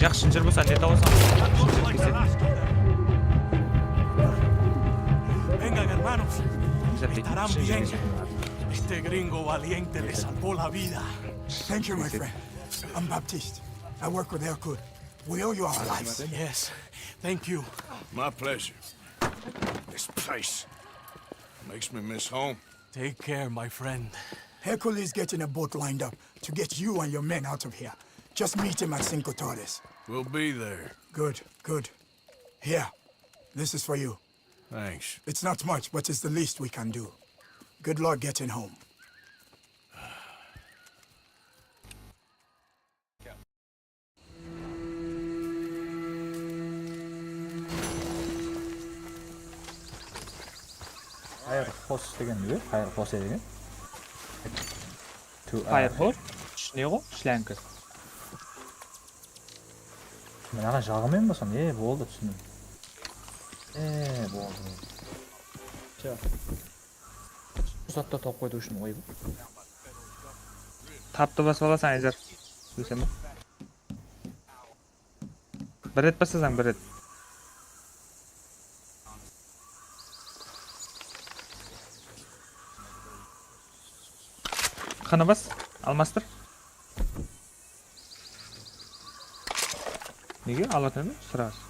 Yaxshi jinjir bo'lsa, neta olsam. Vengan, hermanos. Estarán bien. Este gringo valiente le salvó la vida. Thank you, my friend. I'm Baptiste. I work with Aircood. We owe you our lives. Yes, thank you. My pleasure. This place makes me miss home. Take care, my friend. Hercule is getting a boat lined up to get you and your men out of here. Just meet him at Cinco Torres. We'll be there. Good, good. Here, this is for you. Thanks. It's not much, but it's the least we can do. Good luck getting home. Fire horse degan nima? Fire horse degan. Fire horse? Ne go? Shlanka. Men agan jag'men bo'lsam, bo'ldi tushundim. Bo'ldi. Uzatda top qo'ydi shuni qo'yib. Tapni bosib olasan, Ajar. Bilsam. Bir et basasan, bir et. Qani bas, almastir. Nega olatami? Sirasi.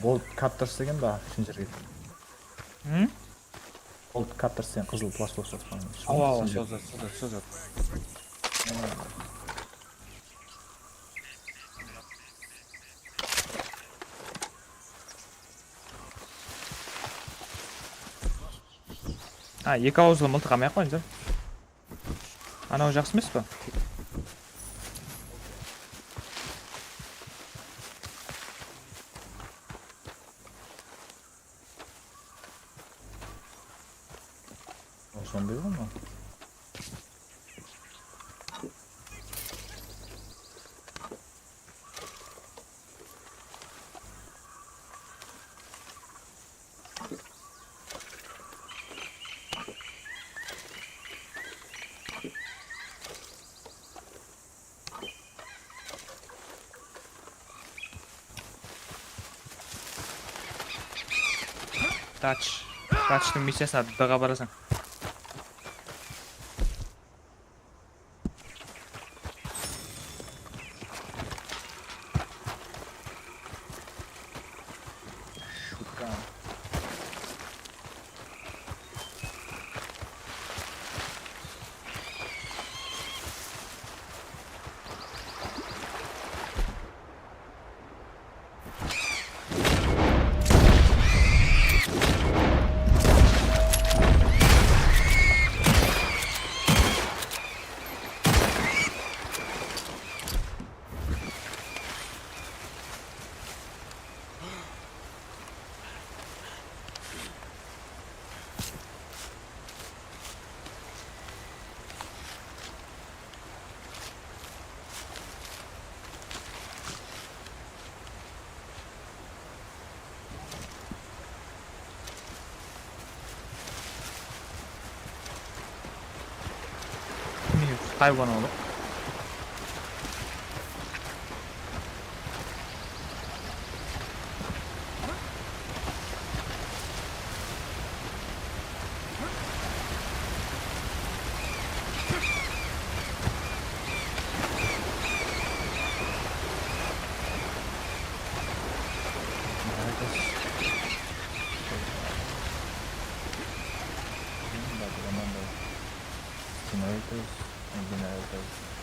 Bolt cutters degan ba, shunchalik. Bolt cutters degan qizil plastik sotgan. Sozat. Ha, екі ауызлы мылтық алмай-ақ қойыңыздар. Анау жақсы емес па? Sonunda yok mu? Dutch'ның миссиясына Дға барасың. Hayvan oğlu.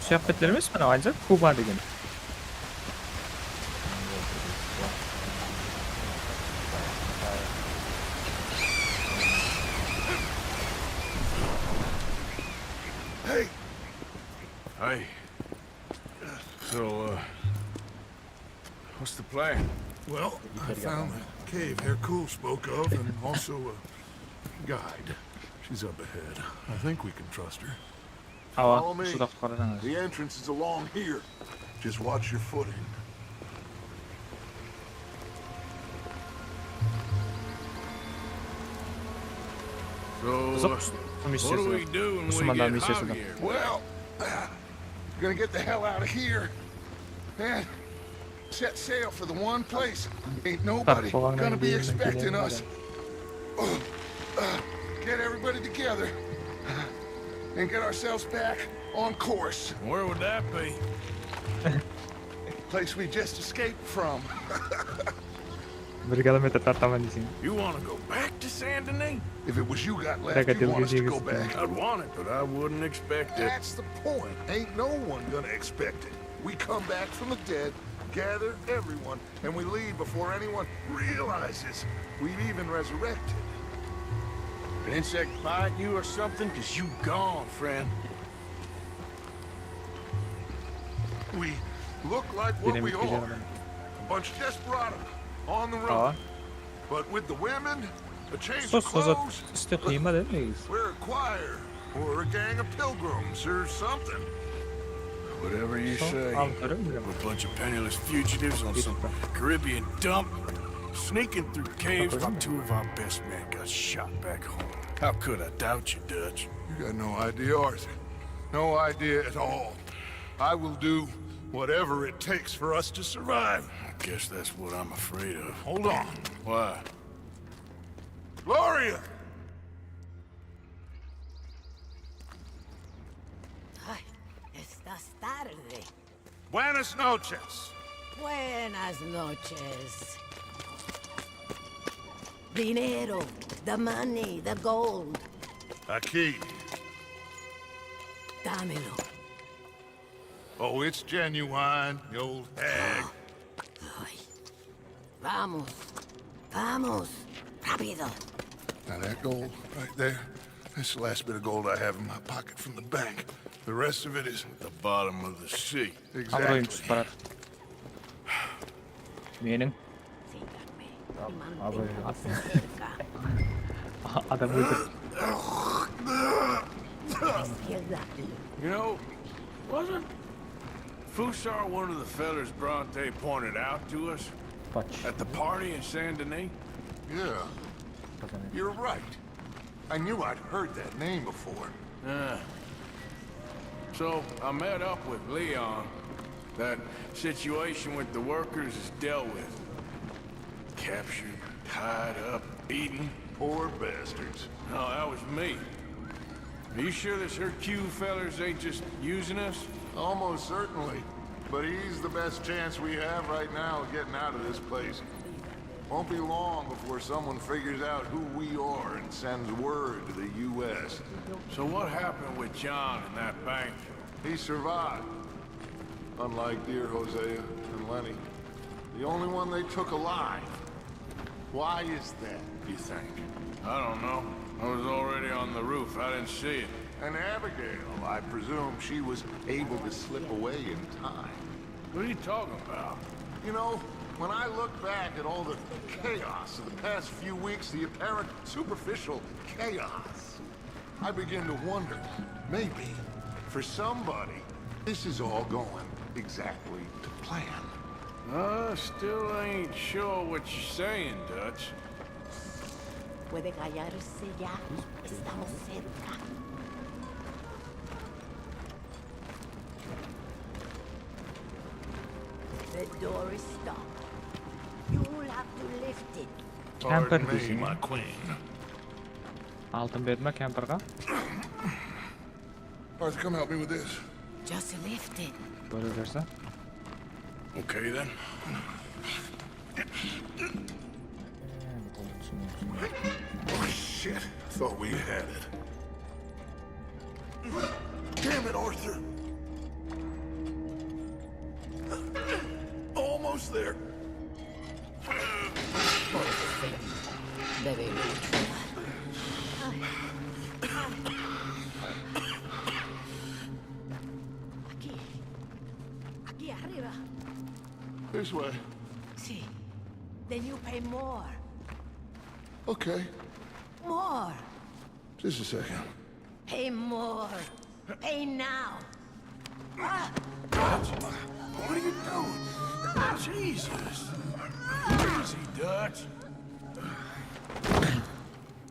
Kıyafetlerimiz mi ancak Kuba деген. Hey. So, what's the plan? Well, I found the cave Hercule spoke of, and also a guide. She's up ahead. I think we can trust her. Follow me. The entrance is along here. Just watch your footing. So, what do we do when we get out here? Well, gonna get the hell out of here and set sail for the one place ain't nobody gonna be expecting us. Get everybody together and get ourselves back on course. Where would that be? Place we just escaped from. You want to go back to Saint Denis? If it was you got left, you want us to go back. I'd want it, but I wouldn't expect it. That's the point. Ain't no one gonna expect it. We come back from the dead, gather everyone, and we leave before anyone realizes we've even resurrected. An insect bite you or something? Cause you gone, friend. We look like what we are. A bunch of desperado on the road. But with the women, a change of clothes, we're a choir or a gang of pilgrims or something. Whatever you say. We're a bunch of penniless fugitives on some Caribbean dump, sneaking through caves while two of our best men got shot back home. How could I doubt you, Dutch? You got no idea, Arthur. No idea at all. I will do whatever it takes for us to survive. I guess that's what I'm afraid of. Hold on. Why? Gloria! Ay, estás tarde. Buenas noches. Buenas noches. Dinero, the money, the gold. Aquí. Dámelo. Oh, it's genuine, the old hag. Ay. Vamos. Vamos. Rápido. Now that gold right there, that's the last bit of gold I have in my pocket from the bank. The rest of it is at the bottom of the sea. Exactly. Meaning? Adam öldür. You know, wasn't Fusar one of the fellas Bronte pointed out to us? At the party in Saint Denis? Yeah. You're right. I knew I'd heard that name before. Yeah. So, I met up with Leon. That situation with the workers is dealt with. Captured, tied up, beaten. Poor bastards. No, that was me. Are you sure this Hercule fellers ain't just using us? Almost certainly. But he's the best chance we have right now of getting out of this place. Won't be long before someone figures out who we are and sends word to the U.S. So what happened with John in that bank? He survived. Unlike dear Hosea and Lenny. The only one they took alive. Why is that, you think? I don't know. I was already on the roof. I didn't see it. And Abigail, I presume she was able to slip away in time. What are you talking about? You know, when I look back at all the chaos of the past few weeks, the apparent superficial chaos, I begin to wonder, maybe, for somebody, this is all going exactly to plan. Still ain't sure what you're saying, Dutch. Puede callarse ya. Estamos cerca. The door is stopped. You'll have to lift it. Camper Pardon me, diyeceğim. my queen. Altın verme camper'a. Arthur, come help me with this. Just lift it. Böyle verse. Okay, then. Oh, shit. Thought we had it. Damn it, Arthur. Almost there. Debe Aquí. Aquí arriba. This way. Sí. Then you pay more. Okay. More. Just a second. Pay more. Pay now. Ah. What are you doing? Jesus. Easy, Dutch.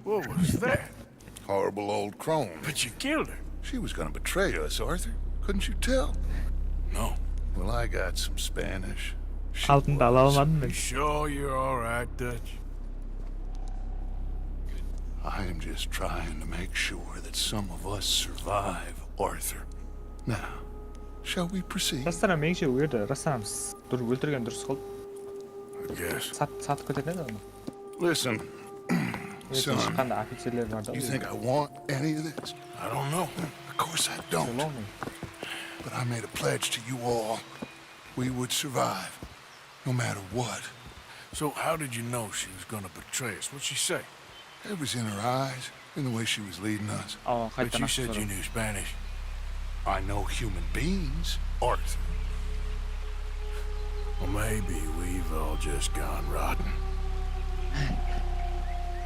What was that? Horrible old crone. But you killed her. She was gonna betray us, Arthur. Couldn't you tell? No. Well, I got some Spanish. Altın da alamadım You sure you're all right, Dutch? I am just trying to make sure that some of us survive, Arthur. Now, shall we proceed? Расстарам меніңше ол жерде расстарам өлтірген дұрыс қылды. I guess. Сатып кетеді оны. Listen, son, Шыққанда офицерлер бар да. you think I want any of this? I don't know. Of course I don't. But I made a pledge to you all. We would survive, no matter what. So how did you know she was gonna betray us? What'd she say? It was in her eyes, in the way she was leading us. But you said you knew Spanish. I know human beings, Arthur. Well, maybe we've all just gone rotten.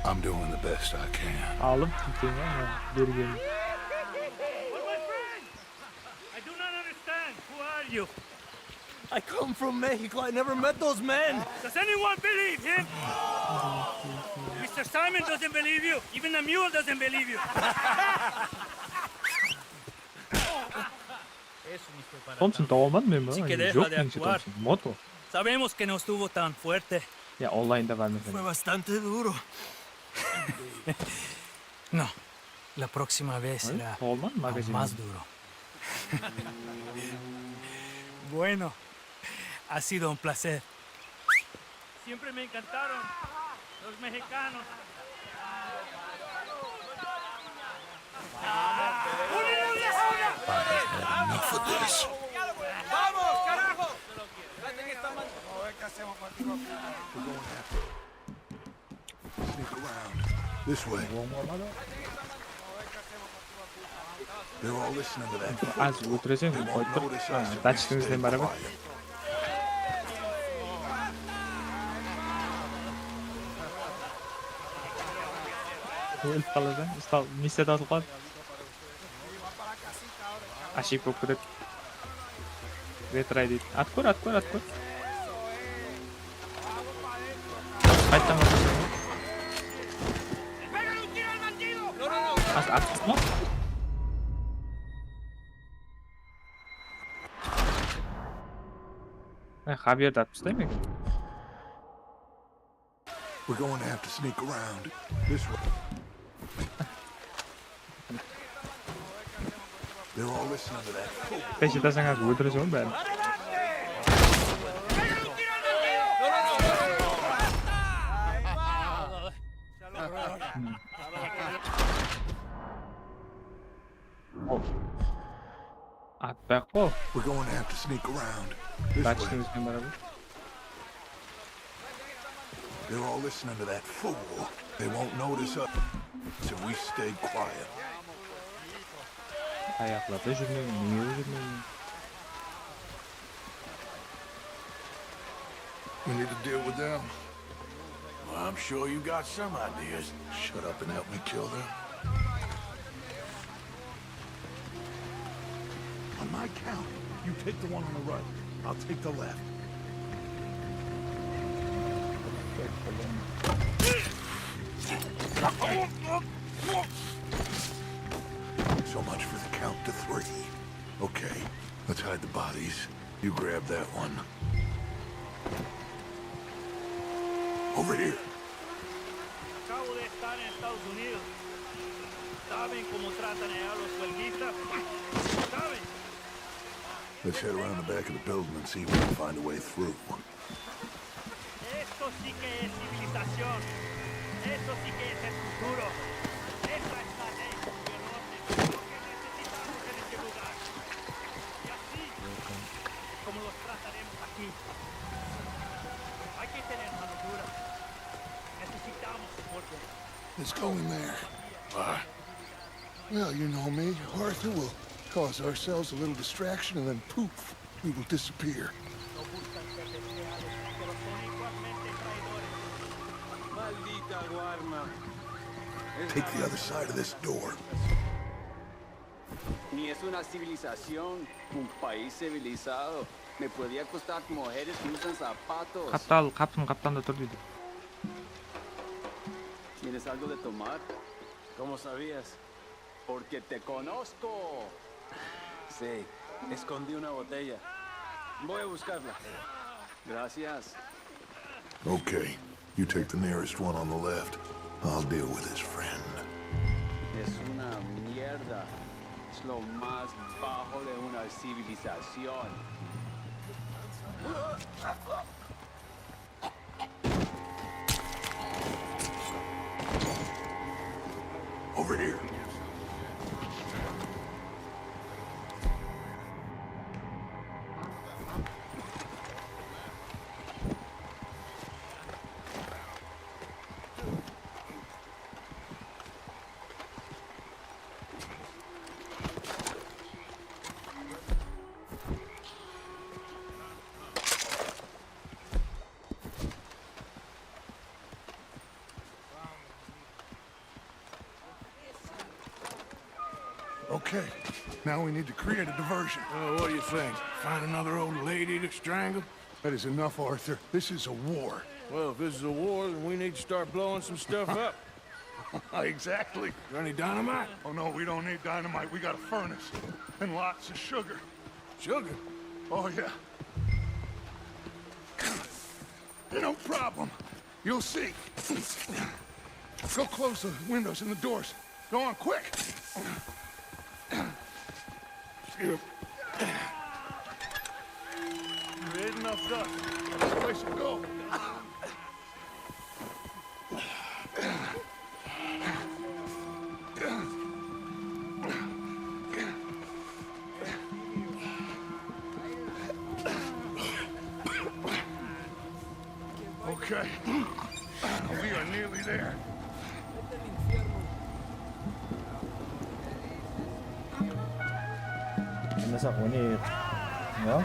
I'm doing the best I can. Alım tutayım ya. Geri gelin. I do not understand. Who are you? I come from Mexico. I never met those men. Does anyone believe him? Mr. Simon doesn't believe you. Even the mule doesn't believe you. Thompson doğmadı mı bu? Sí que Yok deja de mu actuar. Thompson? Moto. Sabemos que no estuvo tan fuerte. Ya online'da var mesela. Fue bastante duro. No, la próxima vez será Olmaz mı aún magazin? más duro. Bueno, ha sido un placer. Siempre me encantaron los mexicanos. Enough of this. ¡Vamos, carajo! Sneak around. This way. They're all listening to that. Az öldüreceğim mi? Koydum. Daçtığınızla beraber. Өліп қалады. Миссия тасылған. Ашип болып кетеді. Ретрай дейді. Откор. Қайттан басасың. Атқыз ма? Хавьерді атып тастаймын екен. We're going to have to sneak around. This way. They're all listening to that fool. Peşinde sen öldüreceğim ben. We're going to have to sneak around. This way. They're all listening to that fool. They won't notice us if we stay quiet. Ayaklarda жүрмеймін, неге жүрмеймін? We need to deal with them. Well, I'm sure you got some ideas. Shut up and help me kill them. On my count, you take the one on the right. I'll take the left. So much for the count to 3. Okay, let's hide the bodies. You grab that one. Over here. Acabo de estar en Estados Unidos. ¿Saben cómo tratan a los huelguistas? ¿Saben? Let's head around the back of the building and see if we can find a way through. Esto sí que es civilización. Eso sí que es el futuro. Esa es la ley y el orden. Lo que necesitamos en este lugar. Y así, como los trataremos aquí. Hay que tener mano dura. Necesitamos orden. Let's go in there. Well, you know me. Arthur will cause ourselves a little distraction and then poof, we will disappear. Take the other side of this door. Ni es una civilización, un país civilizado. Me podía costar mujeres que usan zapatos. Kaptan da dur dedi. ¿Tienes algo de tomar? ¿Cómo sabías? Porque te conozco. Sí, escondí una botella. Voy a buscarla. Gracias. Okay, you take the nearest one on the left. I'll deal with his friend. Es una mierda. Es lo más bajo de una civilización. Over here. Okay, now we need to create a diversion. What do you think? Find another old lady to strangle? That is enough, Arthur. This is a war. Well, if this is a war, then we need to start blowing some stuff up. Exactly. Is there any dynamite? Oh, no, we don't need dynamite. We got a furnace and lots of sugar. Sugar? Oh, yeah. No problem. You'll see. Go close the windows and the doors. Go on, quick. There ain't enough dust. This place will go. Okay. We are nearly there. Nasa kunit. No,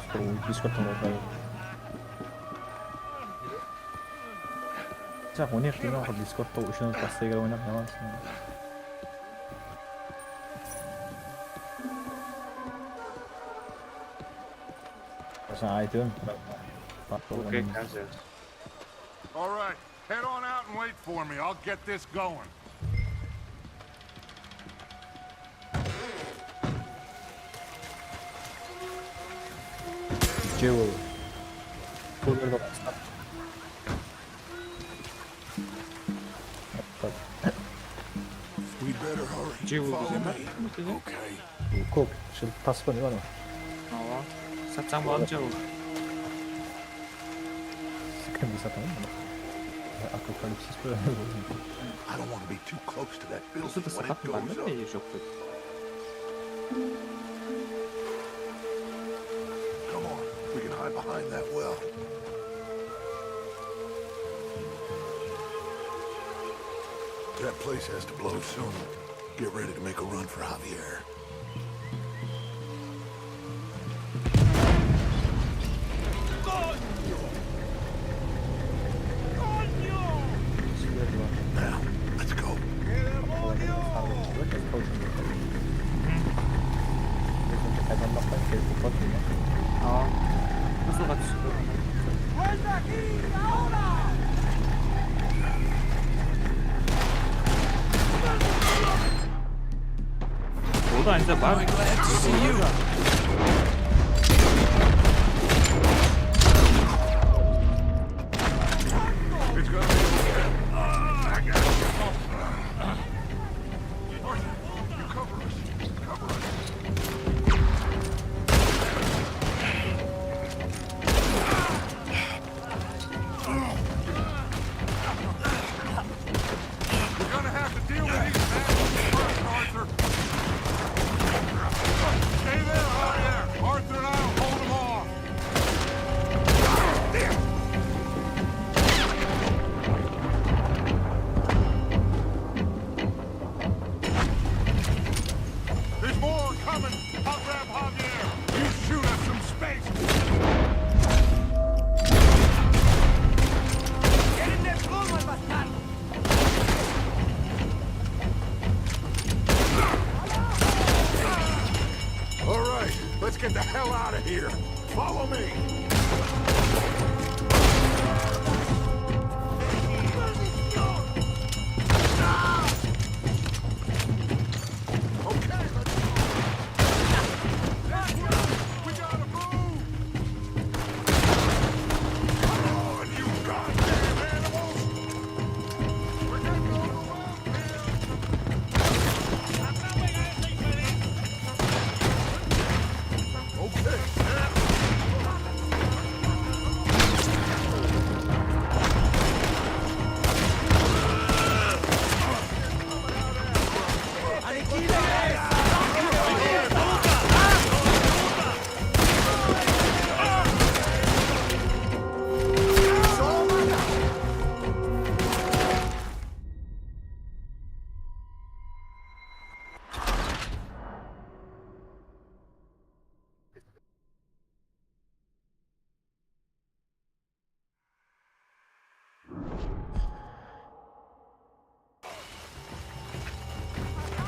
bis 같은 거 가요. 자, kunit kino ako Discord to usiyon pasti gawin na naman. Sa item. Okay, gracias. All right, head on out and wait for me. I'll get this going. Jewel. 지우고 계세요? 그 지금 다스번 이거는 삽장 먼저. 스크램 있었던 거. 아포칼립시스 플레이어. I don't want to be too close to that building 무슨 when it 사람 goes 맞는데 up. 이 쇼크. Come on, we can hide behind that well. That place has to blow soon. Get ready to make a run for Javier. Now, let's go. 무슨 같이 뭐도 아닌데 말. It's gonna be okay. I got it. Arthur, you cover us. Cover us. We're gonna have to deal with these men first, Arthur. Stay there, Javier. Arthur and I'll hold them off. There's more coming. I'll grab Javier. You shoot us some space. Get in there, blow my bastardo! All right, let's get the hell out of here. Follow me. Okay, let's go. We gotta move. Come on, you goddamn animals. We're getting overwhelmed here. Okay.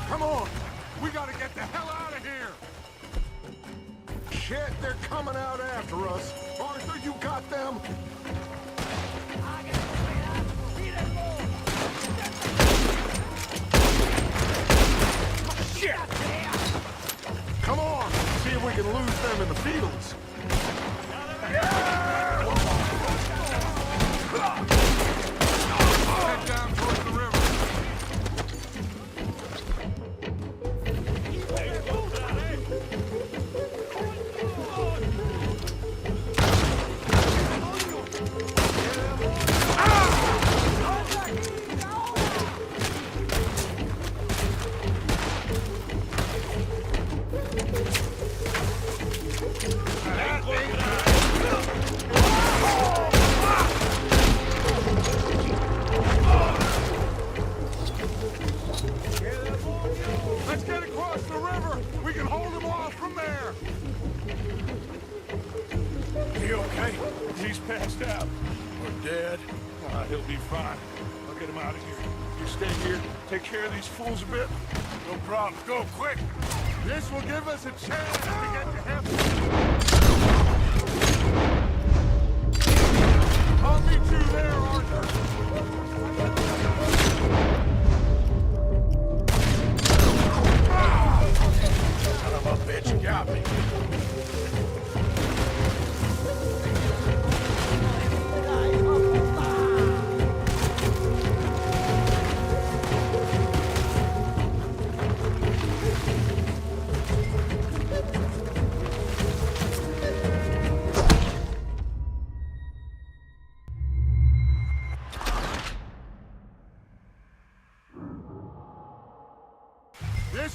Come on! We gotta get the hell out of here! Shit, they're coming out after us! Arthur, you got them? Shit! Come on! See if we can lose them in the fields! Head down towards the river. Let's get across the river! We can hold him off from there! He okay? He's passed out. Or dead. He'll be fine. I'll get him out of here. You stay here, take care of these fools a bit. No problem. Go, quick! This will give us a chance to get to heaven. I'll meet you there, Arthur. Son of a bitch, got me.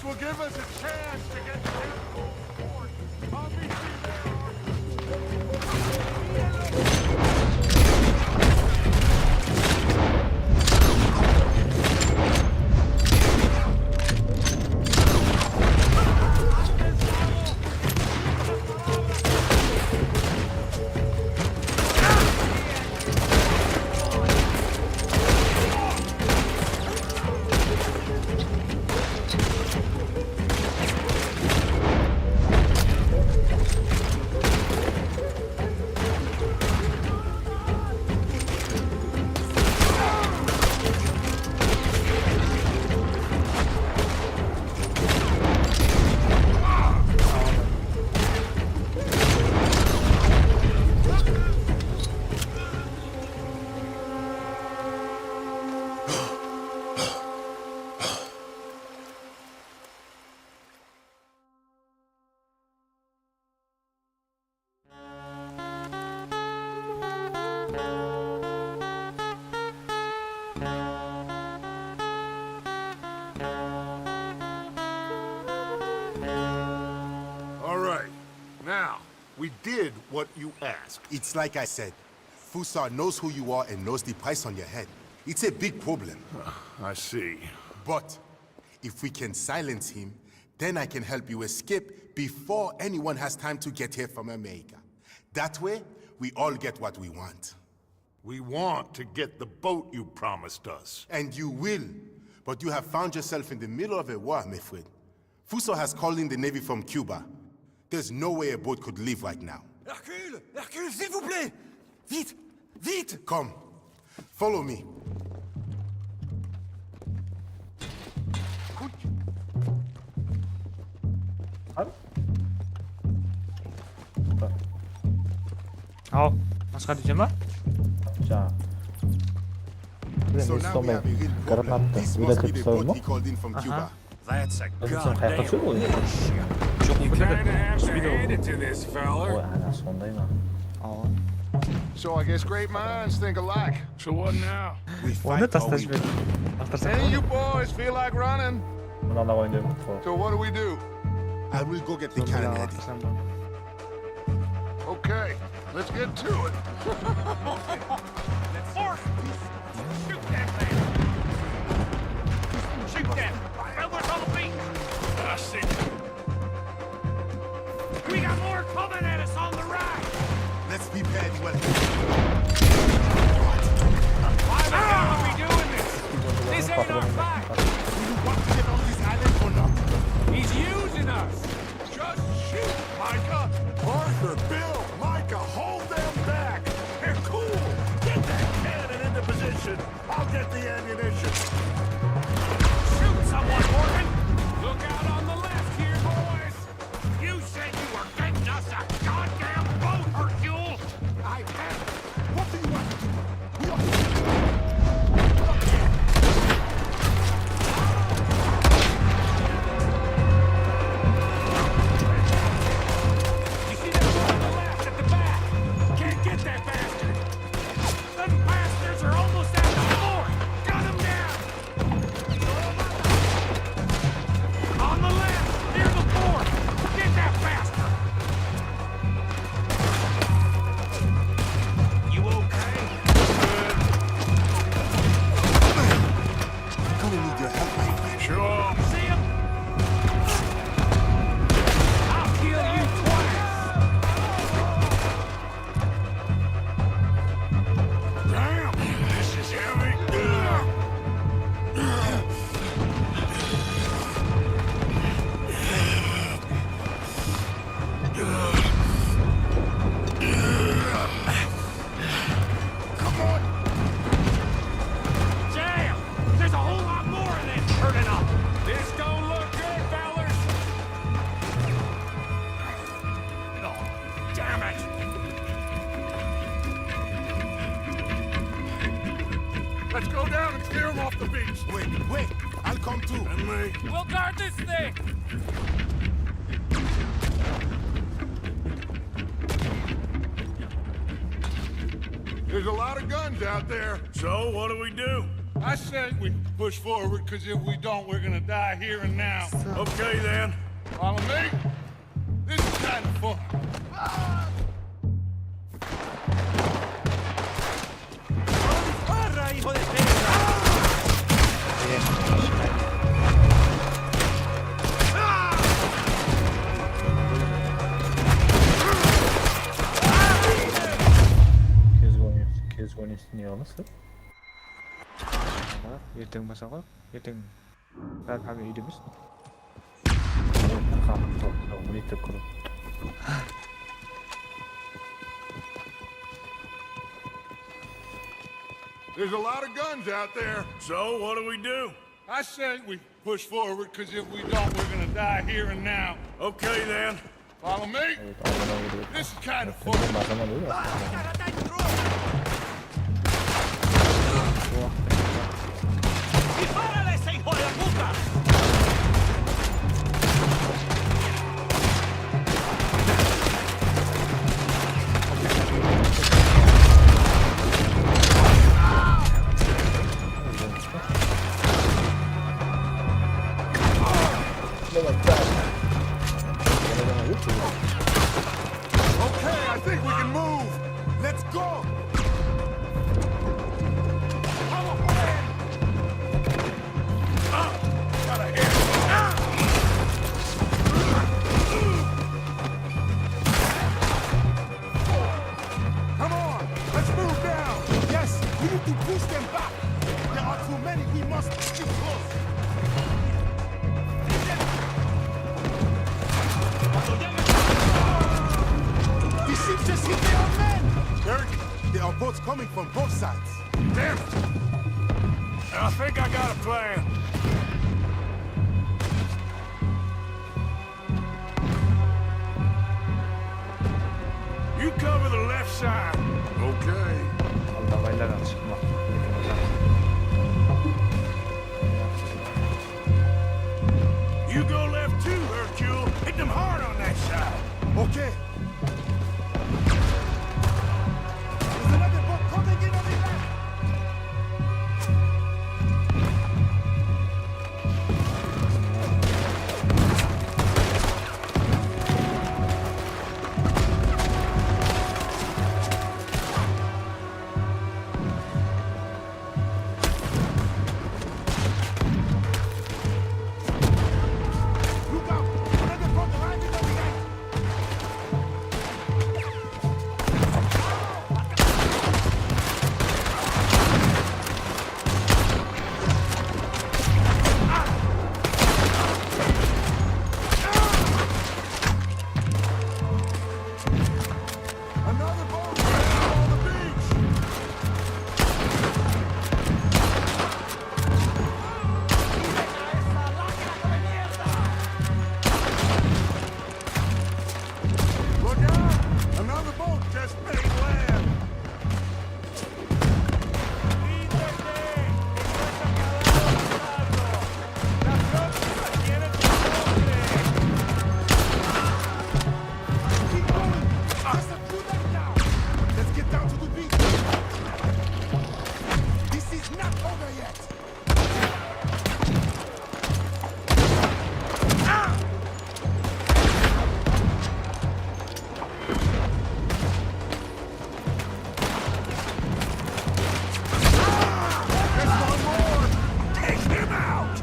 This will give us a chance to get to Liverpool. I'll meet you there. We did what you asked. It's like I said. Fussar knows who you are and knows the price on your head. It's a big problem. I see. But if we can silence him, then I can help you escape before anyone has time to get here from America. That way, we all get what we want. We want to get the boat you promised us. And you will. But you have found yourself in the middle of a war, my friend. Fussar has called in the Navy from Cuba. There's no way a boat could leave right now. Hercule! Hercule, s'il vous plaît! Vite! Vite! Come. Follow me. Başka diyeceğim var? 자. 그래, 썸에 깔아놨다. 위가 급서는 뭐? That's a 무슨 가야가 쓰고 있네. 하나 쏜다 이마. So I guess great minds think alike. So what now? Onu taslaş ver. Any of you boys feel like running? 나나고 있는데 뭐. So what do we do? I will go get the cannon ready. Okay, let's get to it. Shoot that man! Shoot that! Elmer's on the beat! I see. We got more coming at us on the right! Let's prepare well. Why the hell are we doing this? This ain't our fight! Do you want to get on this island or not? He's using us! Just shoot, Micah! Arthur, Bill, Micah, hold them back! They're cool! Get that cannon into position! I'll get the ammunition! Shoot someone, Morgan! Look out on the left here, boys! You said you were getting us a goddamn boat, Hercule! I have it! What do you want to do? We are... You see that one on the left at the back? Can't get that bastard! Them bastards are almost at the fort! Gun him down! On the left, near the fort! Get that bastard! You okay? I'm gonna need your help, my friend. Sure. See him? I'll kill you twice! Damn! This is heavy. Come on! Damn! There's a whole lot more of this turning up! This don't look good, fellas! Oh, damn it! Let's go down and clear them off the beach. Wait, I'll come too. And me. We'll guard this thing! There's a lot of guns out there. So, what do we do? I said we push forward, because if we don't, we're gonna die here and now. Okay, then. Follow me? This is kind of fun. ¡Parra, hijo de perra! 계속원이 알았어? ертең басаға ертең бәрі 밤에 үйде емес. 우리 때 그룹. There's a lot of guns out there. So, what do we do? I said we push forward, because if we don't, we're gonna die here and now. Okay, then. Follow me? This is kind of fun. ¡Dispárale, ese hijo de puta! Okay, I think we can move. Let's go. Come on, let's move down. Yes, we need to push them back. There are too many. We must keep close. The ship just hit their men. Derek, there are boats coming from both sides. Damn it. I think I got a plan. You cover the left side. Okay. Давайлар çıkma. You go left too, Hercule. Hit them hard on that side. Okay. There's another boat coming in on the left. Look out! Another boat arriving on the right. Another boat coming on the beach. Look out! Another boat just made land. Keep going. Just a few left now. Let's get down to the beach. This is not over yet. There's one more. Take him out.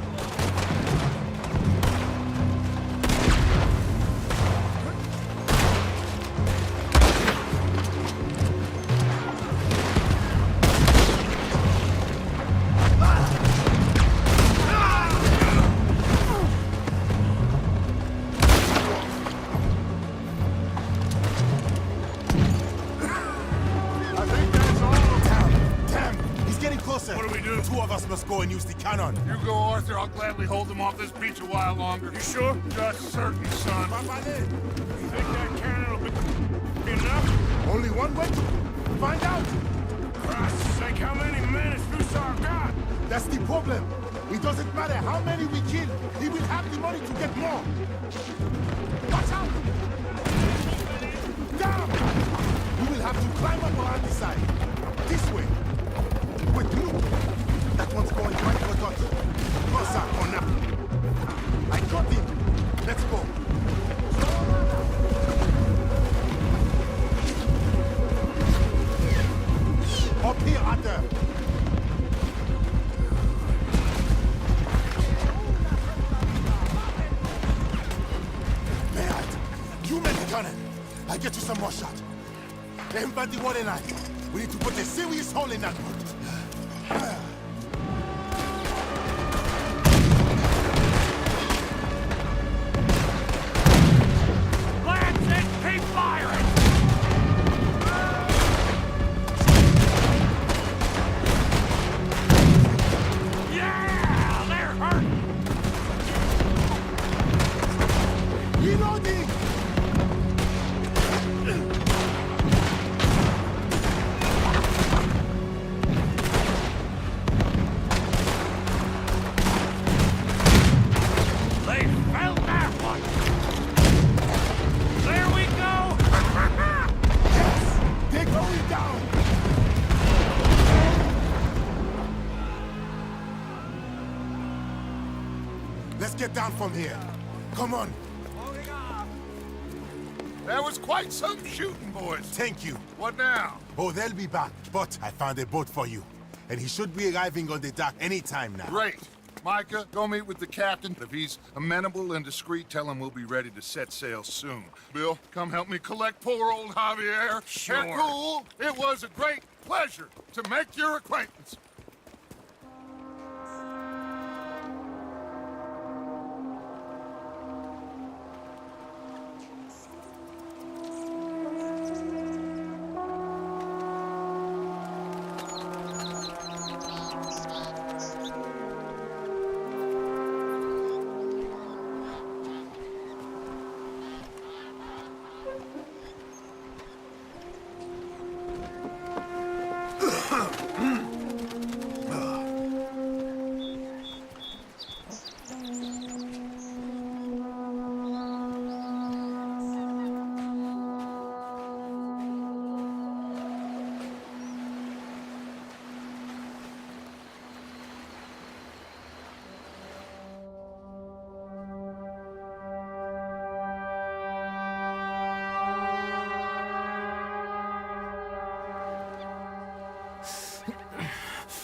I think that's all. Damn, he's getting closer. What do we do? The two of us must go and use the cannon. You go, Arthur. I'll gladly hold them off this beach a while longer. You sure? Just certain, son. You think that cannon will be enough? Only one way to find out. Christ's sake, how many men has Fusar got? That's the problem. It doesn't matter how many we kill. He will have the money to get more. Watch out! Down! We will have to climb up around the side. This way. Wait, look. That one's going right for Dutch. Closer, on up. I got him. Let's go. Up here, Arthur. You make a cannon. I get you some more shot. Everybody, what and I. We need to put a serious hole in that boat. Lance, and keep firing! Yeah, they're hurt! Reloading! They felt that one! There we go! Yes! They're going down! Let's get down from here. Come on. That was quite some shooting, boys. Thank you. What now? Oh, they'll be back. But I found a boat for you. And he should be arriving on the dock any time now. Great. Micah, go meet with the captain. If he's amenable and discreet, tell him we'll be ready to set sail soon. Bill, come help me collect poor old Javier. Sure. Hercule, it was a great pleasure to make your acquaintance.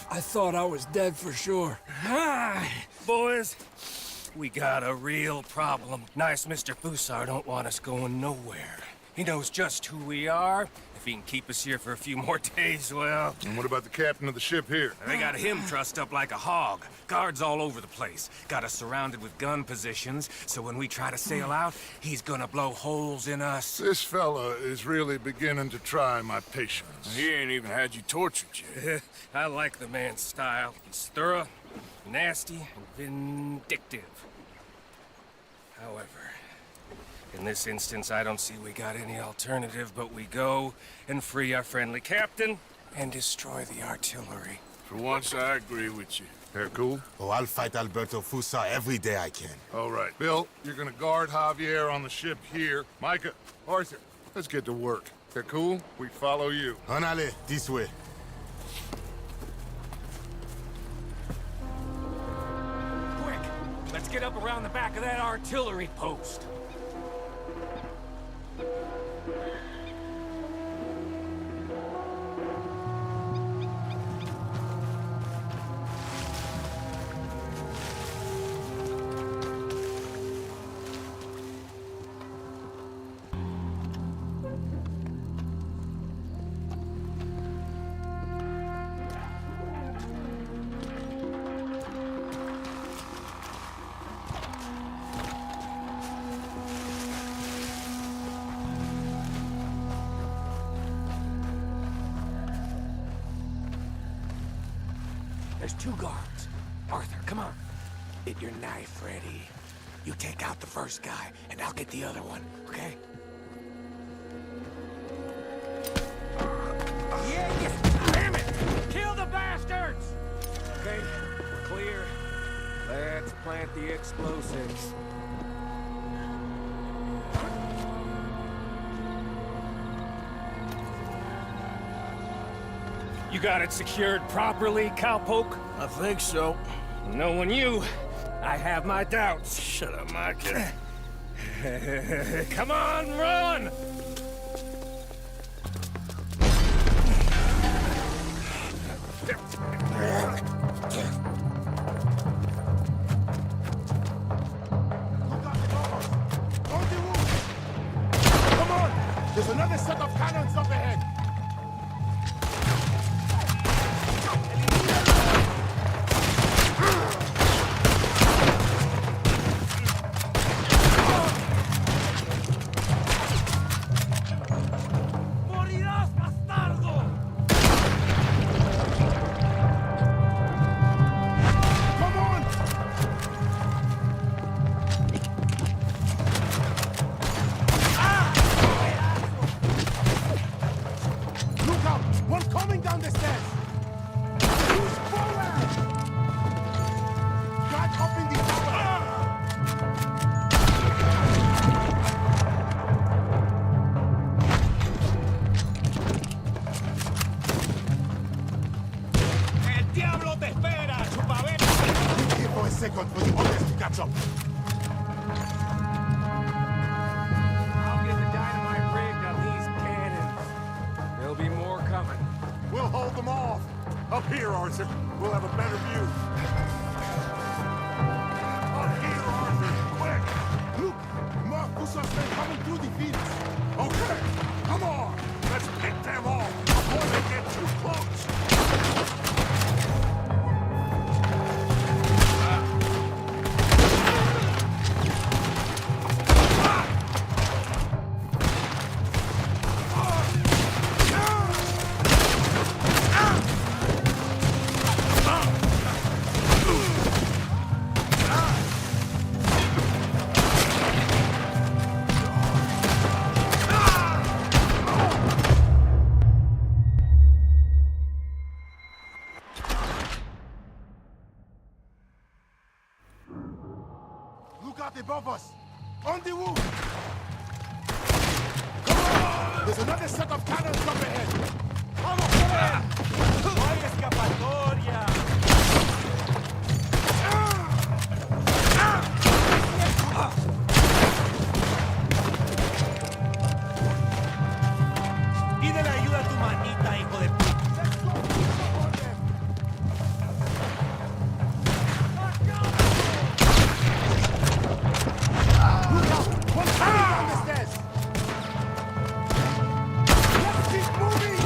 I thought I was dead for sure. Hi, boys. We got a real problem. Nice Mr. Fusar don't want us going nowhere. He knows just who we are. If he can keep us here for a few more days, well... And what about the captain of the ship here? They got him trussed up like a hog. Guards all over the place. Got us surrounded with gun positions, so when we try to sail out, he's gonna blow holes in us. This fella is really beginning to try my patience. He ain't even had you tortured yet. I like the man's style. He's thorough, nasty, and vindictive. However, in this instance, I don't see we got any alternative, but we go and free our friendly captain and destroy the artillery. For once, I agree with you. Hercule? Oh, I'll fight Alberto Fusa every day I can. All right. Bill, you're gonna guard Javier on the ship here. Micah, Arthur, let's get to work. Hercule, we follow you. Anale, this way. Quick! Let's get up around the back of that artillery post. There's 2 guards. Arthur, come on. Get your knife ready. You take out the first guy, and I'll get the other one, okay? Yes! Damn it! Kill the bastards! Okay, we're clear. Let's plant the explosives. You got it secured properly, cowpoke? I think so. Knowing you, I have my doubts. Shut up, Micah. Come on, run! Come on! There's another set of cannons up ahead! ¡Morirás, bastardo! Come on! Look out! One coming down the stairs! Push forward! Guard up in the tower! ¡El diablo te espera, chupavera! Here for a second for the others to catch up. I'll get the dynamite rigged on these cannons. There'll be more coming. We'll hold them off. Up here, Arthur. We'll have a better view. Up here, Arthur. Quick! Look! More Kusas coming through the fields! Okay, come on. Let's pick them off before they get too close. Look out above us! On the roof! Come on! There's another set of cannons up ahead! Vamos, joven! ¡No hay escapatoria! Pídele ayuda a tu manita, hijo de p... Look out! One coming down the stairs! Let's keep moving!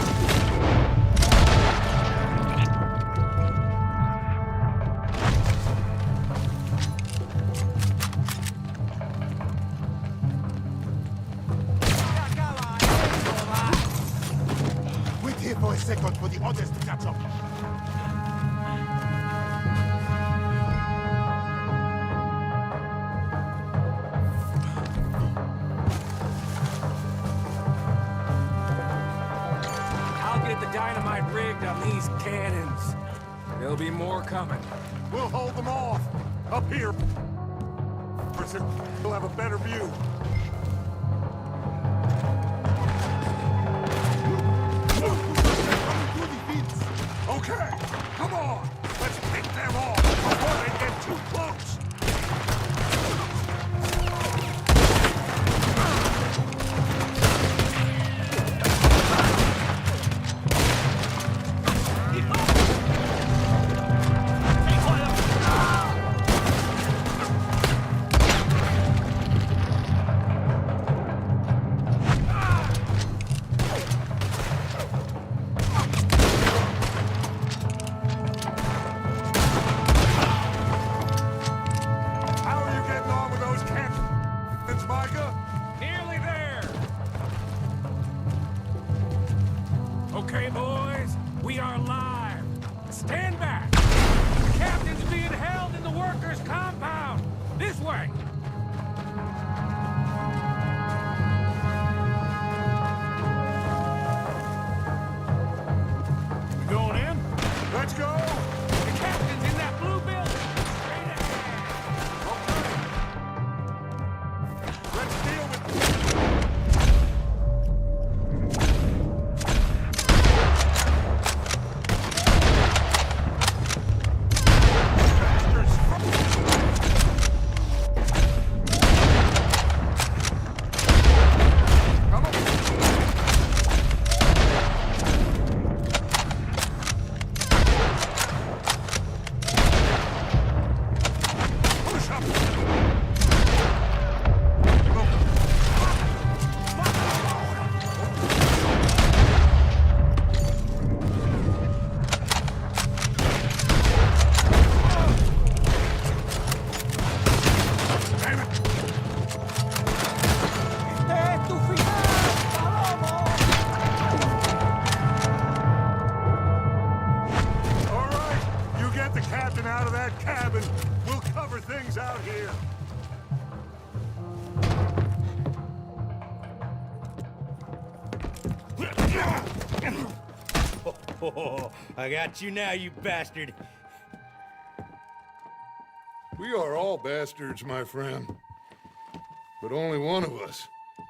Wait here for a second for the others to catch up. I'll get the dynamite rigged on these cannons. There'll be more coming. We'll hold them off. Up here. Arthur, we'll have a better view. Okay, come on. Let's pick them off before they get too close. How are you getting on with those cannons, Micah? Nearly there! Okay, boys, we are live. Stand back! The captain's being held in the workers' compound! This way! You going in? Let's go. The captain's in that blue building! Straight ahead! Let's deal with Oh, I got you now, you bastard. We are all bastards, my friend. But only one of us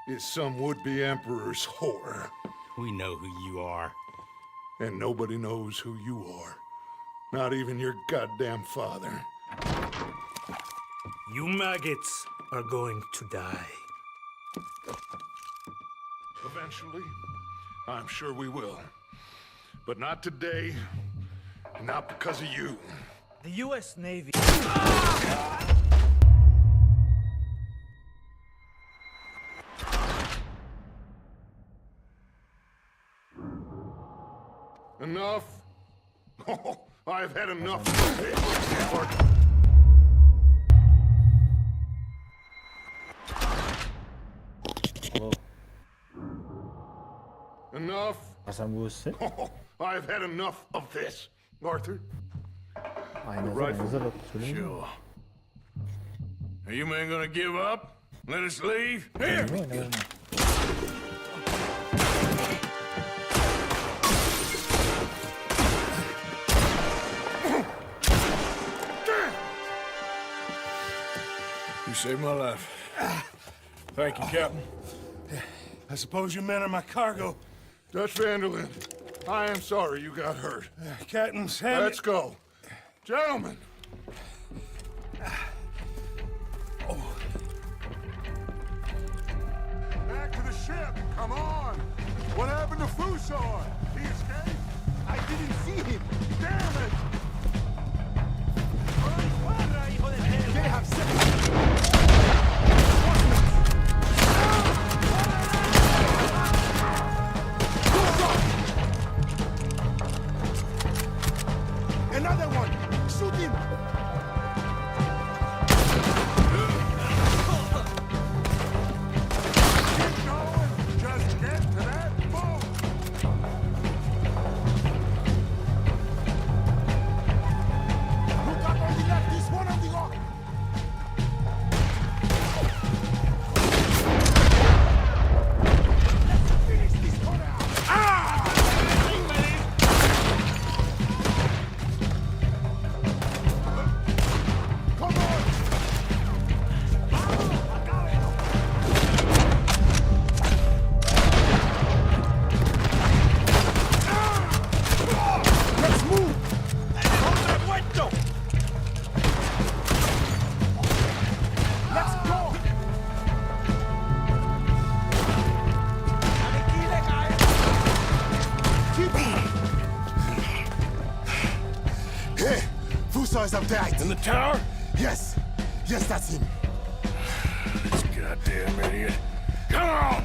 is some would-be emperor's whore. We know who you are. And nobody knows who you are. Not even your goddamn father. You maggots are going to die. Eventually, I'm sure we will. But not today, and not because of you. The U.S. Navy... Enough. Oh, I've had enough. Enough. Oh, I've had enough of this, Arthur. Aynen The rifle. öyle söyleyeyim. Sure. Are you men gonna give up? Let us leave? Here! You saved my life. Thank you, Captain. I suppose you men are my cargo. Dutch Vanderlyn, I am sorry you got hurt. Captain Sam... Let's go. Gentlemen. Back to the ship. Come on. What happened to Fusar? He escaped? I didn't see him. Damn it. They have Another one! Shoot him! Keep going! Just get to that boat! Look up on the left, this one on the rock! Let's finish this corner! Come on! Let's move! Let's go! Keep it! Hey, Fusar is up there. In the tower? Yes. Yes, that's him. This goddamn idiot. Come on!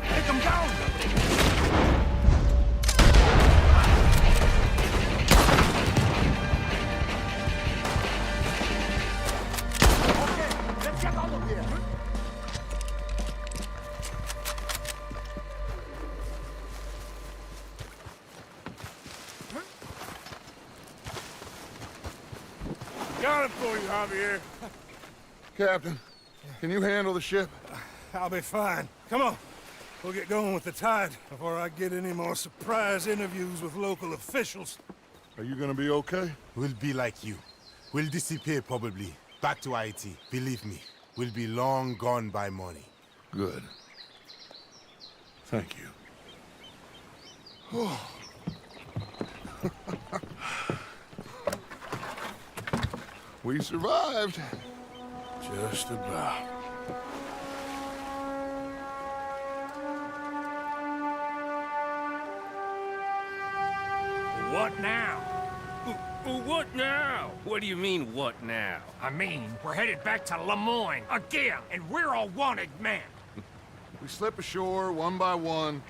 Take him down! Okay, let's get out of here. Got it for you, Javier. Captain, can you handle the ship? I'll be fine. Come on. We'll get going with the tide before I get any more surprise interviews with local officials. Are you gonna be okay? We'll be like you. We'll disappear probably. Back to Haiti. Believe me, we'll be long gone by morning. Good. Thank you. Oh. We survived. Just about. What now? What now? What do you mean, what now? I mean, we're headed back to Lemoyne again, and we're all wanted men. We slip ashore one by one,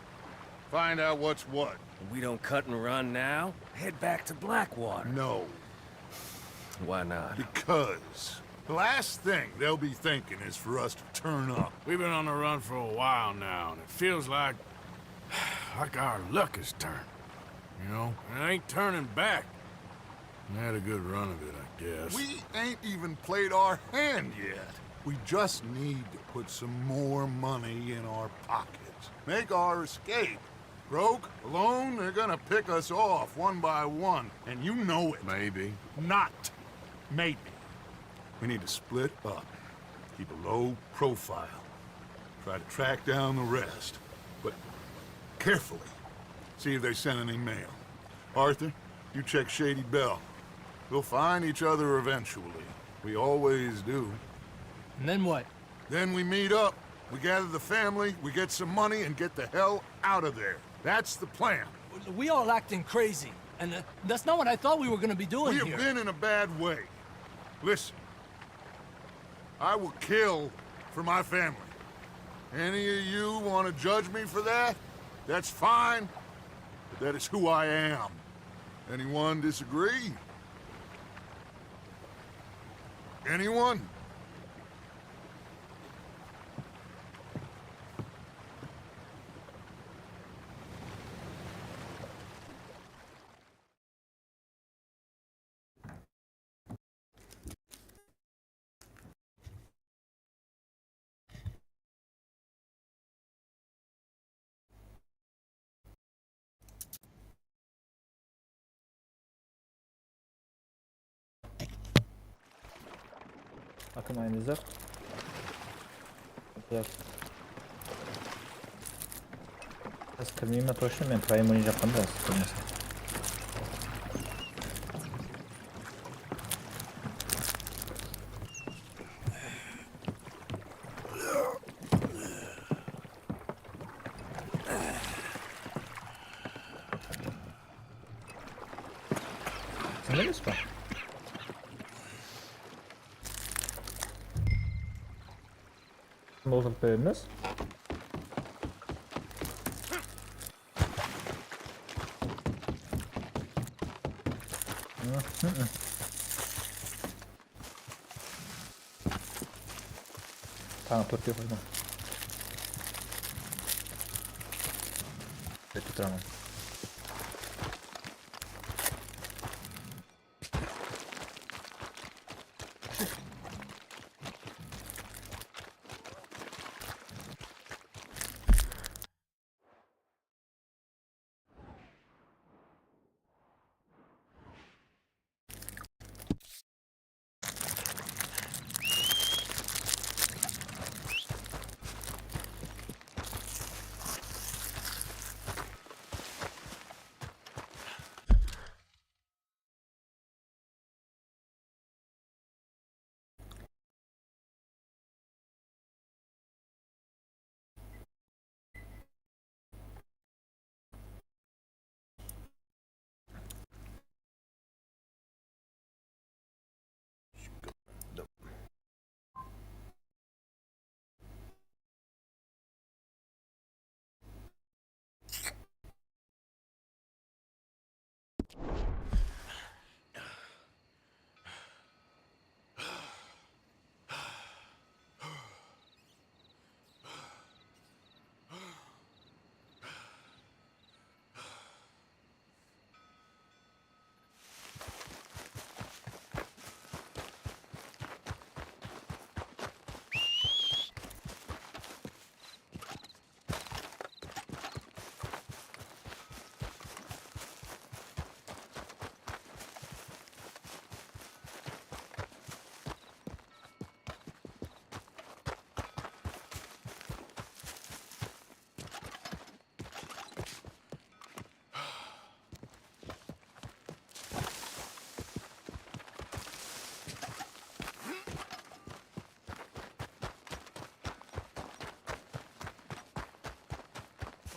find out what's what. We don't cut and run now? Head back to Blackwater. No, Why not? because the last thing they'll be thinking is for us to turn up. We've been on the run for a while now, and it feels like our luck has turned. You know, and it ain't turning back. We had a good run of it, I guess. We ain't even played our hand yet. We just need to put some more money in our pockets. Make our escape. Broke, alone, they're gonna pick us off one by one. And you know it. Maybe. Not maybe. We need to split up. Keep a low profile. Try to track down the rest. But carefully. See if they send any mail. Arthur, you check Shady Belle. We'll find each other eventually. We always do. And then what? Then we meet up. We gather the family, we get some money, and get the hell out of there. That's the plan. We all acting crazy. And that's not what I thought we were gonna be doing here. We have been in a bad way. Listen. I will kill for my family. Any of you want to judge me for that? That's fine. But that is who I am. Anyone disagree? Anyone? Akın aynınızda. Güzel. Biraz kırmayayım точно мен прайм ойнап жатқанда biraz кырмаса. Sen ne diyorsun? Może pewność? Tamam, Türkiye koyma. Tutamam.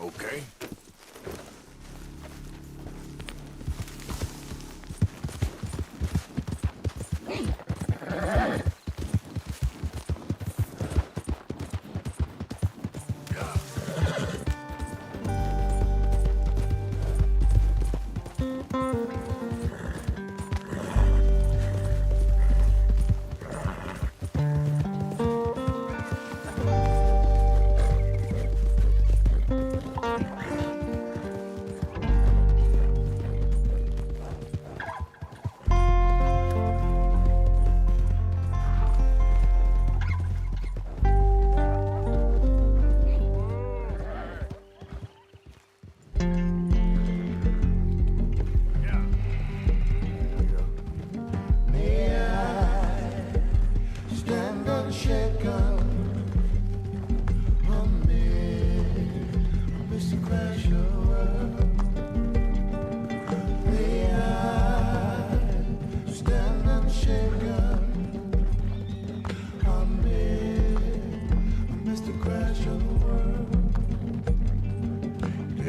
Okay.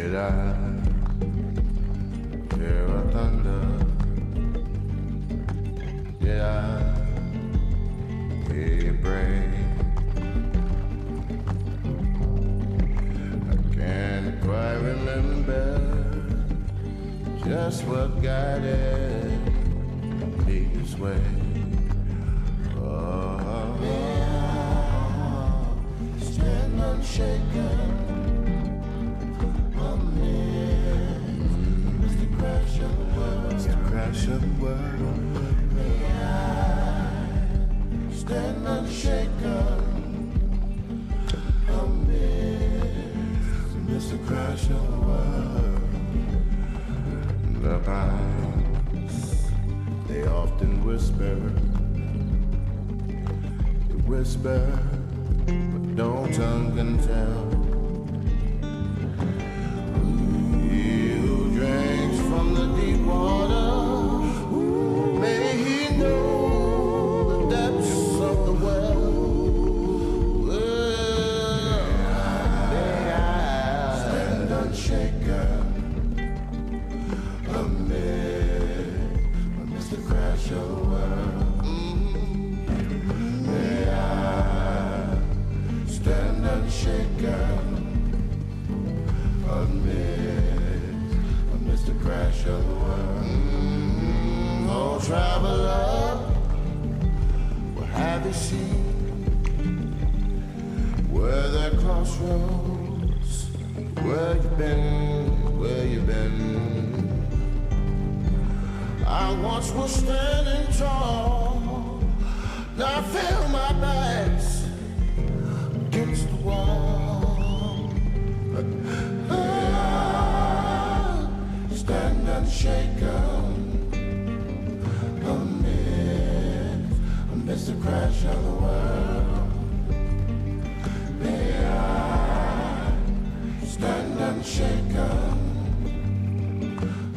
Did I hear a thunder? Did I hear you break? I can't quite remember just what guided me this way. Oh, stand unshaken. Crash of the world. May I stand unshaken amidst the crash of the world. The pines, they often whisper. They whisper, but no tongue can tell. He who drinks from the deep water, may he know the depths of the well. May I stand unshaken amidst the crash of the world. May I stand unshaken amidst the crash of the world. Oh, traveler, what have you seen? Were there crossroads? Where you been? Where you been? I once was standing tall. Now I feel my back's against the wall. Stand unshaken amidst the crash of the world. May I stand unshaken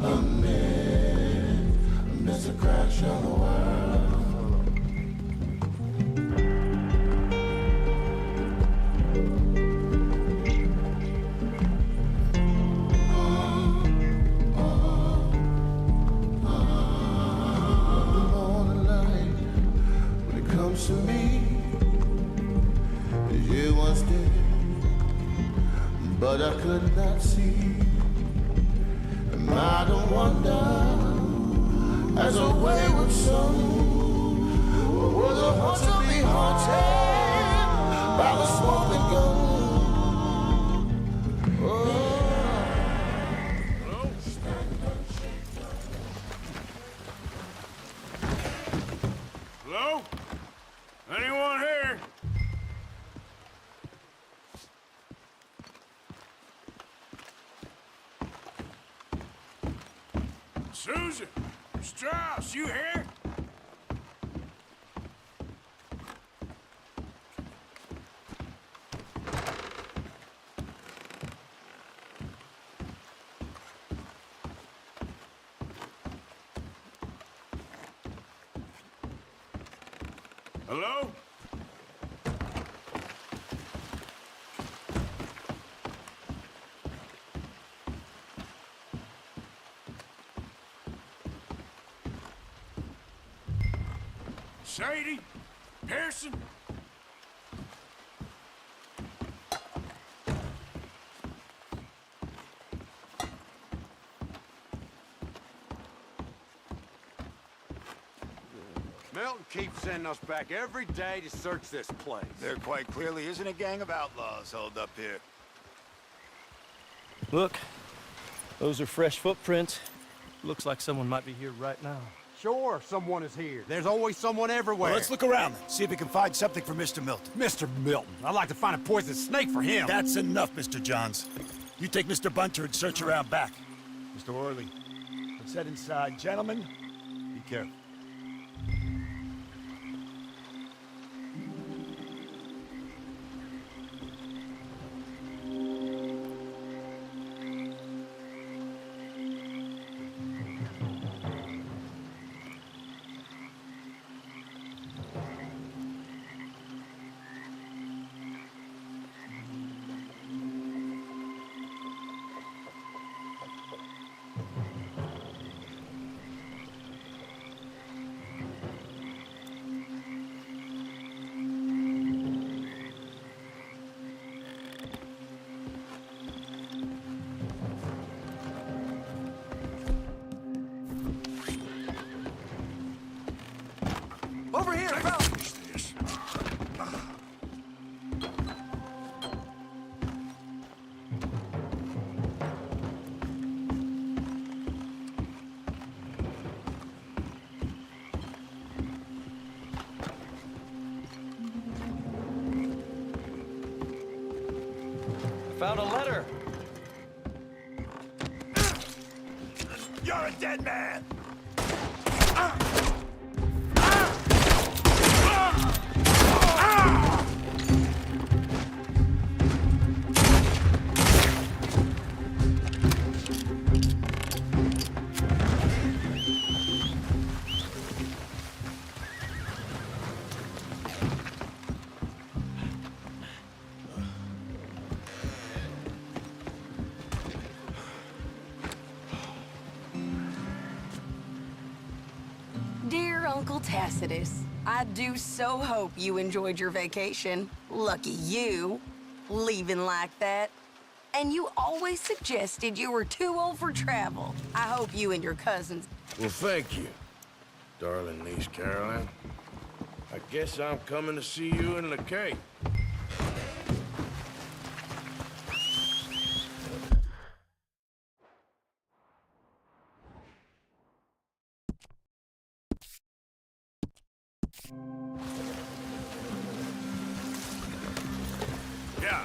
amidst the crash of the world. To me, you once did, but I could not see. And I don't wonder, as a wayward son, will the hunter be haunted by the smoking gun? Hello? Anyone here? Susan! Strauss, you here? Hello? Sadie? Pearson? Milton keeps sending us back every day to search this place. There quite clearly isn't a gang of outlaws holed up here. Look, those are fresh footprints. Looks like someone might be here right now. Sure, someone is here. There's always someone everywhere. Well, let's look around then. See if we can find something for Mr. Milton. Mr. Milton. I'd like to find a poisonous snake for him. That's enough, Mr. Johns. You take Mr. Bunter and search around back. Mr. Orley, let's head inside. Gentlemen, be careful. here, bro. Found a letter. You're a dead man! Dear Uncle Tacitus, I do so hope you enjoyed your vacation. Lucky you, leaving like that. And you always suggested you were too old for travel. I hope you and your cousins... Well, thank you, darling niece Caroline. I guess I'm coming to see you in Le Cape. Yeah.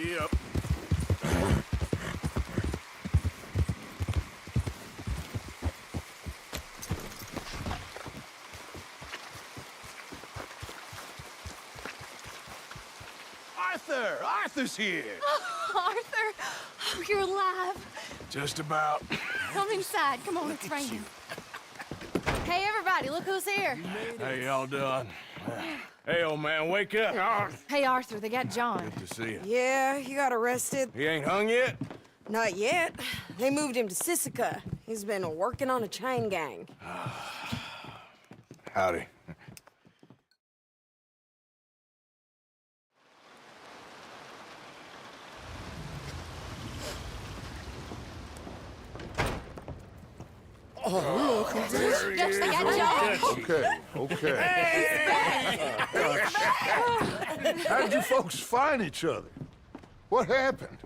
Yep. Arthur! Arthur's here! Arthur! Oh, you're alive. Just about. Come inside. Come on, it's raining. Hey, everybody, look who's here. How y'all doing? Hey, old man, wake up. Hey, Arthur, they got John. Good to see you. Yeah, he got arrested. He ain't hung yet? Not yet. They moved him to Sisika. He's been working on a chain gang. Howdy. Oh, look, there he is. They got John. Okay. How did you folks find each other? What happened?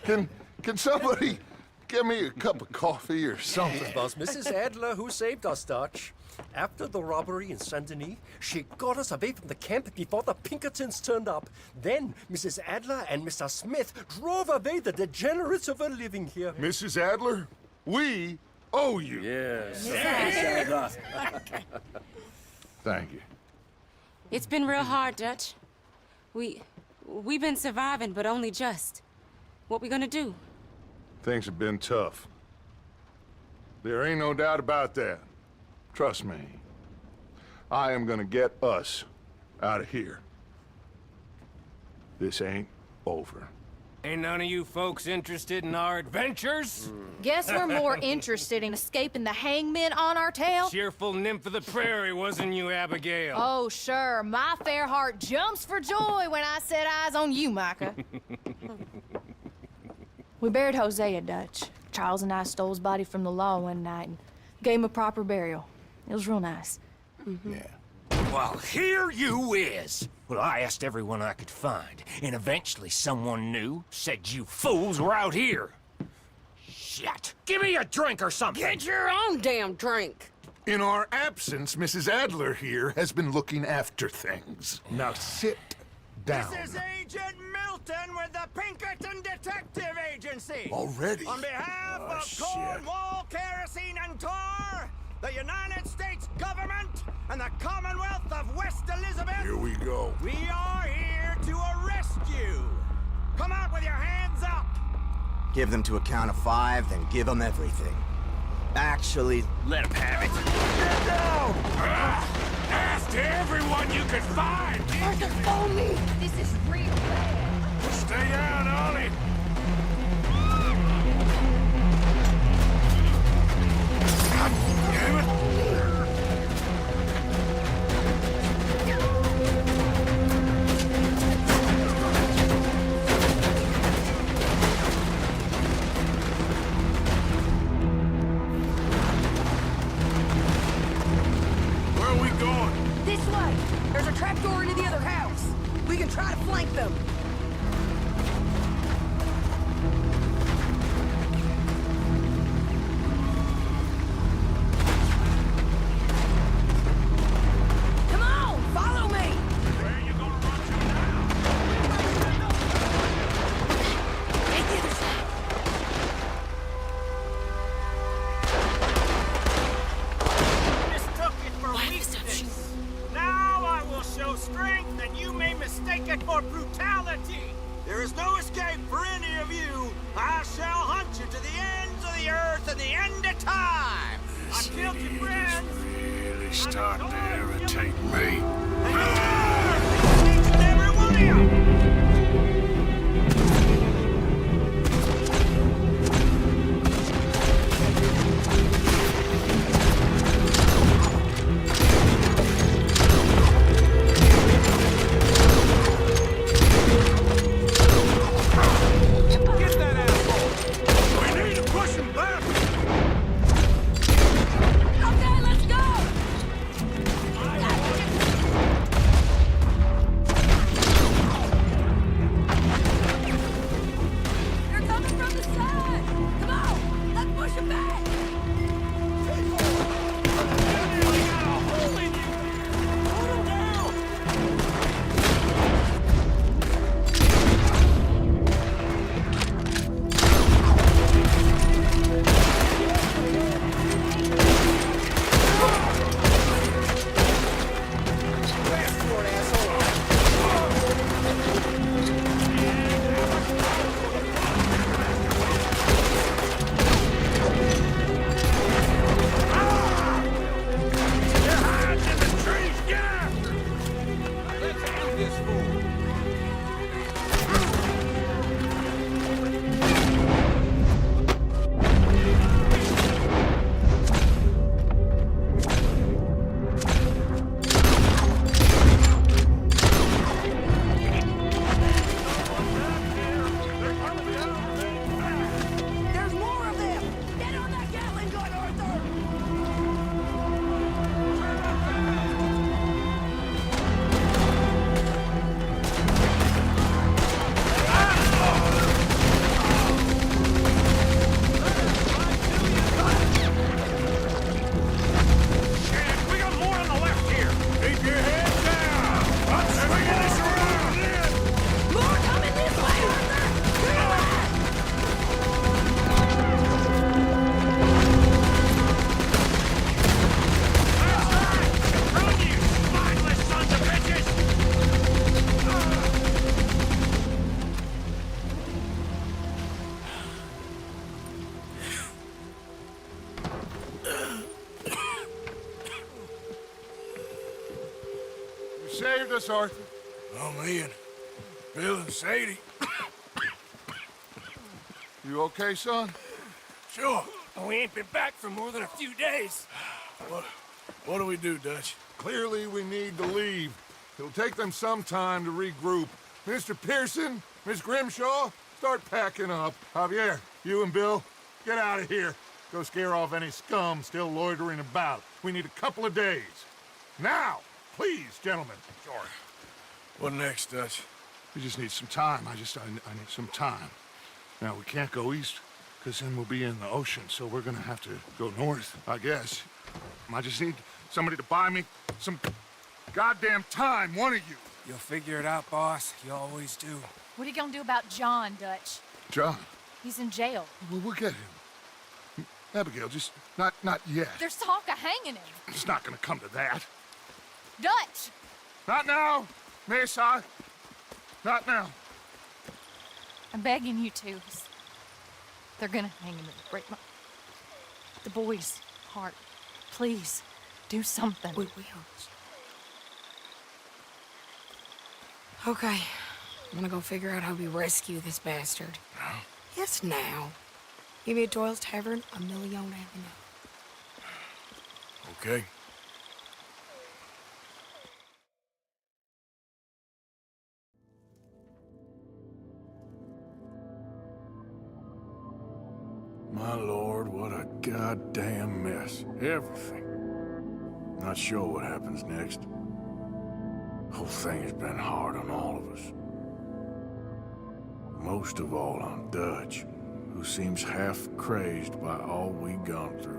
Can somebody get me a cup of coffee or something? It was Mrs. Adler who saved us, Dutch. After the robbery in Saint Denis, she got us away from the camp before the Pinkertons turned up. Then Mrs. Adler and Mr. Smith drove away the degenerates who were living here. Mrs. Adler, we owe you. Yes. Thank you. It's been real hard, Dutch. We've been surviving, but only just. What we gonna do? Things have been tough. There ain't no doubt about that. Trust me. I am gonna get us out of here. This ain't over. Ain't none of you folks interested in our adventures? Guess we're more interested in escaping the hangmen on our tail? Cheerful nymph of the prairie, wasn't you, Abigail? Oh, sure. My fair heart jumps for joy when I set eyes on you, Micah. We buried Hosea, Dutch. Charles and I stole his body from the law one night and gave him a proper burial. It was real nice. Well, here you is. Well, I asked everyone I could find, and eventually someone new said you fools were out here. Shit. Give me a drink or something. Get your own damn drink. In our absence, Mrs. Adler here has been looking after things. Now sit down. This is Agent Milton with the Pinkerton Detective Agency. Already? On behalf Oh, of shit. Cornwall, Kerosene, and Tar, the United States government, and the Commonwealth of West Elizabeth. Here we go. We are here to arrest you. Come out with your hands up. Give them to a count of 5, then give them everything. Actually, let them have it. Get down! Ask to everyone you could find! Arthur, phone me. This is real bad. Stay down, Ollie! God damn it! Where are we going? This way. There's a trapdoor into the other house. We can try to flank them. Come on, follow me. Where are you gonna run to now? Take the other side. Mistook it for weakness. Now I will show strength, and you may mistake it for brutality. There is no escape for any of you. I shall hunt you to the ends of the earth and the end of time. I killed your friends. Really starting to irritate me. Each and every one of you. Get that asshole. We need to push him back. Okay, let's go. They're coming from the side. Come on, let's push them back. There's more of them. Get on that Gatling gun, Arthur. We got more on the left here. Keep your head down. I'm swinging this around. More coming this way, Arthur. To the left. Run, you spineless sons of bitches! You saved us, Arthur. Oh, me and Bill and Sadie. You okay, son? Sure. We ain't been back for more than a few days. What do we do, Dutch? Clearly, we need to leave. It'll take them some time to regroup. Mr. Pearson, Miss Grimshaw, start packing up. Javier, you and Bill, get out of here. Go scare off any scum still loitering about. We need a couple of days. Now, please, gentlemen. Sure. What next, Dutch? We just need some time. I need some time. Now, we can't go east, because then we'll be in the ocean, so we're gonna have to go north, I guess. I just need somebody to buy me some goddamn time, one of you. You'll figure it out, boss. You always do. What are you gonna do about John, Dutch? John, He's in jail. we'll get him. Abigail, just not yet. There's talk of hanging him. It's not gonna come to that. Dutch! Not now, Mesa. Not now. I'm begging you to. They're gonna hang him and break the boy's heart. Please, do something. We will. Okay. I'm gonna go figure out how we rescue this bastard. Now? Yes, now. Give me a Doyle's Tavern, a Million Avenue. Okay. My lord, what a goddamn mess. Everything. Not sure what happens next. Whole thing has been hard on all of us. Most of all on Dutch, who seems half crazed by all we've gone through.